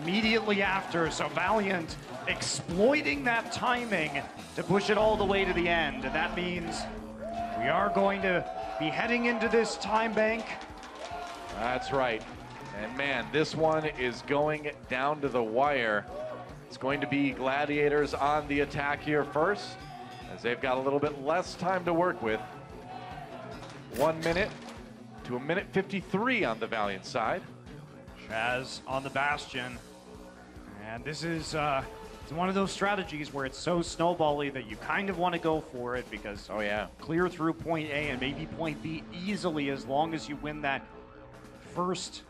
immediately after. So Valiant exploiting that timing to push it all the way to the end. And that means we are going to be heading into this time bank. That's right. And man, this one is going down to the wire. It's going to be Gladiators on the attack here first, as they've got a little bit less time to work with. 1 minute to a minute 53 on the Valiant side. Shaz on the Bastion. And this is it's one of those strategies where it's so snowbally that you kind of want to go for it because clear through point A and maybe point B easily as long as you win that first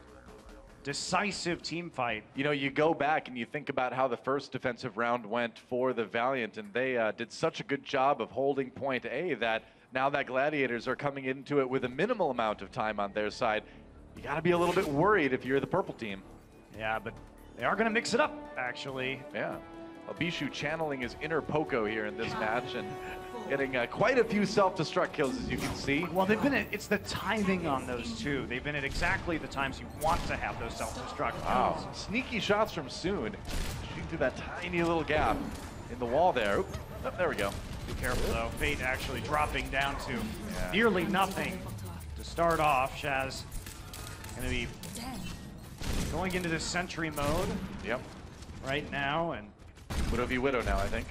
decisive team fight. You know, you go back and you think about how the first defensive round went for the Valiant, and they did such a good job of holding point A that now that Gladiators are coming into it with a minimal amount of time on their side, you got to be a little bit worried if you're the purple team. Yeah, but they are going to mix it up, actually. Yeah. Bijou channeling his inner Poco here in this match and getting quite a few self-destruct kills, as you can see. Well, they've been it's the timing on those two. They've been at exactly the times you want to have those self-destruct kills. Wow, sneaky shots from Soon, shooting through that tiny little gap in the wall there. Oop. Oh, there we go. Be careful, though. Fate actually dropping down to nearly nothing to start off. Shaz going to be going into this sentry mode. Yep. Right now, and Widow v Widow now, I think.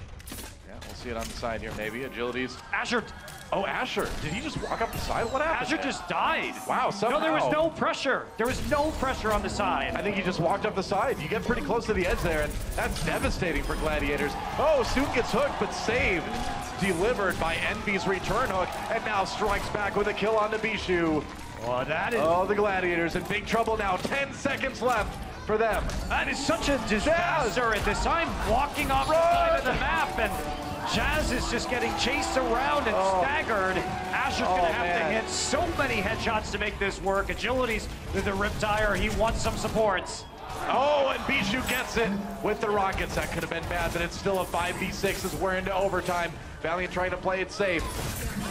Yeah, we'll see it on the side here, maybe. Agilities. Asher. Oh, Asher. Did he just walk up the side? What happened? Asher just died. Wow, somehow. No, there was no pressure. There was no pressure on the side. I think he just walked up the side. You get pretty close to the edge there, and that's devastating for Gladiators. Oh, Soon gets hooked, but saved. Delivered by Envy's return hook, and now strikes back with a kill on the Bijou. Oh, that is... Oh, the Gladiators in big trouble now. 10 seconds left for them. That is such a disaster at this time, walking off the side of the map, and Jazz is just getting chased around and staggered. Asher's gonna have to hit so many headshots to make this work. Agility's with the Riptire, he wants some supports. Oh, and Bijou gets it with the rockets. That could have been bad, but it's still a 5v6 as we're into overtime. Valiant trying to play it safe.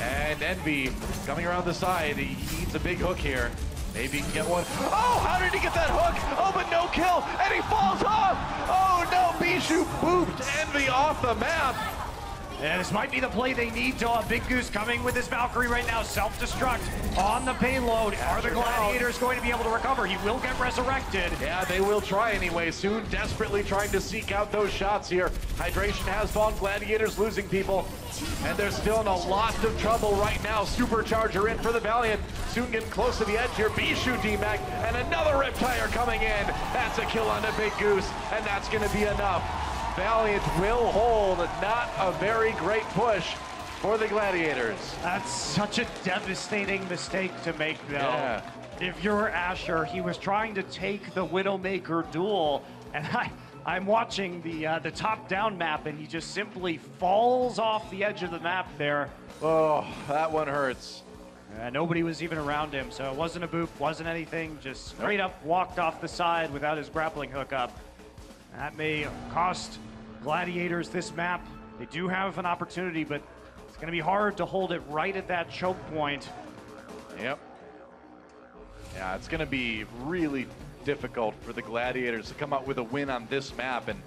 And Envy coming around the side. He needs a big hook here. Maybe he can get one. Oh, how did he get that hook? Oh, but no kill, and he falls off. Oh no, Bijou booped Envy off the map. Yeah, this might be the play they need. Big Goose coming with his Valkyrie right now. Self-destruct on the payload. Are the Gladiators going to be able to recover? He will get resurrected. Yeah, they will try anyway. Soon desperately trying to seek out those shots here. Hydration has fallen. Gladiators losing people. And they're still in a lot of trouble right now. Supercharger in for the Valiant. Soon getting close to the edge here. Bijou DMAC and another Riptire coming in. That's a kill on the Big Goose, and that's going to be enough. Valiant will hold, not a very great push for the Gladiators. That's such a devastating mistake to make, though. Yeah. If you're Asher, he was trying to take the Widowmaker duel, and I'm watching the top-down map, and he just simply falls off the edge of the map there. Oh, that one hurts. Nobody was even around him, so it wasn't a boop, wasn't anything, just straight up walked off the side without his grappling hook up. That may cost Gladiators this map. They do have an opportunity, but it's going to be hard to hold it right at that choke point. Yep. Yeah, it's going to be really difficult for the Gladiators to come out with a win on this map. And,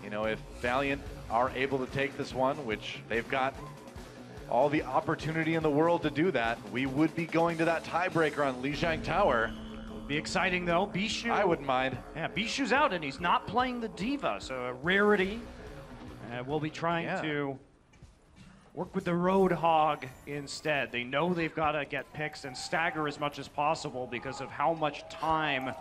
you know, if Valiant are able to take this one, which they've got all the opportunity in the world to do that, we would be going to that tiebreaker on Lijiang Tower. Be exciting though. Bijou, I wouldn't mind. Yeah, Bijou's out and he's not playing the Diva, so a rarity. We'll be trying to work with the Roadhog instead. They know they've got to get picks and stagger as much as possible because of how much time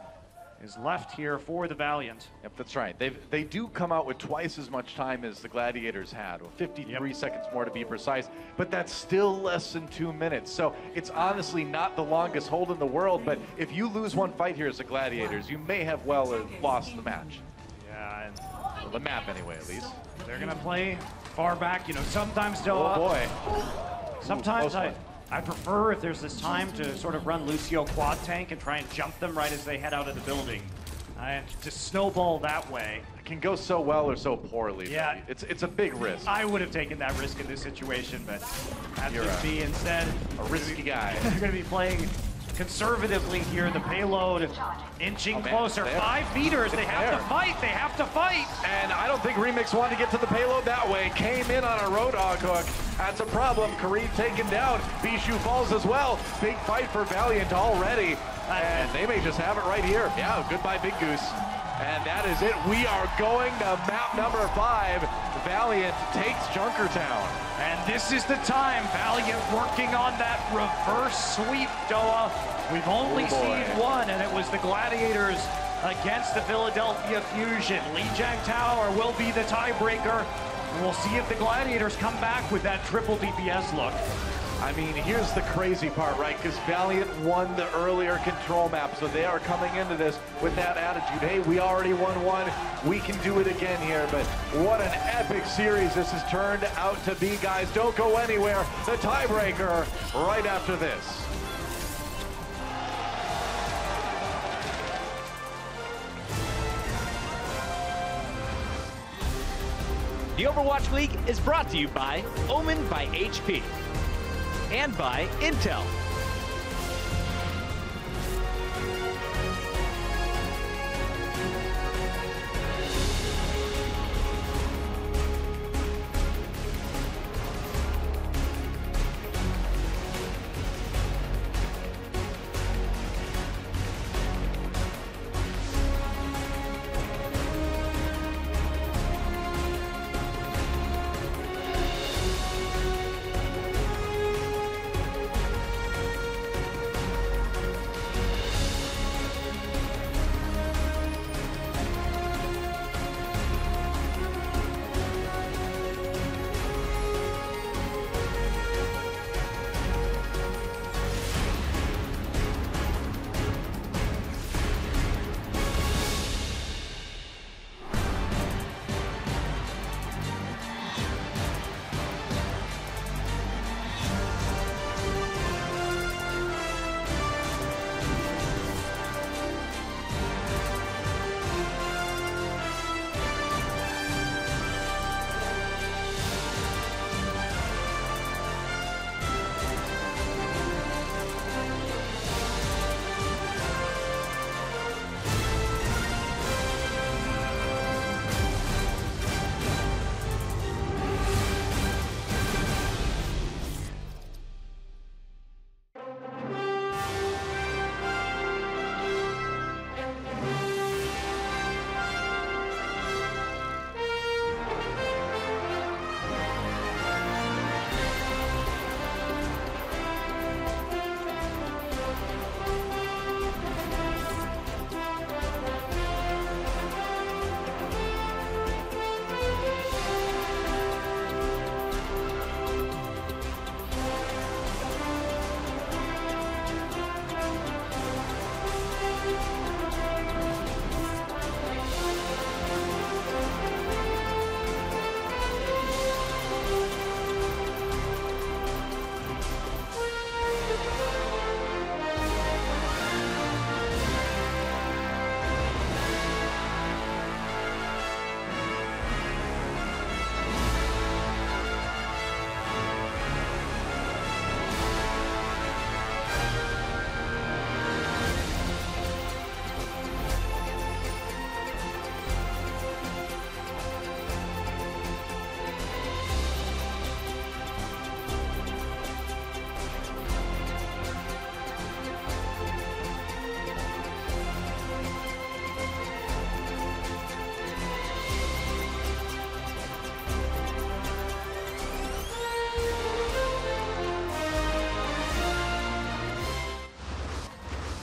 is left here for the Valiant. Yep, that's right. They do come out with twice as much time as the Gladiators had, 53 seconds more to be precise, but that's still less than 2 minutes. So it's honestly not the longest hold in the world, but if you lose one fight here as the Gladiators, you may have lost the match. Yeah, and well, the map anyway, at least. They're gonna play far back. You know, sometimes they'll. Oh boy. Sometimes I prefer if there's this time to sort of run Lucio quad tank and try and jump them right as they head out of the building. And to snowball that way. It can go so well or so poorly. Yeah. It's a big risk. I would have taken that risk in this situation, but you're be instead a risky guy. They're going to be playing conservatively here. The payload inching closer. 5 meters. They have to fight. They have to fight. And I don't think Remix wanted to get to the payload that way. Came in on a Roadhog hook. That's a problem. Kareem taken down. Bijou falls as well. Big fight for Valiant already. And they may just have it right here. Yeah, goodbye, Big Goose. And that is it. We are going to map number 5. Valiant takes Junkertown. And this is the time. Valiant working on that reverse sweep, Doa. We've only seen one, and it was the Gladiators against the Philadelphia Fusion. Lijiang Tower will be the tiebreaker. And we'll see if the Gladiators come back with that triple DPS look. I mean, here's the crazy part, right? Because Valiant won the earlier control map, so they are coming into this with that attitude. Hey, we already won one. We can do it again here. But what an epic series this has turned out to be, guys. Don't go anywhere. The tiebreaker right after this. The Overwatch League is brought to you by Omen by HP and by Intel.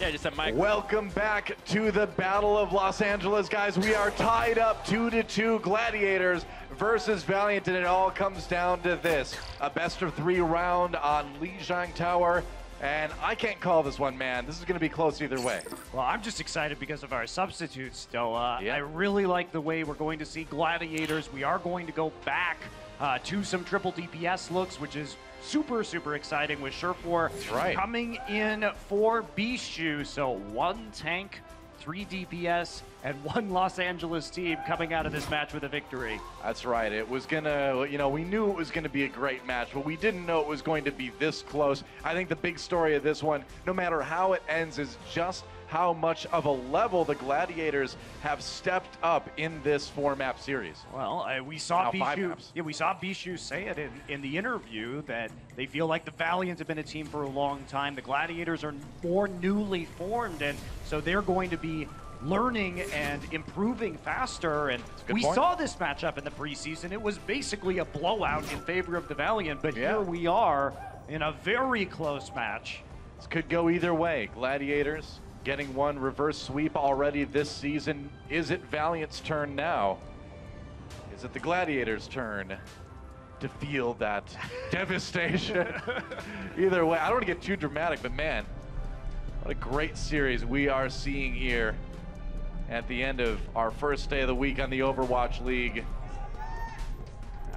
Yeah, just a micro. Welcome back to the Battle of Los Angeles, guys. We are tied up 2-2, Gladiators versus Valiant, and it all comes down to this. A best-of-3 round on Lijiang Tower, and I can't call this one, man. This is going to be close either way. Well, I'm just excited because of our substitutes, still. I really like the way we're going to see Gladiators. We are going to go back to some triple DPS looks, which is super, super exciting with Surefour coming in for Bishu. So 1 tank, 3 DPS, and 1 Los Angeles team coming out of this match with a victory. That's right. It was gonna, you know, we knew it was gonna be a great match, but we didn't know it was going to be this close. I think the big story of this one, no matter how it ends, is just how much of a level the Gladiators have stepped up in this 4-map series. Well, we saw Bishu say it in the interview that they feel like the Valiant have been a team for a long time. The Gladiators are more newly formed, and so they're going to be learning and improving faster. And we saw this matchup in the preseason. It was basically a blowout in favor of the Valiant, but here we are in a very close match. This could go either way. Gladiators getting 1 reverse sweep already this season. Is it Valiant's turn now? Is it the Gladiators' turn to feel that devastation? Either way, I don't want to get too dramatic, but man, what a great series we are seeing here at the end of our first day of the week on the Overwatch League.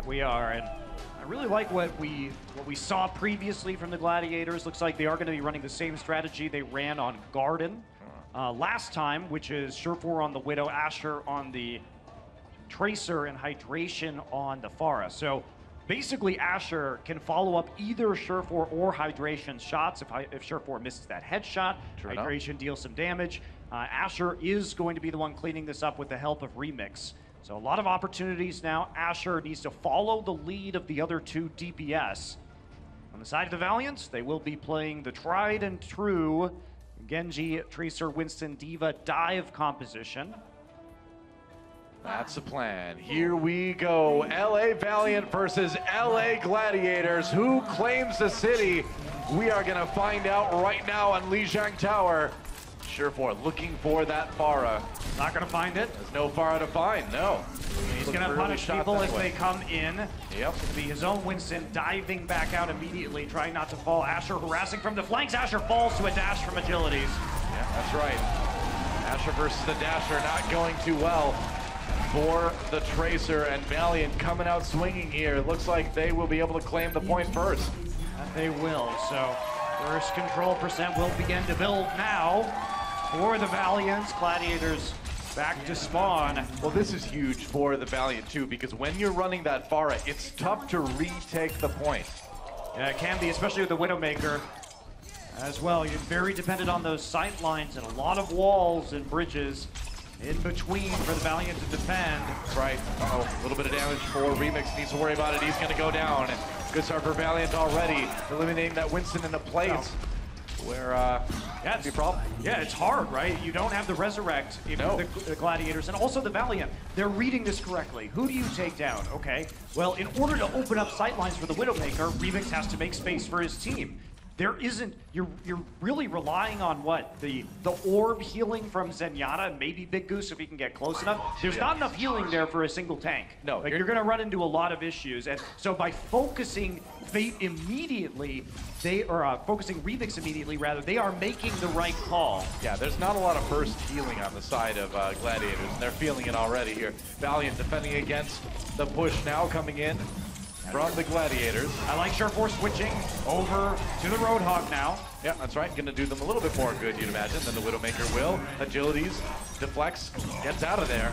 We are, and I really like what we saw previously from the Gladiators. Looks like they are going to be running the same strategy they ran on Garden last time, which is Surefour on the Widow, Asher on the Tracer, and Hydration on the Pharah. So basically, Asher can follow up either Surefour or Hydration's shots. If Surefour misses that headshot, Hydration deals some damage. Asher is going to be the one cleaning this up with the help of Remix. So a lot of opportunities now. Asher needs to follow the lead of the other 2 DPS. On the side of the Valiants, they will be playing the tried and true Genji, Tracer, Winston, Diva dive composition. That's the plan. Here we go. LA Valiant versus LA Gladiators. Who claims the city? We are going to find out right now on Lijiang Tower. Surefour looking for that Pharah. Not going to find it. There's no Pharah to find, no. He's going to punish people as they come in. Yep. It's going to be his own Winston diving back out immediately, trying not to fall. Asher harassing from the flanks. Asher falls to a dash from Agilities. Yeah, that's right. Asher versus the Dasher not going too well for the Tracer, and Valiant coming out swinging here. It looks like they will be able to claim the point first. They will, so first control percent will begin to build now for the Valiants. Gladiators back to spawn. Well, this is huge for the Valiant too, because when you're running that Pharah, it's tough to retake the point. Yeah, it can be, especially with the Widowmaker as well. You're very dependent on those sight lines and a lot of walls and bridges in between for the Valiant to defend. Right. Uh-oh, a little bit of damage for Remix. Needs to worry about it. He's going to go down. Good start for Valiant already, eliminating that Winston in the place. Where, yeah, it's a problem. Yeah, it's hard, right? You don't have the Resurrect, the Gladiators, and also the Valiant. They're reading this correctly. Who do you take down? Okay, well, in order to open up sightlines for the Widowmaker, Remix has to make space for his team. There isn't, you're really relying on what? The orb healing from Zenyatta and maybe Big Goose if he can get close enough. There's not enough healing there for a single tank. No. Like, you're gonna run into a lot of issues. And so by focusing Fate immediately, focusing Remix immediately rather, they are making the right call. Yeah, there's not a lot of burst healing on the side of Gladiators, and they're feeling it already here. Valiant defending against the push now coming in from the Gladiators. I like Surefour switching over to the Roadhog now. Yeah, that's right. Gonna do them a little bit more good, you'd imagine, than the Widowmaker will. Agilities, deflects, gets out of there.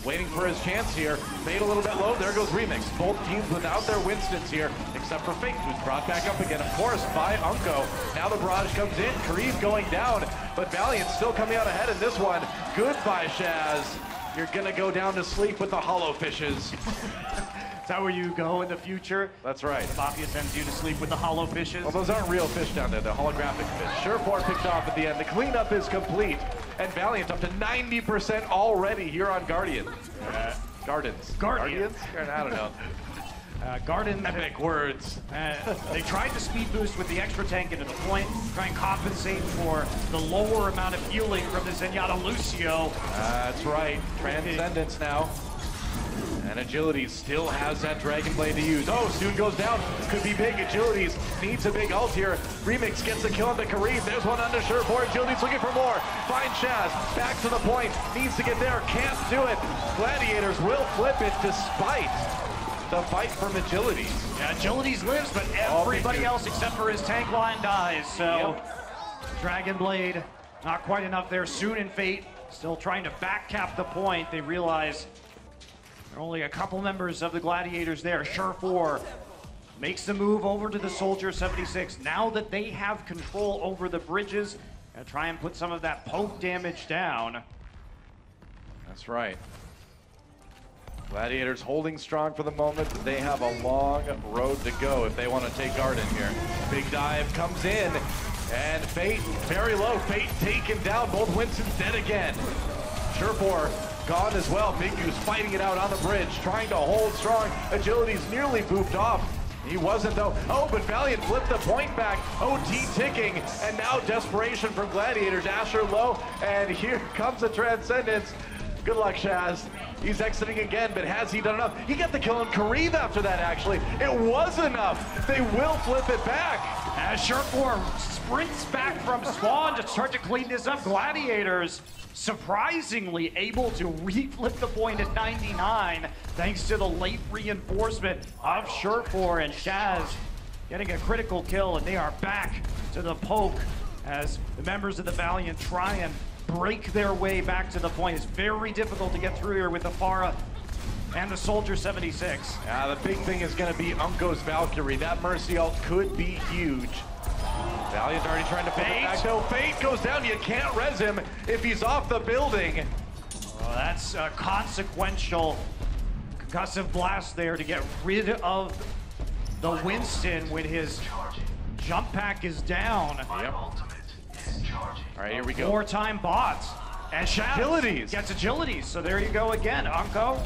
Waiting for his chance here. Fate a little bit low. There goes Remix. Both teams without their Winstons here, except for Fate, who's brought back up again, of course, by Unko. Now the barrage comes in. Kareem going down, but Valiant still coming out ahead in this one. Goodbye, Shaz. You're gonna go down to sleep with the hollow fishes. Is that where you go in the future? That's right. The Mafia sends you to sleep with the hollow fishes. Well, those aren't real fish down there, the holographic fish. Surefour picked off at the end. The cleanup is complete. And Valiant up to 90% already here on Guardian. Gardens. Guardians? I don't know. Garden. Epic words. They tried to speed boost with the extra tank into the point, try and compensate for the lower amount of healing from the Zenyatta Lucio. That's right. Transcendence now. And Agilities still has that Dragon Blade to use. Oh, Soon goes down. Could be big. Agilities needs a big ult here. Remix gets a kill on the Kareem. There's one on the Sherfor. Agilities looking for more. Finds Shaz. Back to the point. Needs to get there. Can't do it. Gladiators will flip it despite the fight from Agilities. Yeah, Agilities lives, but everybody else except for his tank line dies. So, Dragon Blade, not quite enough there. Soon and Fate still trying to back cap the point. They realize there are only a couple members of the Gladiators there. Sherfor makes the move over to the Soldier 76. Now that they have control over the bridges, and try and put some of that poke damage down. That's right. Gladiators holding strong for the moment. They have a long road to go if they want to take Garden here. Big dive comes in, and Fate very low. Fate taken down. Both Winston's dead again. Sherfor gone as well. Big Goose fighting it out on the bridge, trying to hold strong. Agility's nearly booped off. He wasn't though. Oh, but Valiant flipped the point back. OT ticking, and now desperation from Gladiators. Asher low, and here comes a Transcendence. Good luck, Shaz. He's exiting again, but has he done enough? He got the kill on Kareem after that, actually. It was enough. They will flip it back. As Sherfor sprints back from Spawn to start to clean this up, Gladiators surprisingly able to reflip the point at 99 thanks to the late reinforcement of Sherfor, and Shaz getting a critical kill, and they are back to the poke as the members of the Valiant try and break their way back to the point. It's very difficult to get through here with the Pharah and the Soldier 76. The big thing is going to be Unko's Valkyrie. That Mercy ult could be huge. Valiant already trying to flip it back though. Fate goes down. You can't res him if he's off the building. Well, that's a consequential concussive blast there to get rid of the Winston when his jump pack is down. Yep. All right, here we go. Four-time bots. And Shaz gets Agilities. So there you go again. Unko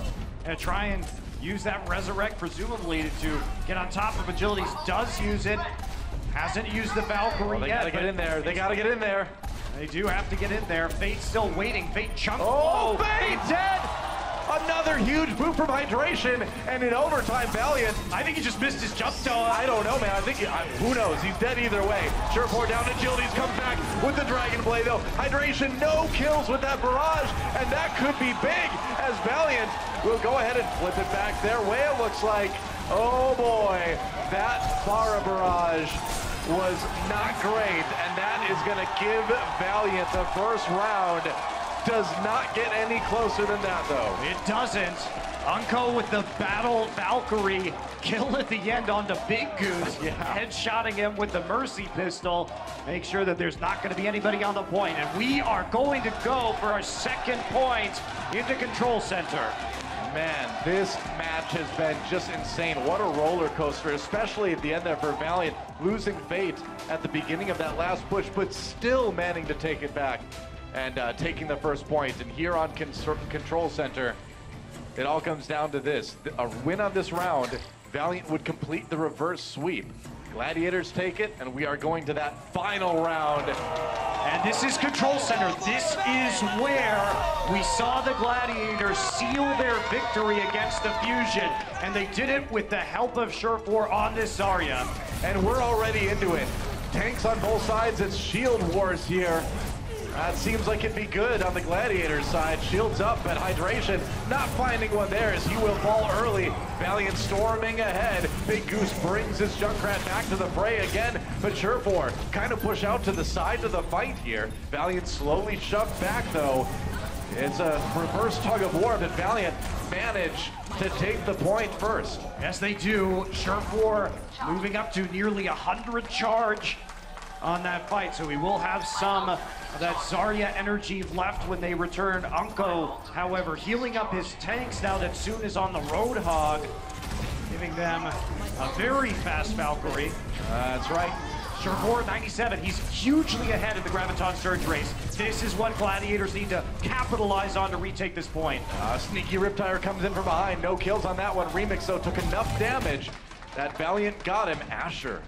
and try and use that Resurrect presumably to get on top of Agilities. Does use it. Hasn't used the Valkyrie they yet. Gotta get in there. They gotta get in there. They do have to get in there. Fate's still waiting. Fate chunks. Oh, Fate dead! Another huge boot from Hydration, and in overtime, Valiant. I think he just missed his jump stone. I don't know, man. I think, who knows? He's dead either way. Sherfor down, Agilities comes back with the Dragon Blade, though. Hydration, no kills with that barrage, and that could be big, as Valiant will go ahead and flip it back their way, it looks like. Oh boy, that Pharah barrage was not great, and that is going to give Valiant the first round. Does not get any closer than that, though. It doesn't. Unko with the Battle Valkyrie kill at the end onto Big Goose, headshotting him with the Mercy pistol. Make sure that there's not going to be anybody on the point, and we are going to go for our second point into Control Center. Man, this match has been just insane. What a roller coaster, especially at the end there for Valiant, losing Fate at the beginning of that last push, but still managing to take it back and taking the first point. And here on Control Center, it all comes down to this. A win on this round, Valiant would complete the reverse sweep. Gladiators take it, and we are going to that final round. And this is Control Center. This is where we saw the Gladiators seal their victory against the Fusion, and they did it with the help of Sherfor on this Zarya. And we're already into it. Tanks on both sides, it's shield wars here. It seems like it'd be good on the Gladiators side. Shields up, but Hydration not finding one there as he will fall early. Valiant storming ahead. Big Goose brings his Junkrat back to the fray again, but Sherfor kind of push out to the side of the fight here. Valiant slowly shoved back though. It's a reverse tug of war, but Valiant managed to take the point first. Yes, they do. Sherfor moving up to nearly 100 charge on that fight, so we will have some of that Zarya energy left when they return. Unko, however, healing up his tanks now that Soon is on the Roadhog, giving them a very fast Valkyrie. That's right. Surefour 97, he's hugely ahead of the Graviton Surge race. This is what Gladiators need to capitalize on to retake this point. Sneaky Riptire comes in from behind. No kills on that one. Remix, though, took enough damage that Valiant got him. Asher.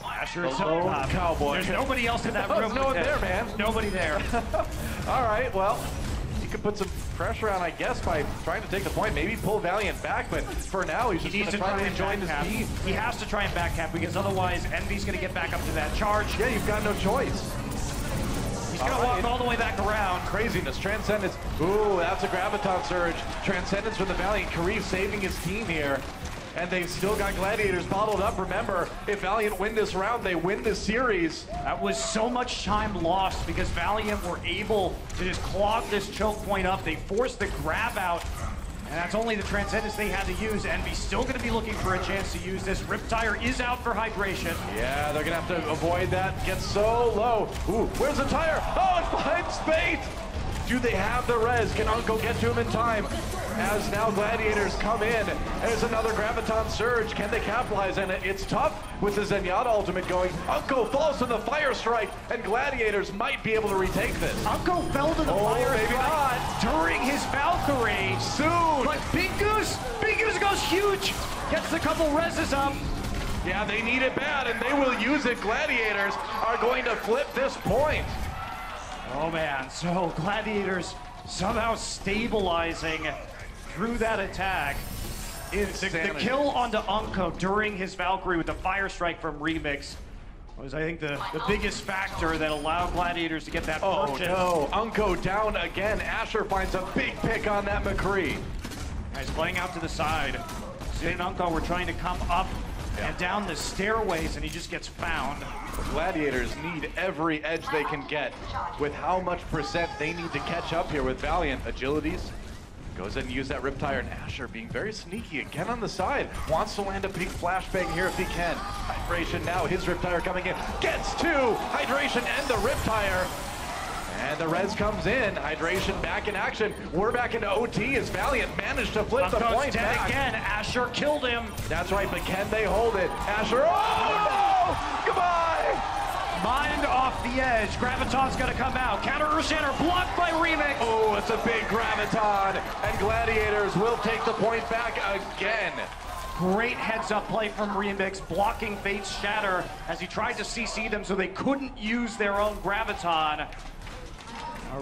Asher is cowboy. There's nobody else in that room. There's no one there, man. Nobody there. All right, well, you could put some pressure on, I guess, by trying to take the point. Maybe pull Valiant back, but for now, he's just going to try and join his team. He has to try and backcap because otherwise Envy's going to get back up to that charge. Yeah, you've got no choice. He's going to walk all the way back around. Craziness. Transcendence. Ooh, that's a Graviton Surge. Transcendence from the Valiant. Karif saving his team here. And they've still got Gladiators bottled up. Remember, if Valiant win this round, they win the series. That was so much time lost because Valiant were able to just clog this choke point up. They forced the grab out, and that's only the Transcendence they had to use. Envy's still going to be looking for a chance to use this. Riptire is out for hydration. Yeah, they're going to have to avoid that. Get so low. Ooh, where's the tire? Oh, it's behind Spade! Do they have the res? Can Uncle get to him in time? As now Gladiators come in. There's another Graviton Surge. Can they capitalize on it? It's tough with the Zenyatta ultimate going. Uncle falls to the Fire Strike, and Gladiators might be able to retake this. Uncle fell to the Fire Strike during his Valkyrie. Soon! But Big Goose goes huge. Gets a couple reses up. Yeah, they need it bad, and they will use it. Gladiators are going to flip this point. Oh man, so Gladiators somehow stabilizing through that attack. The kill onto Unco during his Valkyrie with the Fire Strike from Remix was, I think, the biggest factor that allowed Gladiators to get that purchase. Oh no, Unco down again. Asher finds a big pick on that McCree. He's playing out to the side. Sid and Unco were trying to come up and down the stairways, and he just gets found. The Gladiators need every edge they can get with how much percent they need to catch up here with Valiant. Agilities goes in and use that Riptire, and Asher being very sneaky again on the side. Wants to land a big flashbang here if he can. Hydration now, his Riptire coming in. Gets two! Hydration and the Riptire. And the res comes in. Hydration back in action. We're back into OT as Valiant managed to flip the point dead back. Again, Asher killed him. That's right, but can they hold it? Asher, oh no! Goodbye! Mind off the edge. Graviton's gonna come out. Counter Urshander blocked by Remix. Oh, it's a big Graviton. And Gladiators will take the point back again. Great heads-up play from Remix, blocking Fate's Shatter as he tried to CC them so they couldn't use their own Graviton.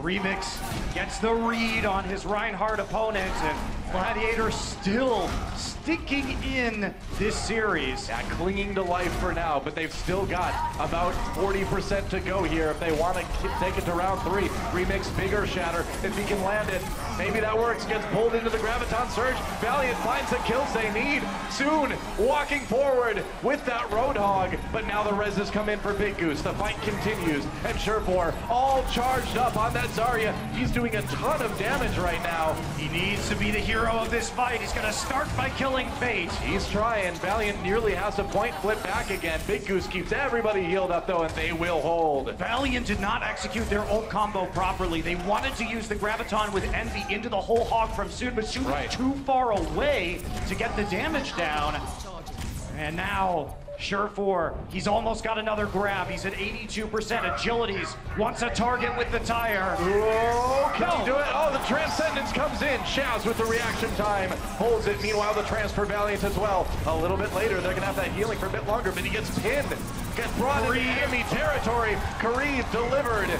Remix gets the read on his Reinhardt opponent, and Gladiator still sticking in this series. Yeah, clinging to life for now, but they've still got about 40% to go here if they want to take it to round 3. Remix, bigger Shatter, if he can land it. Maybe that works, gets pulled into the Graviton Surge. Valiant finds the kills they need. Soon, walking forward with that Roadhog, but now the reses come in for Big Goose. The fight continues, and Surefour all charged up on that Zarya. He's doing a ton of damage right now. He needs to be the hero of this fight. He's gonna start by killing Fate. He's trying. Valiant nearly has a point flip back again. Big Goose keeps everybody healed up though, and they will hold. Valiant did not execute their ult combo properly. They wanted to use the Graviton with Envy into the whole hog from Soon, but Soon was too far away to get the damage down. And now Surefour, he's almost got another grab. He's at 82% agilities. Wants a target with the tire. Oh, can he do it? Oh, the Transcendence comes in. Shaz with the reaction time. Holds it. Meanwhile, the transfer Valiant as well. A little bit later, they're going to have that healing for a bit longer, but he gets pinned. Gets brought into enemy territory. Karib delivered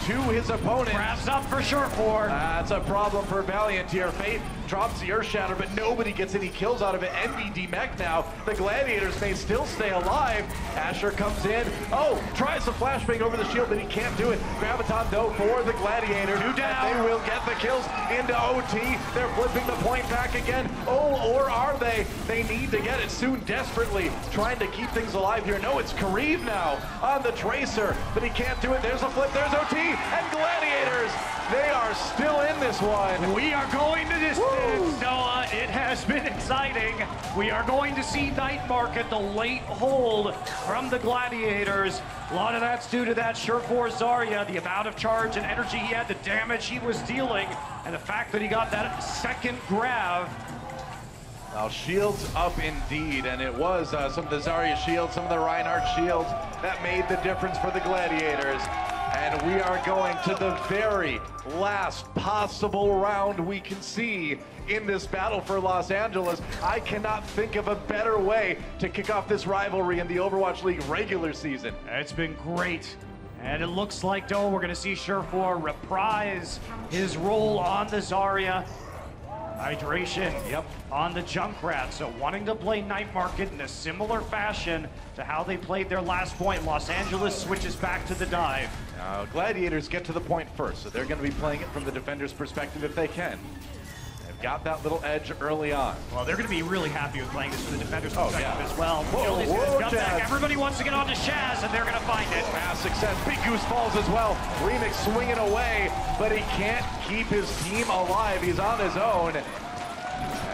to his opponent. Grabs up for Surefour. That's a problem for Valiant here. Fate drops the Earth Shatter, but nobody gets any kills out of it. Envy demech now. The Gladiators may still stay alive. Asher comes in. Oh, tries the flashbang over the shield, but he can't do it. Graviton, though, for the Gladiators. Two down. They will get the kills into OT. They're flipping the point back again. Oh, or are they? They need to get it soon, desperately. Trying to keep things alive here. No, it's Karib now on the Tracer, but he can't do it. There's a flip. There's OT. And Gladiators, they are still in this one. We are going to distance, Noah. It has been exciting. We are going to see Night Market, the late hold from the Gladiators. A lot of that's due to that Surefour Zarya, the amount of charge and energy he had, the damage he was dealing, and the fact that he got that second grab. Now, shields up indeed, and it was some of the Zarya shields, some of the Reinhardt shields that made the difference for the Gladiators. And we are going to the very last possible round we can see in this battle for Los Angeles. I cannot think of a better way to kick off this rivalry in the Overwatch League regular season. It's been great. And it looks like, though, we're going to see Surefour reprise his role on the Zarya. Hydration, yep, on the Junkrat. So wanting to play Night Market in a similar fashion to how they played their last point. Los Angeles switches back to the dive. Now, Gladiators get to the point first, so they're going to be playing it from the defender's perspective if they can. They've got that little edge early on. Well, they're going to be really happy with playing this from the defender's perspective as well. Whoa, Whoa, back. Everybody wants to get onto Shaz, and they're going to find it. Fast success. Big Goose falls as well. Remix swinging away, but he can't keep his team alive. He's on his own.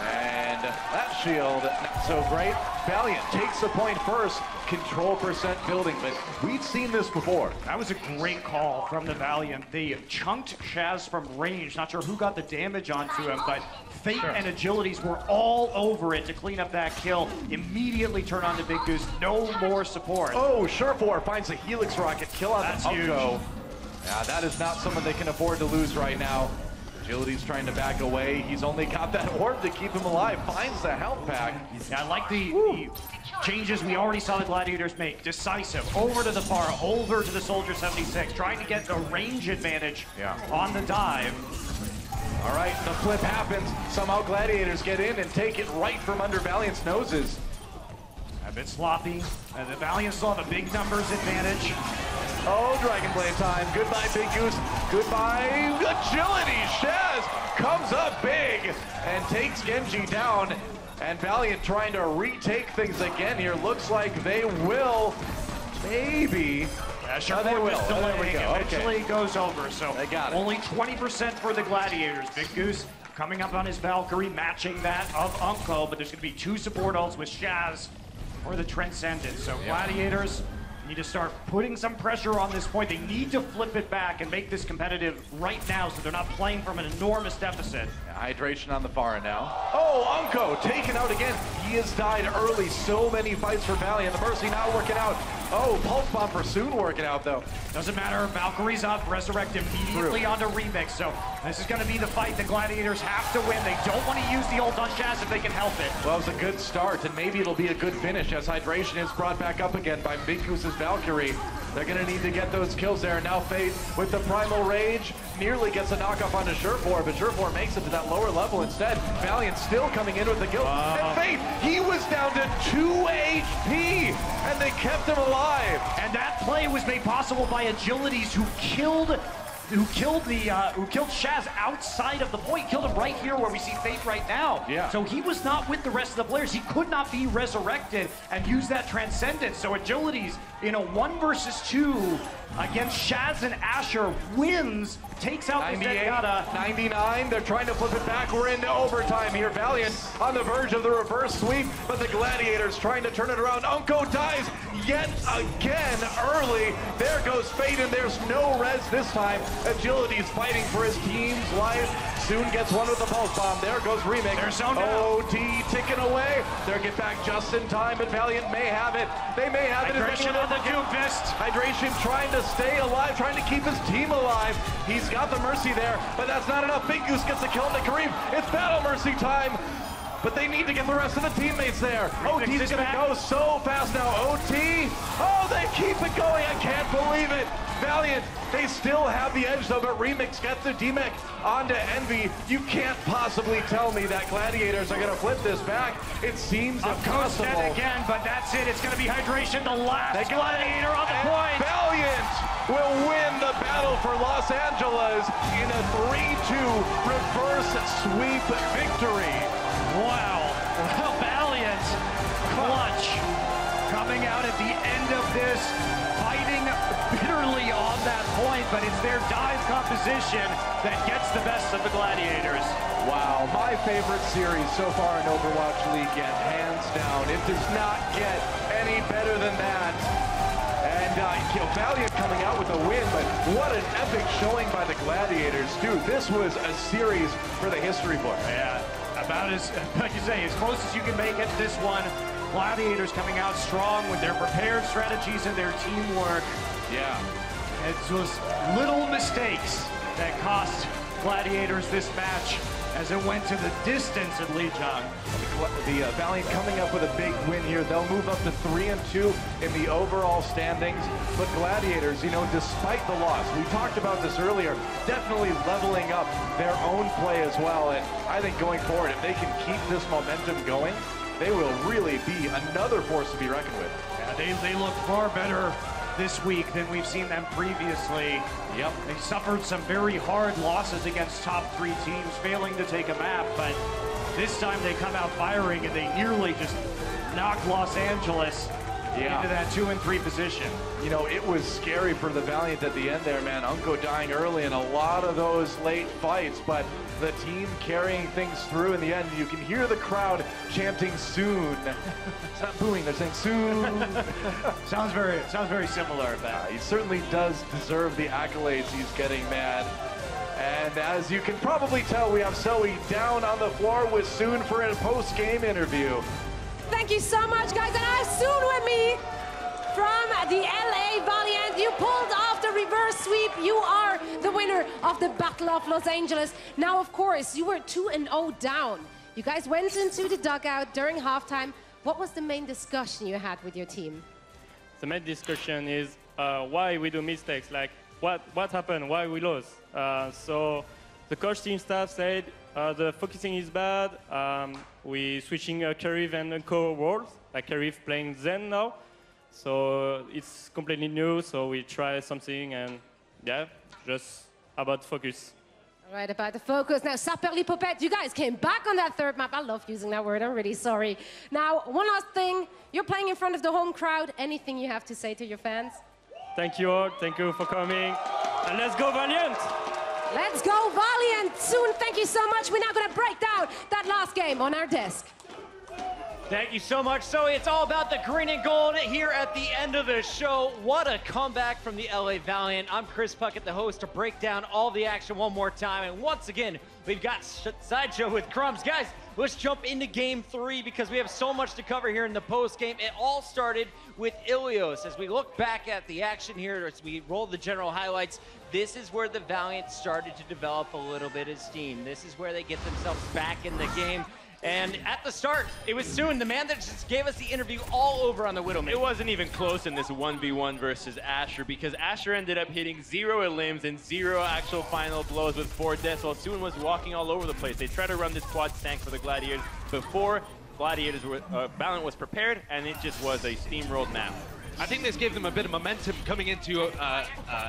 And that shield, not so great. Valiant takes the point first. Control percent building, but we've seen this before. That was a great call from the Valiant. They chunked Shaz from range. Not sure who got the damage onto him, but Fate and Agilities were all over it to clean up that kill. Immediately turn on the Big Goose. No more support. Oh, Surefour finds a Helix Rocket kill on That's the huge. Unco. Yeah, that is not someone they can afford to lose right now. Agility's trying to back away. He's only got that orb to keep him alive. Finds the health pack. Yeah, I like the changes we already saw the Gladiators make. Decisive, over to the far, over to the Soldier 76, trying to get a range advantage on the dive. All right, the flip happens. Somehow Gladiators get in and take it right from under Valiant's noses. A bit sloppy. The Valiant still have a big numbers advantage. Oh, Dragon Blade time. Goodbye, Big Goose. Goodbye, Agility. Shaz comes up big and takes Genji down. And Valiant trying to retake things again here. Looks like they will, maybe. Yeah, sure, they will. There we go. Eventually goes over. So they got it. Only 20% for the Gladiators. Big Goose coming up on his Valkyrie, matching that of Unco. But there's going to be 2 support ults with Shaz or the Transcendent. So Gladiators need to start putting some pressure on this point. They need to flip it back and make this competitive right now so they're not playing from an enormous deficit. Hydration on the far end now. Oh, Unco taken out again. He has died early. So many fights for Valiant. The Mercy not working out. Oh, Pulse Bomb for Soon working out though. Doesn't matter. Valkyrie's up. Resurrect immediately onto Remix. So this is going to be the fight the Gladiators have to win. They don't want to use the ult on Shaz if they can help it. Well, it was a good start, and maybe it'll be a good finish as Hydration is brought back up again by Big Goose's Valkyrie. They're going to need to get those kills there. Now Fate with the Primal Rage nearly gets a knockoff onto Surefour, but Surefour makes it to that lower level instead. Valiant still coming in with the kill. And Fate, he was down to 2 HP, and they kept him alive. And that play was made possible by Agilities, who killed Shaz outside of the point, killed him right here where we see Fate right now. Yeah. So he was not with the rest of the players. He could not be resurrected and use that Transcendence. So Agilities in a 1 versus 2 against Shaz and Asher wins, takes out the 99, they're trying to flip it back. We're into overtime here. Valiant on the verge of the reverse sweep, but the Gladiators trying to turn it around. Unco dies yet again early. There goes Fate, and there's no res this time. Agility's fighting for his team's life. Soon gets one with the Pulse Bomb. There goes Remix. OT ticking away. They'll get back just in time, but Valiant may have it. They may have Hydration it. on the Doomfist. Hydration trying to stay alive, trying to keep his team alive. He's got the Mercy there, but that's not enough. Big Goose gets a kill into Kareem. It's Battle Mercy time, but they need to get the rest of the teammates there. OT's gonna go so fast now. OT, oh, they keep it going. I can't believe it. Valiant, they still have the edge though, but Remix gets the D-Mech onto Envy. You can't possibly tell me that Gladiators are gonna flip this back. It seems impossible. Dead again, but that's it. It's gonna be Hydration, the last Gladiator on the point. Valiant will win the battle for Los Angeles in a 3-2 reverse sweep victory. Wow. Well, Valiant, clutch, coming out at the end of this, fighting bitterly on that point, but it's their dive composition that gets the best of the Gladiators. Wow, my favorite series so far in Overwatch League, and hands down, it does not get any better than that. And Valiant coming out with a win, but what an epic showing by the Gladiators. Dude, this was a series for the history book. Yeah, a About as, like you say, as close as you can make it, this one. Gladiators coming out strong with their prepared strategies and their teamwork. Yeah. It was little mistakes that cost Gladiators this match as it went to the distance at Lijiang. The Valiant coming up with a big win here. They'll move up to 3-2 in the overall standings. But Gladiators, you know, despite the loss, we talked about this earlier, definitely leveling up their own play as well. And I think going forward, if they can keep this momentum going, they will really be another force to be reckoned with. Yeah, they look far better this week than we've seen them previously. Yep. They suffered some very hard losses against top 3 teams, failing to take a map, but this time they come out firing and they nearly just knocked Los Angeles into that 2 and 3 position. You know, it was scary for the Valiant at the end there, man. Unco dying early in a lot of those late fights, but the team carrying things through in the end. You can hear the crowd chanting soon. It's not booing, they're saying soon. sounds very similar, but he certainly does deserve the accolades he's getting, man. And as you can probably tell, we have Zoe down on the floor with Soon for a post-game interview. Thank you so much, guys. And I have Soon with me from the LA Valiant. You pulled off the reverse sweep. You are the winner of the Battle of Los Angeles. Now, of course, you were 2-0 down. You guys went into the dugout during halftime. What was the main discussion you had with your team? The main discussion is why we do mistakes, like what happened, why we lost. So the coach team staff said the focusing is bad. We switching Kariv and Co roles, like Kariv playing Zen now. So it's completely new, so we try something and yeah, just about focus. All right, about the focus. Now, Saperli-Popette, you guys came back on that third map. I love using that word, I'm really sorry. Now, one last thing. You're playing in front of the home crowd. Anything you have to say to your fans? Thank you all, thank you for coming. And let's go Valiant! Let's go Valiant! Soon, thank you so much. We're now gonna break down that last game on our desk. Thank you so much, Zoe. It's all about the green and gold here at the end of the show. What a comeback from the LA Valiant. I'm Chris Puckett, the host, to break down all the action one more time. And once again, we've got Sideshow with Crumbs. Guys, let's jump into Game 3 because we have so much to cover here in the post-game. It all started with Ilios. As we look back at the action here, as we roll the general highlights, this is where the Valiant started to develop a little bit of steam. This is where they get themselves back in the game. And at the start, it was Soon, the man that just gave us the interview all over on the Widowmaker. It wasn't even close in this 1v1 versus Asher because Asher ended up hitting 0 limbs and 0 actual final blows with 4 deaths while Soon was walking all over the place. They tried to run this quad tank for the Gladiators before Gladiators were, Valiant was prepared, and it just was a steamrolled map. I think this gave them a bit of momentum coming into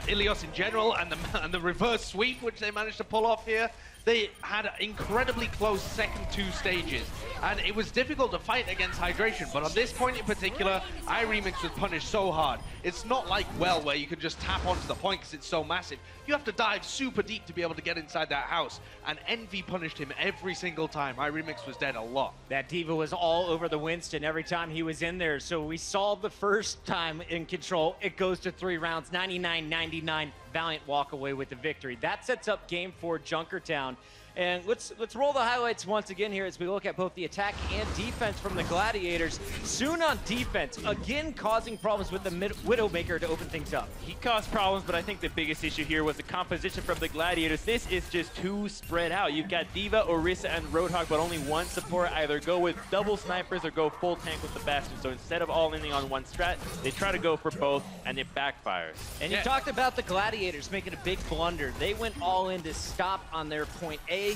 Ilios in general and the reverse sweep, which they managed to pull off here. They had incredibly close second 2 stages, and it was difficult to fight against hydration, but on this point in particular, iRemix was punished so hard. It's not like Well, where you can just tap onto the point because it's so massive. You have to dive super deep to be able to get inside that house, and Envy punished him every single time. iRemix was dead a lot. That Diva was all over the Winston every time he was in there, so we saw the first time in control. It goes to 3 rounds, 99-99. Valiant walk away with the victory. That sets up Game 4 Junkertown. And let's roll the highlights once again here as we look at both the attack and defense from the Gladiators. Soon on defense, again causing problems with the Widowmaker to open things up. He caused problems, but I think the biggest issue here was the composition from the Gladiators. This is just too spread out. You've got Diva, Orisa, and Roadhog, but only one support. Either go with double snipers or go full tank with the Bastion. So instead of all ending on one strat, they try to go for both, and it backfires. And you talked about the Gladiators making a big blunder. They went all in to stop on their point A.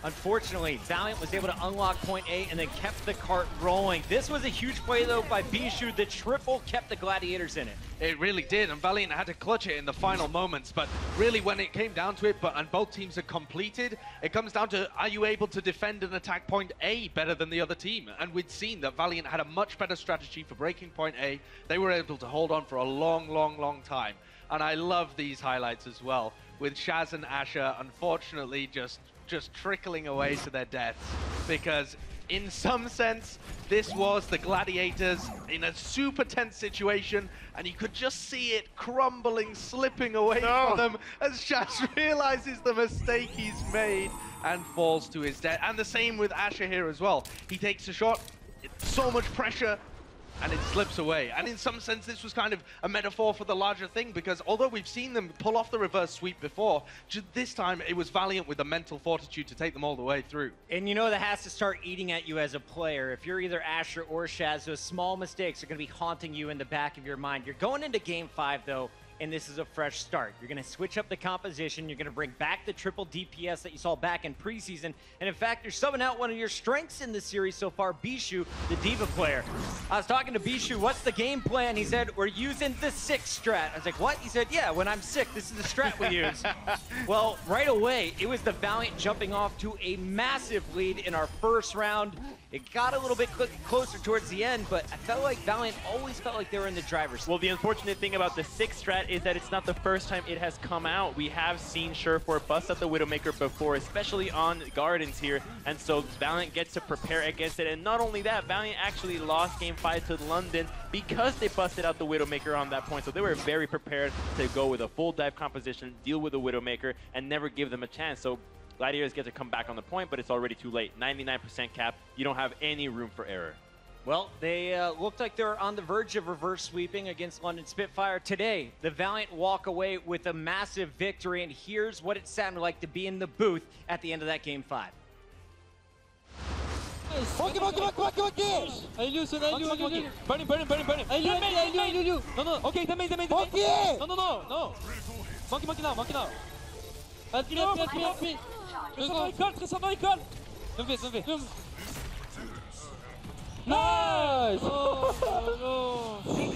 Unfortunately, Valiant was able to unlock point A and then kept the cart rolling. This was a huge play, though, by Bijou. The triple kept the Gladiators in it. It really did, and Valiant had to clutch it in the final moments. But really, when it came down to it, and both teams had completed, it comes down to, are you able to defend and attack point A better than the other team? And we'd seen that Valiant had a much better strategy for breaking point A. They were able to hold on for a long, long, long time. And I love these highlights as well, with Shaz and Asher, unfortunately, just trickling away to their deaths, because in some sense, this was the Gladiators in a super tense situation, and you could just see it crumbling, slipping away from them as Shash realizes the mistake he's made and falls to his death. And the same with Asher here as well. He takes a shot, so much pressure, and it slips away. And in some sense, this was kind of a metaphor for the larger thing, because although we've seen them pull off the reverse sweep before, this time it was Valiant with the mental fortitude to take them all the way through. And you know that has to start eating at you as a player. If you're either Asher or Shaz, those small mistakes are going to be haunting you in the back of your mind. You're going into Game 5, though, and this is a fresh start. You're going to switch up the composition. You're going to bring back the triple DPS that you saw back in preseason. And in fact, you're subbing out one of your strengths in the series so far, Bishu, the Diva player. I was talking to Bishu, what's the game plan? He said, we're using the 6 strat. I was like, what? He said, yeah, when I'm sick, this is the strat we use. Well, right away, it was the Valiant jumping off to a massive lead in our first round. It got a little bit closer towards the end, but I felt like Valiant always felt like they were in the driver's seat. Well, the unfortunate thing about the 6 strat is that it's not the first time it has come out. We have seen Surefour bust out the Widowmaker before, especially on Gardens here, and so Valiant gets to prepare against it. And not only that, Valiant actually lost Game 5 to London because they busted out the Widowmaker on that point, so they were very prepared to go with a full dive composition, deal with the Widowmaker, and never give them a chance. So Gladiators get to come back on the point, but it's already too late. 99% cap. You don't have any room for error. Well, they looked like they were on the verge of reverse sweeping against London Spitfire. Today, the Valiant walk away with a massive victory, and here's what it sounded like to be in the booth at the end of that Game 5. Monkey! No. Okay, monkey now. Nice! Oh no!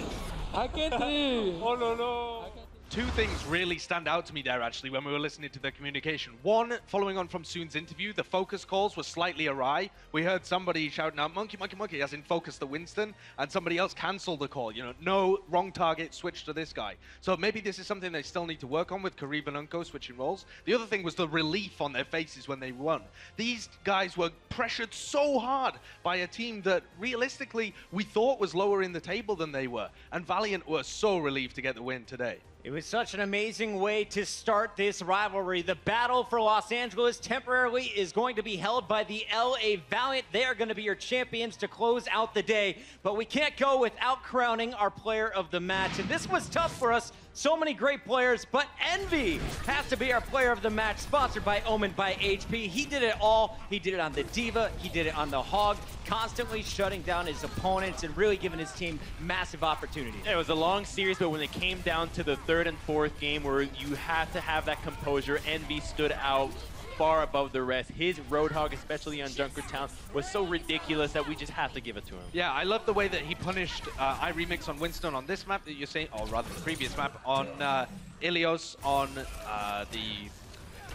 I can't see. Oh no. Two things really stand out to me there, actually, when we were listening to the communication. One, following on from Soon's interview, the focus calls were slightly awry. We heard somebody shouting out, monkey, as in focus the Winston, and somebody else cancelled the call. You know, no, wrong target, switch to this guy. So maybe this is something they still need to work on with Karib and Unko switching roles. The other thing was the relief on their faces when they won. These guys were pressured so hard by a team that, realistically, we thought was lower in the table than they were. And Valiant were so relieved to get the win today. It was such an amazing way to start this rivalry. The battle for Los Angeles temporarily is going to be held by the LA Valiant. They are going to be your champions to close out the day. But we can't go without crowning our player of the match. And this was tough for us. So many great players, but Envy has to be our player of the match, sponsored by Omen by HP. He did it all. He did it on the Diva. He did it on the Hog, constantly shutting down his opponents and really giving his team massive opportunities. Yeah, it was a long series, but when it came down to the 3rd and 4th game where you had to have that composure, Envy stood out far above the rest. His Roadhog, especially on Junkertown, was so ridiculous that we just have to give it to him. Yeah, I love the way that he punished iRemix on Winston on this map that you're saying, or rather the previous map, on Ilios on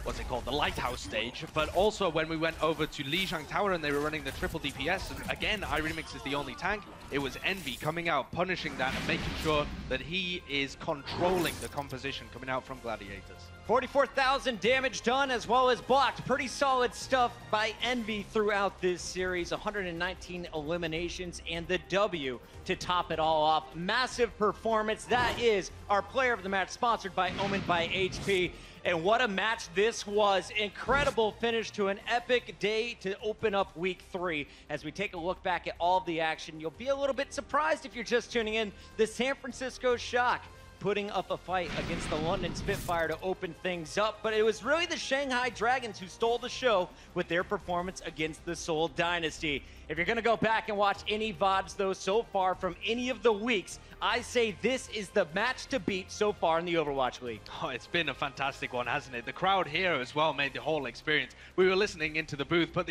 what's it called, the Lighthouse stage, but also when we went over to Lijiang Tower and they were running the triple DPS, and again, iRemix is the only tank, it was Envy coming out, punishing that, and making sure that he is controlling the composition coming out from Gladiators. 44,000 damage done as well as blocked. Pretty solid stuff by Envy throughout this series. 119 eliminations and the W to top it all off. Massive performance. That is our player of the match, sponsored by Omen by HP. And what a match this was. Incredible finish to an epic day to open up week 3. As we take a look back at all of the action, you'll be a little bit surprised if you're just tuning in. The San Francisco Shock putting up a fight against the London Spitfire to open things up, but it was really the Shanghai Dragons who stole the show with their performance against the Seoul Dynasty. If you're going to go back and watch any VODs, though, so far from any of the weeks, I say this is the match to beat so far in the Overwatch League. Oh, it's been a fantastic one, hasn't it? The crowd here as well made the whole experience. We were listening into the booth, but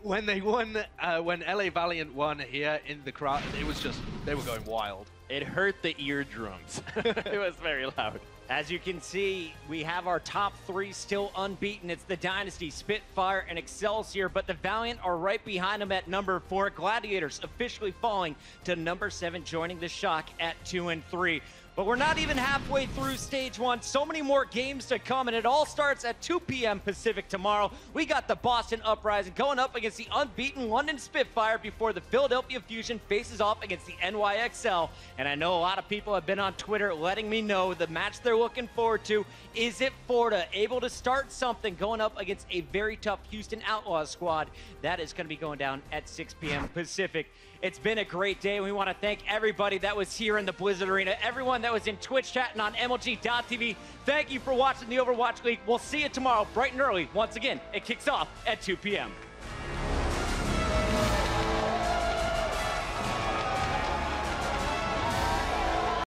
when they won, when LA Valiant won here in the crowd, it was just, they were going wild. It hurt the eardrums. It was very loud. As you can see, we have our top 3 still unbeaten. It's the Dynasty, Spitfire, and Excelsior, but the Valiant are right behind them at number 4. Gladiators officially falling to number 7, joining the Shock at 2 and 3. But we're not even halfway through stage 1. So many more games to come, and it all starts at 2 p.m. Pacific tomorrow. We got the Boston Uprising going up against the unbeaten London Spitfire before the Philadelphia Fusion faces off against the NYXL. And I know a lot of people have been on Twitter letting me know the match they're looking forward to. Is it Florida able to start something going up against a very tough Houston Outlaws squad? That is going to be going down at 6 p.m. Pacific. It's been a great day. We want to thank everybody that was here in the Blizzard Arena, everyone that was in Twitch chat and on MLG.TV. Thank you for watching the Overwatch League. We'll see you tomorrow bright and early. Once again, it kicks off at 2 p.m.